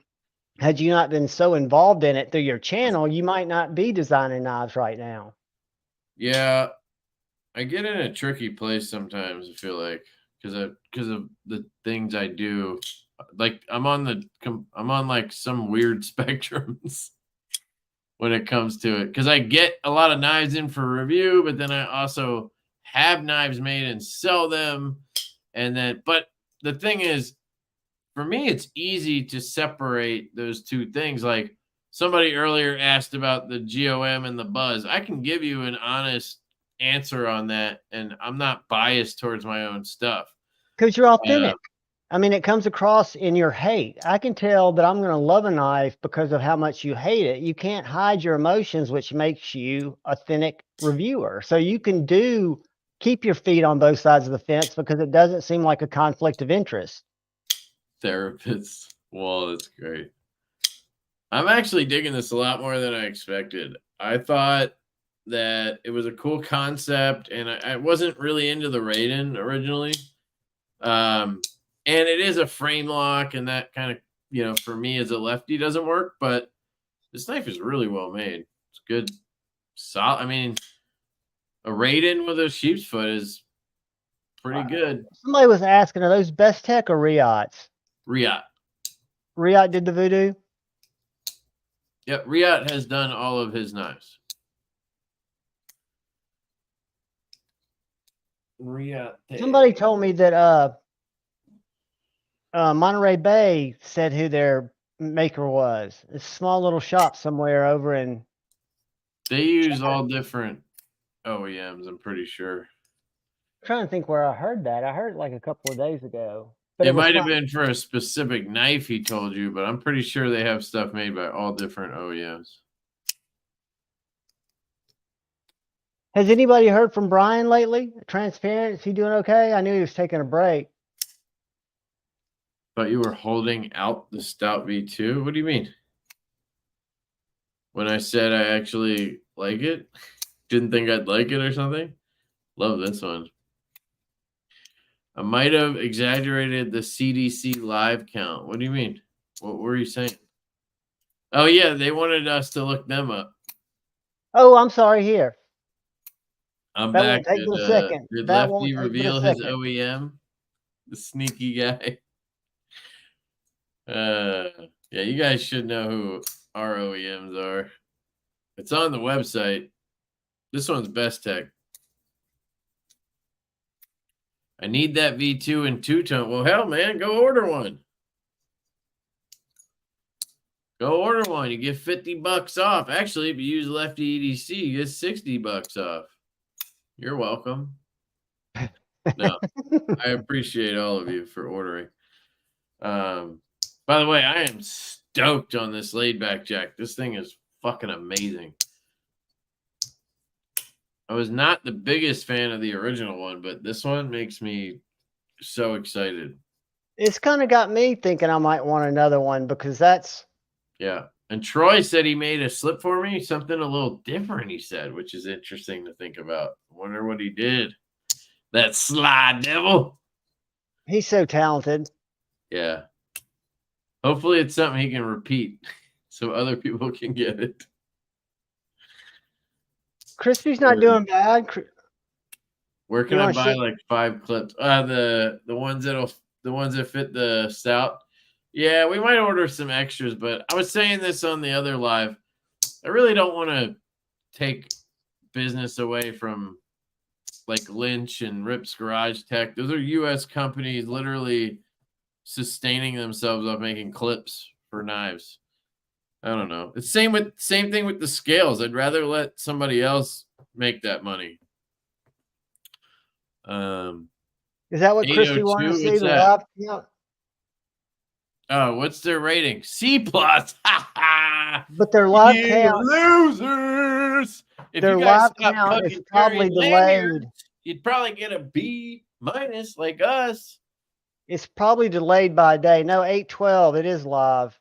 had you not been so involved in it through your channel. You might not be designing knives right now. yeah, I get in a tricky place sometimes. I feel like because of the things I do. Like, I'm on like some weird spectrums when it comes to it, because I get a lot of knives in for review, but then I also have knives made and sell them. And then, but the thing is, for me, it's easy to separate those two things. Like, somebody earlier asked about the GOM and the buzz. I can give you an honest answer on that, and I'm not biased towards my own stuff. Because you're authentic. I mean, it comes across in your hate. I can tell that I'm going to love a knife because of how much you hate it. You can't hide your emotions, which makes you authentic reviewer. So you can keep your feet on both sides of the fence because it doesn't seem like a conflict of interest. Therapists. Well, that's great. I'm actually digging this a lot more than I expected. I thought that it was a cool concept, and I wasn't really into the Raiden originally. And it is a frame lock, and that kind of, you know, for me as a lefty doesn't work, but this knife is really well made. It's good. Solid. I mean, a Raiden with a sheep's foot is pretty good. Somebody was asking, are those Best Tech or Riot's? Riot. Riot did the voodoo? Yep, Riot has done all of his knives. Riot. Somebody told me that Monterey Bay said who their maker was. It's a small little shop somewhere over in. They use all different OEMs, I'm pretty sure. I'm trying to think where I heard that. I heard it like a couple of days ago. But It might have been for a specific knife he told you, but I'm pretty sure they have stuff made by all different OEMs. Has anybody heard from Brian lately? Transparent, is he doing okay? I knew he was taking a break. But you were holding out the Stout V2? What do you mean? When I said I actually like it? Didn't think I'd like it or something? Love this one. I might have exaggerated the CDC live count. What do you mean? What were you saying? Oh, yeah, they wanted us to look them up. Oh, I'm sorry, here. I'm That back. won't take but a second. Did That Lefty won't take but a reveal his second. OEM? The sneaky guy. Yeah, you guys should know who our OEMs are. It's on the website. This one's Best Tech. I need that V2 in two-tone. Well, hell, man, go order one. Go order one. You get $50 off. Actually, if you use Lefty EDC, you get $60 off. You're welcome. No, I appreciate all of you for ordering. By the way, I am stoked on this laid back jack. This thing is fucking amazing. I was not the biggest fan of the original one, but this one makes me so excited. It's kind of got me thinking I might want another one because that's. Yeah. And Troy said he made a slip for me, something a little different, he said, which is interesting to think about. I wonder what he did. That sly devil. He's so talented. Yeah. Hopefully it's something he can repeat so other people can get it. Crispy's not doing bad. Where can You I wanna buy ship- like 5 clips? The ones that fit the stout. Yeah, we might order some extras, but I was saying this on the other live. I really don't want to take business away from like Lynch and Rip's Garage Tech. Those are US companies literally sustaining themselves off making clips for knives. I don't know. It's same thing with the scales. I'd rather let somebody else make that money. Is that what Crispy 802, wanted to see? what's The that? live count? Oh, what's their rating? C plus. But their live You count, losers. If their you guys live stopped count is fucking probably carrying delayed. lanyards, you'd probably get a B minus like us. It's probably delayed by a day. No, 812. It is live.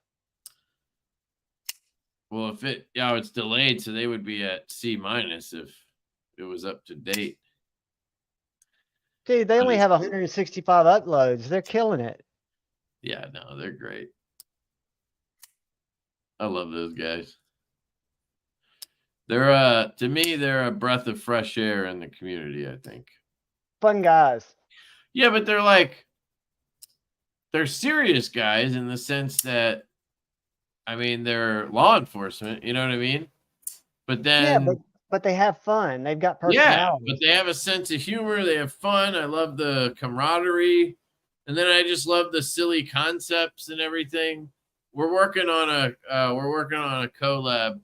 Well, it's delayed, so they would be at C minus if it was up to date. Dude, they only have 165 uploads. They're killing it. Yeah, no, they're great. I love those guys. They're to me, they're a breath of fresh air in the community, I think. Fun guys. Yeah, but they're serious guys in the sense that, I mean, they're law enforcement, you know what I mean? But then but they have fun. They've got yeah, personality. but they have a sense of humor. They have fun. I love the camaraderie. And then I just love the silly concepts and everything. We're working on a collab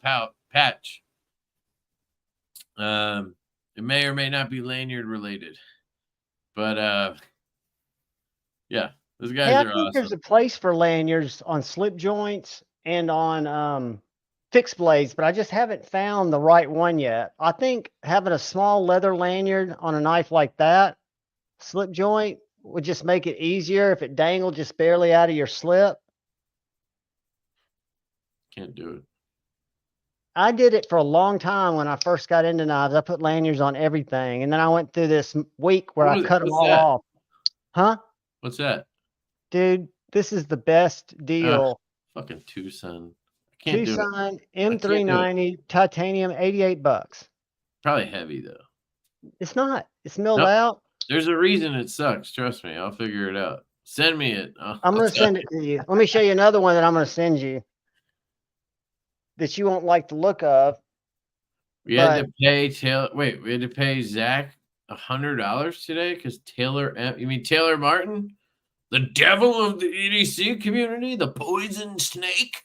patch. It may or may not be lanyard related. But yeah, those guys Hey, I are think there's awesome. a place for lanyards on slip joints and on fixed blades, but I just haven't found the right one yet. I think having a small leather lanyard on a knife like that, slip joint, would just make it easier if it dangled just barely out of your slip. Can't do it. I did it for a long time when I first got into knives. I put lanyards on everything, and then I went through this week where I cut them all off. Huh? What's that? Dude, this is the best deal. Fucking Tucson. I can't Tucson M390 titanium, $88. Probably heavy though. It's not. It's milled Nope. out. There's a reason it sucks. Trust me. I'll figure it out. Send me it. I'm going to send it to you. Let me show you another one that I'm going to send you that you won't like the look of. We had to pay we had to pay Zach $100 today because you mean Taylor Martin? The devil of the EDC community? The poison snake?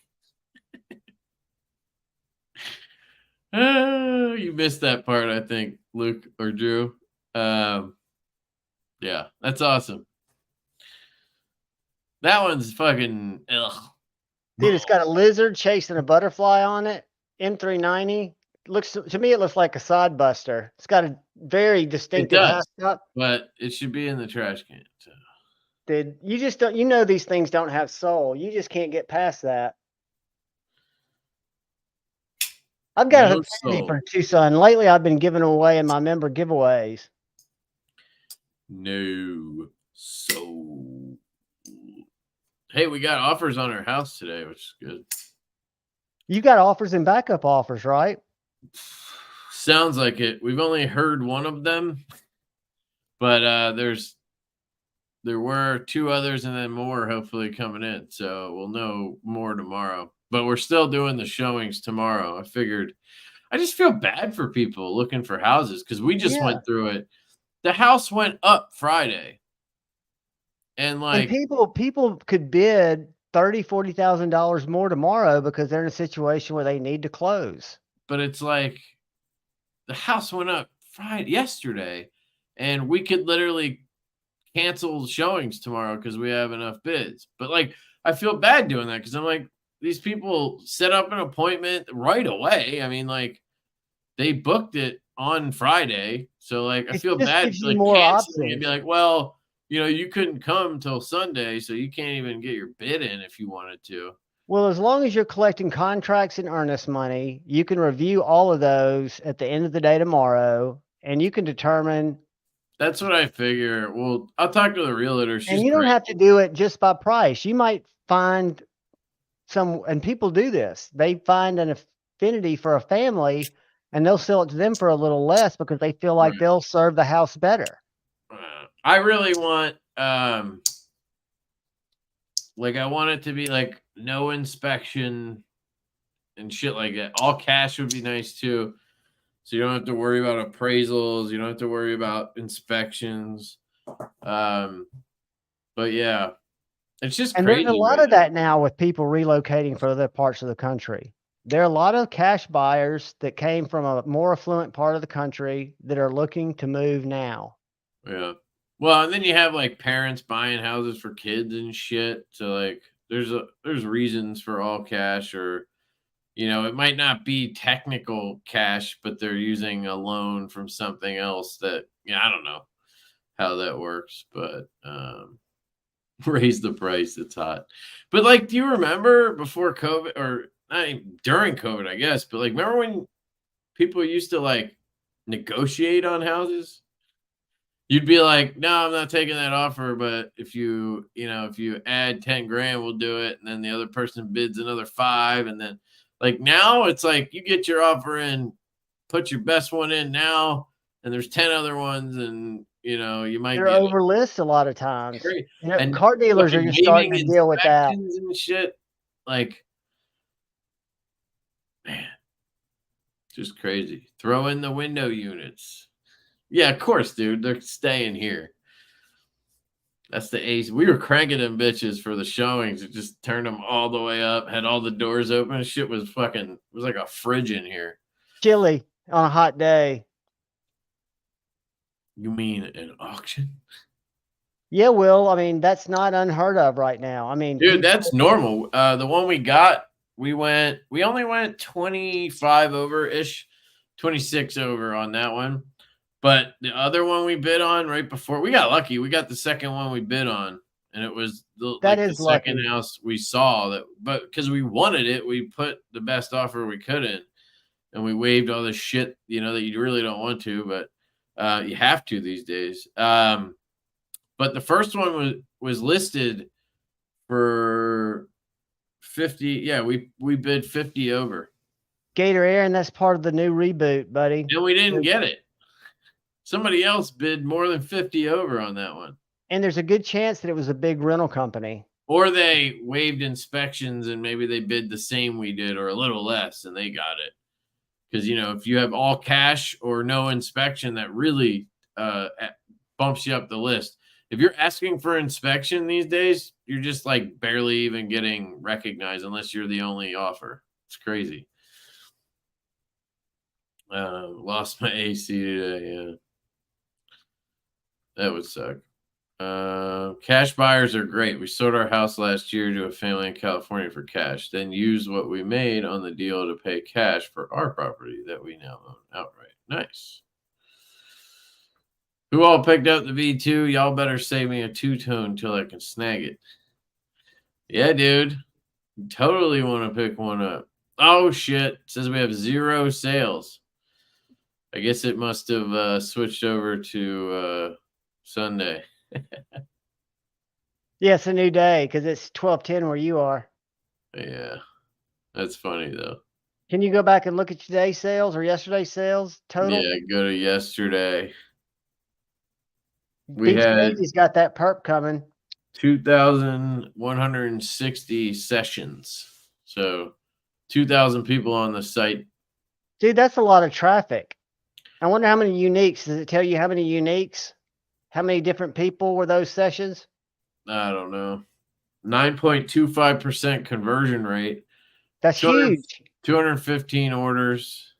You missed that part, I think, Luke or Drew. Yeah, that's awesome. That one's fucking ugh. Dude, it's got a lizard chasing a butterfly on it. M390. To me, it looks like a side buster. It's got a very distinctive hashtag. But it should be in the trash can. So. Dude, you just don't. You know these things don't have soul. You just can't get past that. I've got a penny for Tucson. Lately, I've been giving away in my member giveaways. No soul. Hey, we got offers on our house today, which is good. You got offers and backup offers, right? Sounds like it. We've only heard one of them, but there were 2 others and then more hopefully coming in. So we'll know more tomorrow. But we're still doing the showings tomorrow. I just feel bad for people looking for houses because we just went through it. The house went up Friday. And people could bid $30,000-$40,000 more tomorrow because they're in a situation where they need to close. But it's like the house went up yesterday, and we could literally cancel showings tomorrow because we have enough bids. But I feel bad doing that because I'm like, these people set up an appointment right away. I mean, they booked it on Friday, so I feel bad canceling and be like, well, you couldn't come till Sunday, so you can't even get your bid in if you wanted to. Well, as long as you're collecting contracts and earnest money, you can review all of those at the end of the day tomorrow, and you can determine. That's what I figure. Well, I'll talk to the realtor. And you don't have to do it just by price. You might find and people do this. They find an affinity for a family and they'll sell it to them for a little less because they feel like Right. they'll serve the house better. I really want, like, I want it to be like no inspection and shit like that. All cash would be nice too. So you don't have to worry about appraisals. You don't have to worry about inspections. But yeah, it's just And crazy. there's a lot right of that now with people relocating for other parts of the country. There are a lot of cash buyers that came from a more affluent part of the country that are looking to move now. Yeah. Well, and then you have like parents buying houses for kids and shit. So like there's reasons for all cash, or it might not be technical cash, but they're using a loan from something else that I don't know how that works, but raise the price, it's hot. But like, do you remember before COVID, or not even during COVID, I guess, but like remember when people used to like negotiate on houses? You'd be like, no, I'm not taking that offer, but if you add 10 grand, we'll do it. And then the other person bids another 5. And then like now it's like you get your offer in, put your best one in now, and there's 10 other ones, and you might They're get over list a lot of times. great. And car dealers are just starting to deal with that. And shit. Like, man, just crazy. Throw in the window units. Yeah, of course, dude. They're staying here. That's the ace. We were cranking them bitches for the showings. It just turned them all the way up, had all the doors open. Shit was it was like a fridge in here. Chilly on a hot day. You mean an auction? Yeah, Will. I mean, that's not unheard of right now. I mean, dude, that's normal. The one we got, we only went 25 over ish, 26 over on that one. But the other one we bid on right before, we got lucky. We got the second one we bid on, and it was the second house we saw but because we wanted it, we put the best offer we could in, and we waived all the shit, that you really don't want to, but you have to these days. But the first one was listed for 50. Yeah, we bid 50 over. Gator Aaron, that's part of the new reboot, buddy. And we didn't get it. Somebody else bid more than 50 over on that one. And there's a good chance that it was a big rental company. Or they waived inspections and maybe they bid the same we did or a little less and they got it. Because, if you have all cash or no inspection, that really bumps you up the list. If you're asking for inspection these days, you're just like barely even getting recognized unless you're the only offer. It's crazy. Lost my AC today, yeah. That would suck. Cash buyers are great. We sold our house last year to a family in California for cash, then used what we made on the deal to pay cash for our property that we now own outright. Nice. Who all picked up the V2? Y'all better save me a two-tone till I can snag it. Yeah, dude. Totally want to pick one up. Oh, shit. It says we have 0 sales. I guess it must have switched over to Sunday. Yeah, it's a new day because it's 12:10 where you are. Yeah, that's funny though. Can you go back and look at today's sales or yesterday's sales total? Yeah, go to yesterday. He's got that perp coming. 2,160 sessions. So 2,000 people on the site. Dude, that's a lot of traffic. I wonder how many uniques. Does it tell you how many uniques? How many different people were those sessions? I don't know. 9.25% conversion rate. That's huge. 215 orders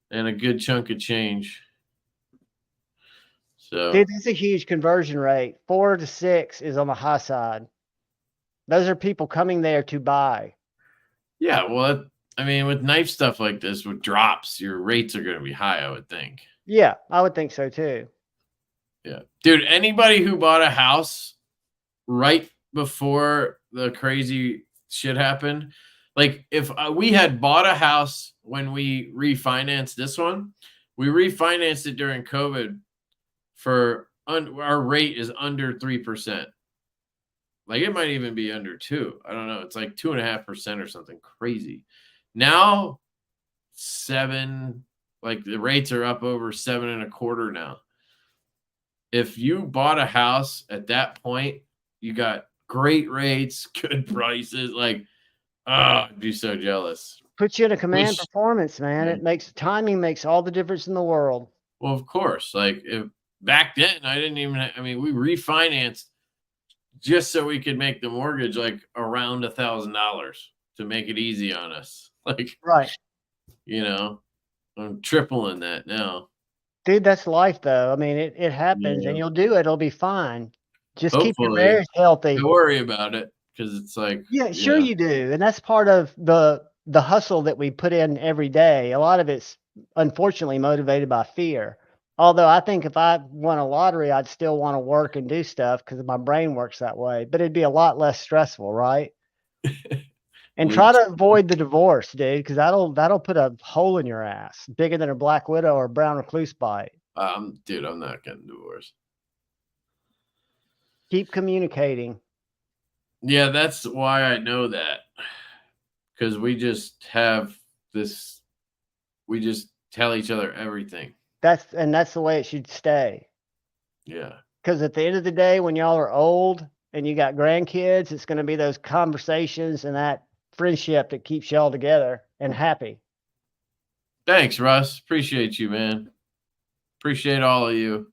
and a good chunk of change. So, dude, that's a huge conversion rate. 4 to 6 is on the high side. Those are people coming there to buy. Yeah, well, I mean, with knife stuff like this, with drops, your rates are going to be high, I would think. Yeah, I would think so too. Yeah. Dude, anybody who bought a house right before the crazy shit happened, like if we had bought a house when we refinanced this one, we refinanced it during COVID for our rate is under 3%. Like it might even be under 2. I don't know. It's like 2.5% or something crazy. Now 7, like the rates are up over 7.25 now. If you bought a house at that point, you got great rates, good prices. Like, oh, I'd be so jealous. Puts you in a command Which- performance, man. Yeah. It makes timing makes all the difference in the world. Well, of course. Like if back then, I didn't even. I mean, we refinanced just so we could make the mortgage like around $1,000 to make it easy on us. Like, Right. you know, I'm tripling that now. Dude, that's life though. I mean, it happens Yeah. and you'll do it. It'll be fine. Just keep your Hopefully. marriage healthy. Don't worry about it because it's like, Yeah, sure you do. And that's part of the hustle that we put in every day. A lot of it's unfortunately motivated by fear. Although I think if I won a lottery, I'd still want to work and do stuff because my brain works that way. But it'd be a lot less stressful, right? And try to avoid the divorce, dude, because that'll put a hole in your ass bigger than a black widow or a brown recluse bite. Dude, I'm not getting divorced. Keep communicating. Yeah, that's why I know that. Because we just have this, we just tell each other everything. That's the way it should stay. Yeah. Because at the end of the day, when y'all are old and you got grandkids, it's going to be those conversations and that friendship that keeps y'all together and happy. Thanks, Russ. Appreciate you, man. Appreciate all of you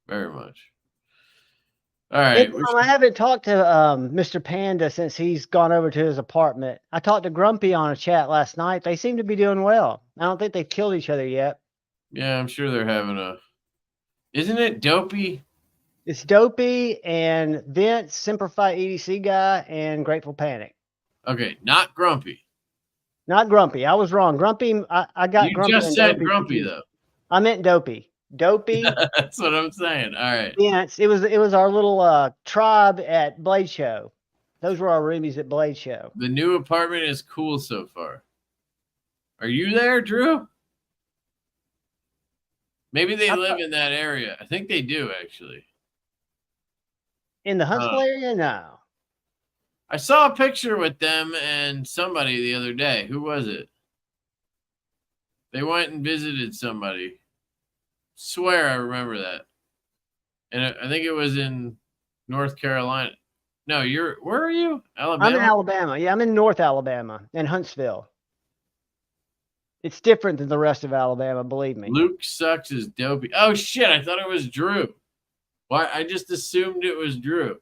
very much. All right. Hey, Tom, I haven't talked to Mr. Panda since he's gone over to his apartment. I talked to Grumpy on a chat last night. They seem to be doing well. I don't think they've killed each other yet. Yeah, I'm sure they're having a. Isn't it Dopey? It's Dopey and Vince, Simplify EDC guy, and Grateful Panic. Okay, not Grumpy. Not Grumpy. I was wrong. Grumpy, I got You Grumpy. just and said Dopey Grumpy, confused. though. I meant Dopey. Dopey. That's what I'm saying. All right. Vince. It was our little tribe at Blade Show. Those were our roomies at Blade Show. The new apartment is cool so far. Are you there, Drew? Maybe they live in that area. I think they do, actually. In the Huntsville area? No. I saw a picture with them and somebody the other day. Who was it? They went and visited somebody. Swear I remember that. And I think it was in North Carolina. No, where are you? Alabama? I'm in Alabama. Yeah, I'm in North Alabama, in Huntsville. It's different than the rest of Alabama, believe me. Luke sucks is Dopey. Oh, shit. I thought it was Drew. Why? I just assumed it was Drew.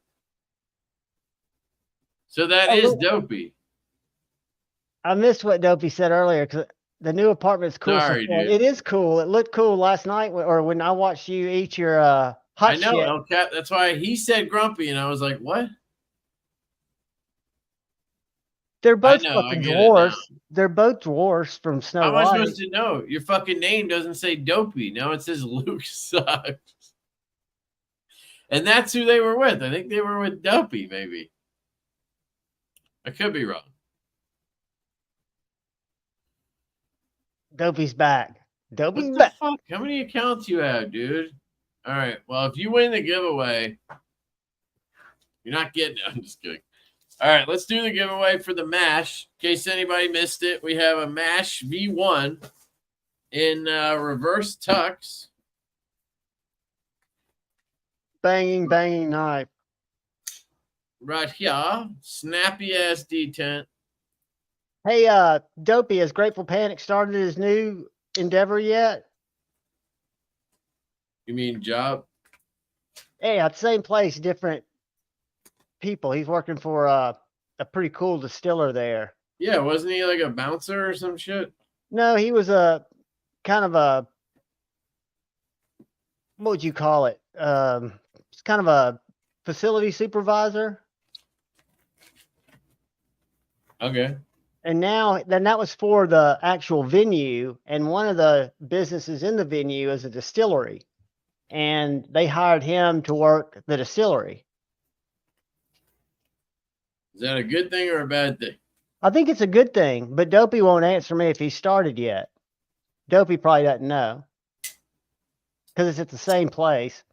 So that is Dopey. I missed what Dopey said earlier because the new apartment's cool. Sorry, dude. It is cool. It looked cool last night when I watched you eat your hot I know, shit. Hellcat. That's why he said Grumpy, and I was like, what? They're both I know, I fucking get it dwarfs. They're both dwarfs from Snow How am I White. supposed to know? Your fucking name doesn't say Dopey. Now it says Luke sucks. And that's who they were with. I think they were with Dopey, maybe. I could be wrong. Dopey's back. Dopey's What the back. fuck? How many accounts you have, dude? All right. Well, if you win the giveaway, you're not getting it. I'm just kidding. All right, let's do the giveaway for the MASH. In case anybody missed it, we have a MASH V1 in reverse tux. Banging knife. Right here. Snappy ass detent. Hey, Dopey, has Grateful Panic started his new endeavor yet? You mean job? Hey, at the same place, different people. He's working for a pretty cool distiller there. Yeah, wasn't he like a bouncer or some shit? No, he was a kind of a, what would you call it? It's kind of a facility supervisor. Okay. And then that was for the actual venue. And one of the businesses in the venue is a distillery. And they hired him to work the distillery. Is that a good thing or a bad thing? I think it's a good thing, but Dopey won't answer me if he started yet. Dopey probably doesn't know. Because it's at the same place.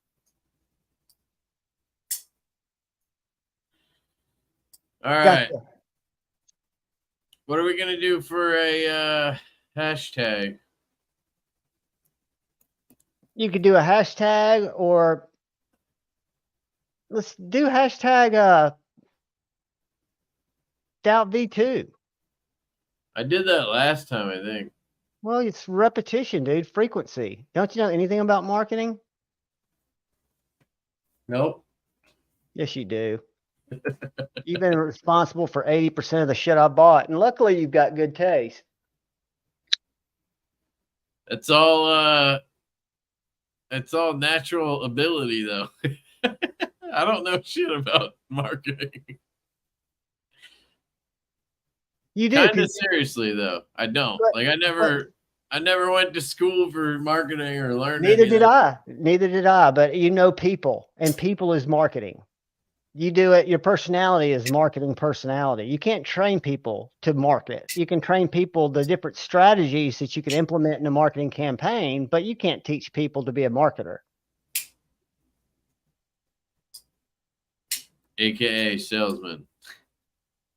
All right. Gotcha. What are we gonna do for a hashtag? You could do a hashtag, or let's do hashtag Stout V2. I did that last time, I think. Well, it's repetition, dude. Frequency. Don't you know anything about marketing? Nope. Yes, you do. You've been responsible for 80% of the shit I bought, and luckily you've got good taste. It's all natural ability though. I don't know shit about marketing. You do. Kind of 'Cause- seriously though. I don't. But- Like I never went to school for marketing or learned Neither did anything. I. Neither did I. But you know people, and people is marketing. You do it. Your personality is marketing personality. You can't train people to market. You can train people the different strategies that you can implement in a marketing campaign, but you can't teach people to be a marketer. AKA salesman.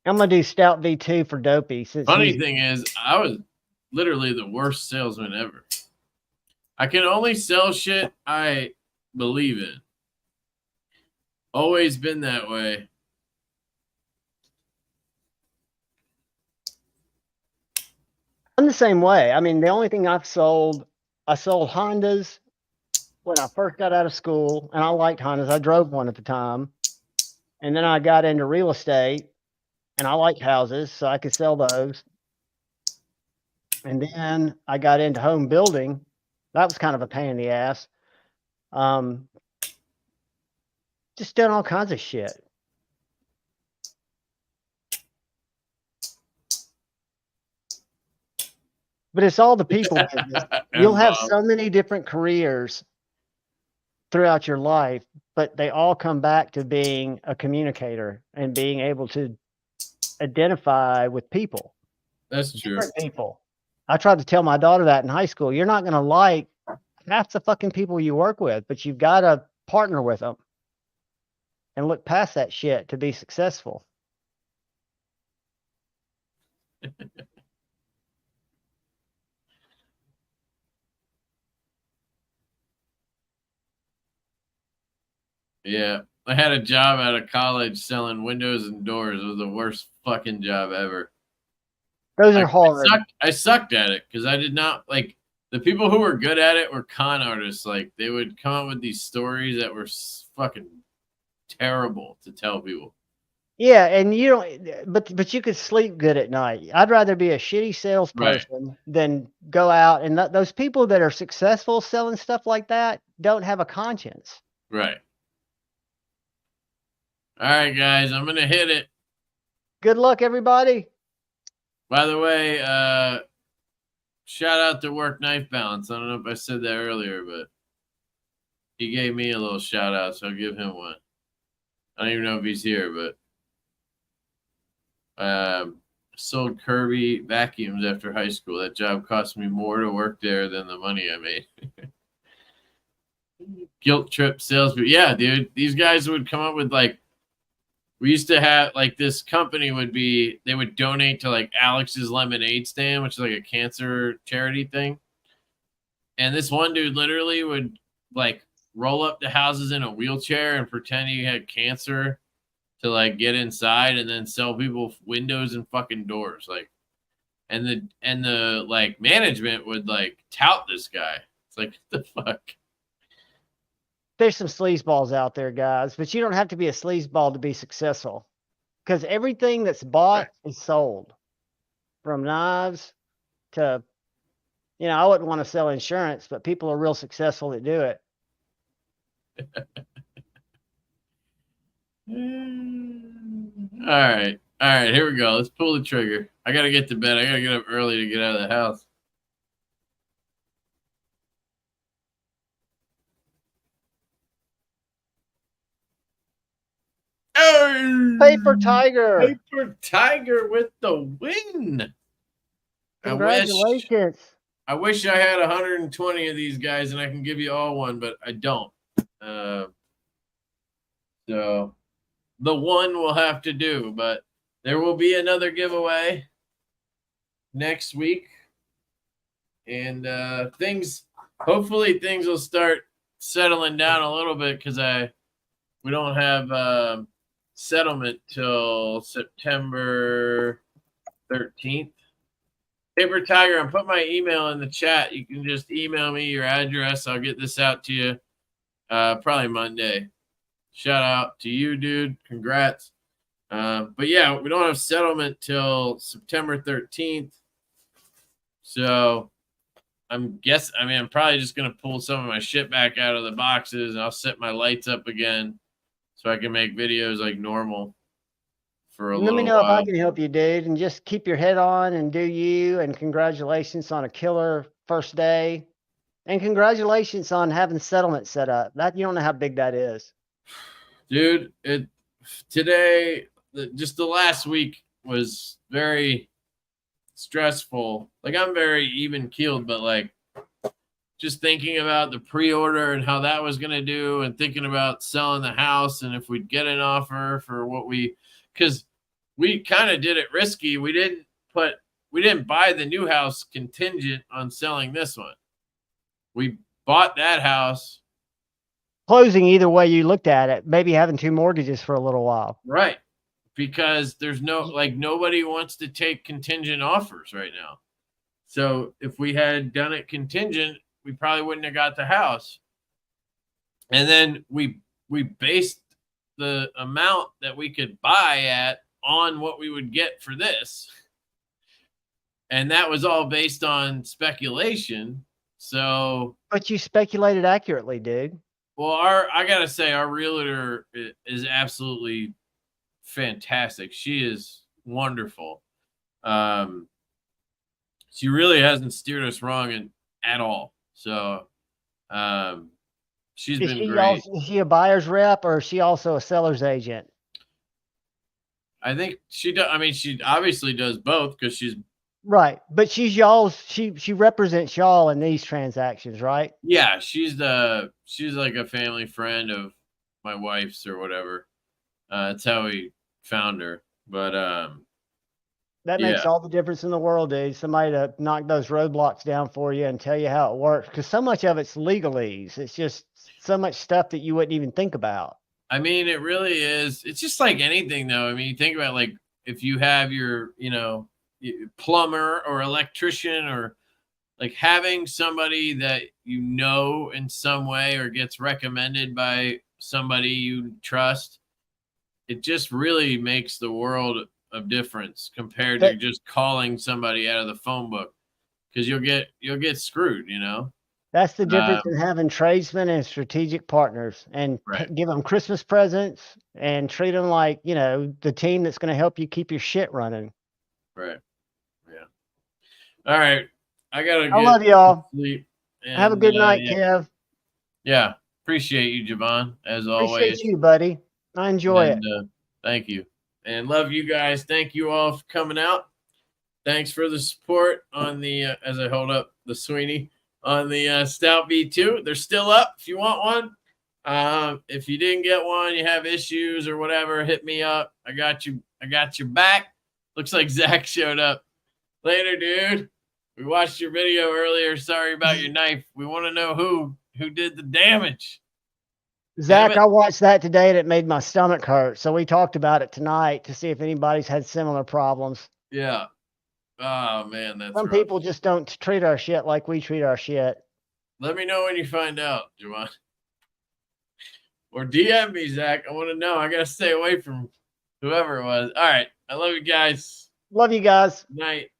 I'm gonna do Stout V2 for Dopey. Since Funny he's- thing is, I was literally the worst salesman ever. I can only sell shit I believe in. Always been that way. I'm the same way. I mean, the only thing I sold Hondas when I first got out of school, and I liked Hondas. I drove one at the time. And then I got into real estate, and I liked houses, so I could sell those. And then I got into home building. That was kind of a pain in the ass. Just done all kinds of shit. But it's all the people business. You'll have so many different careers throughout your life, but they all come back to being a communicator and being able to identify with people. That's true. Different people. I tried to tell my daughter that in high school. You're not going to like half the fucking people you work with, but you've got to partner with them and look past that shit to be successful. Yeah. I had a job out of college selling windows and doors. It was the worst fucking job ever. Those are hard. I sucked at it because I did not like the people who were good at it were con artists. Like they would come up with these stories that were fucking terrible to tell people. Yeah, and you don't, but you could sleep good at night. I'd rather be a shitty salesperson than go out and those people that are successful selling stuff like that don't have a conscience. Right. All right, guys, I'm gonna hit it. Good luck, everybody. By the way, shout out to Work Knife Balance. I don't know if I said that earlier, but he gave me a little shout out, so I'll give him one. I don't even know if he's here, but sold Kirby vacuums after high school. That job cost me more to work there than the money I made. Guilt trip salespeople. Yeah, dude. These guys would come up with like, we used to have like this company they would donate to like Alex's Lemonade Stand, which is like a cancer charity thing. And this one dude literally would like roll up to houses in a wheelchair and pretend he had cancer to like get inside and then sell people windows and fucking doors. Like, and the like management would like tout this guy. It's like, what the fuck? There's some sleazeballs out there, guys, but you don't have to be a sleazeball to be successful because everything that's bought is sold, from knives to, I wouldn't want to sell insurance, but people are real successful that do it. All right, here we go. Let's pull the trigger. I got to get to bed. I got to get up early to get out of the house. Paper Tiger. Paper Tiger with the win. Congratulations. I wish I had 120 of these guys and I can give you all one, but I don't. So the one will have to do, but there will be another giveaway next week. And hopefully things will start settling down a little bit because we don't have settlement till September 13th. Paper Tiger, I'm putting my email in the chat. You can just email me your address. I'll get this out to you probably Monday. Shout out to you, dude. Congrats. But yeah, we don't have settlement till September 13th. So I'm probably just going to pull some of my shit back out of the boxes, and I'll set my lights up again so I can make videos like normal for a little while. Let me know if I can help you, dude, and just keep your head on and do you. And congratulations on a killer first day. And congratulations on having settlement set up. You don't know how big that is. Dude, just the last week was very stressful. Like, I'm very even keeled, but like just thinking about the pre-order and how that was going to do, and thinking about selling the house and if we'd get an offer for because we kind of did it risky. We didn't buy the new house contingent on selling this one. We bought that house. Closing either way you looked at it, maybe having 2 mortgages for a little while. Right. Because there's nobody wants to take contingent offers right now. So if we had done it contingent, we probably wouldn't have got the house. And then we based the amount that we could buy at on what we would get for this. And that was all based on speculation. So, but you speculated accurately, dude. Well, I gotta say, our realtor is absolutely fantastic. She is wonderful. She really hasn't steered us wrong at all. So, she's been great. Is she a buyer's rep, or is she also a seller's agent? I think she does. I mean, she obviously does both because she's right. But she's y'all's. She represents y'all in these transactions, right? Yeah, she's like a family friend of my wife's or whatever. That's how we found her. But that makes all the difference in the world, dude. Somebody to knock those roadblocks down for you and tell you how it works, because so much of it's legalese. It's just so much stuff that you wouldn't even think about. I mean, it really is. It's just like anything, though. I mean, you think about, like, if you have your, plumber or electrician, or like having somebody that you know in some way or gets recommended by somebody you trust, it just really makes the world of difference compared to just calling somebody out of the phone book, because you'll get screwed, That's the difference in having tradesmen and strategic partners, and give them Christmas presents and treat them like, the team that's going to help you keep your shit running. Right. Yeah. All right. I love y'all. Sleep. And, have a good night, Kev. Yeah. Appreciate you, Javon, as always. Appreciate you, buddy. I enjoy it. Thank you. And love you guys. Thank you all for coming out. Thanks for the support on the, as I hold up the Sweeney, on the Stout V2. They're still up if you want one. If you didn't get one, you have issues or whatever, hit me up. I got your back. Looks like Zach showed up. Later, dude. We watched your video earlier. Sorry about your knife. We want to know who did the damage. Zach, I watched that today and it made my stomach hurt. So we talked about it tonight to see if anybody's had similar problems. Yeah. Oh, man, that's some rough. People just don't treat our shit like we treat our shit. Let me know when you find out, Javon. Or DM me, Zach. I want to know. I got to stay away from whoever it was. All right. I love you guys. Love you guys. Night.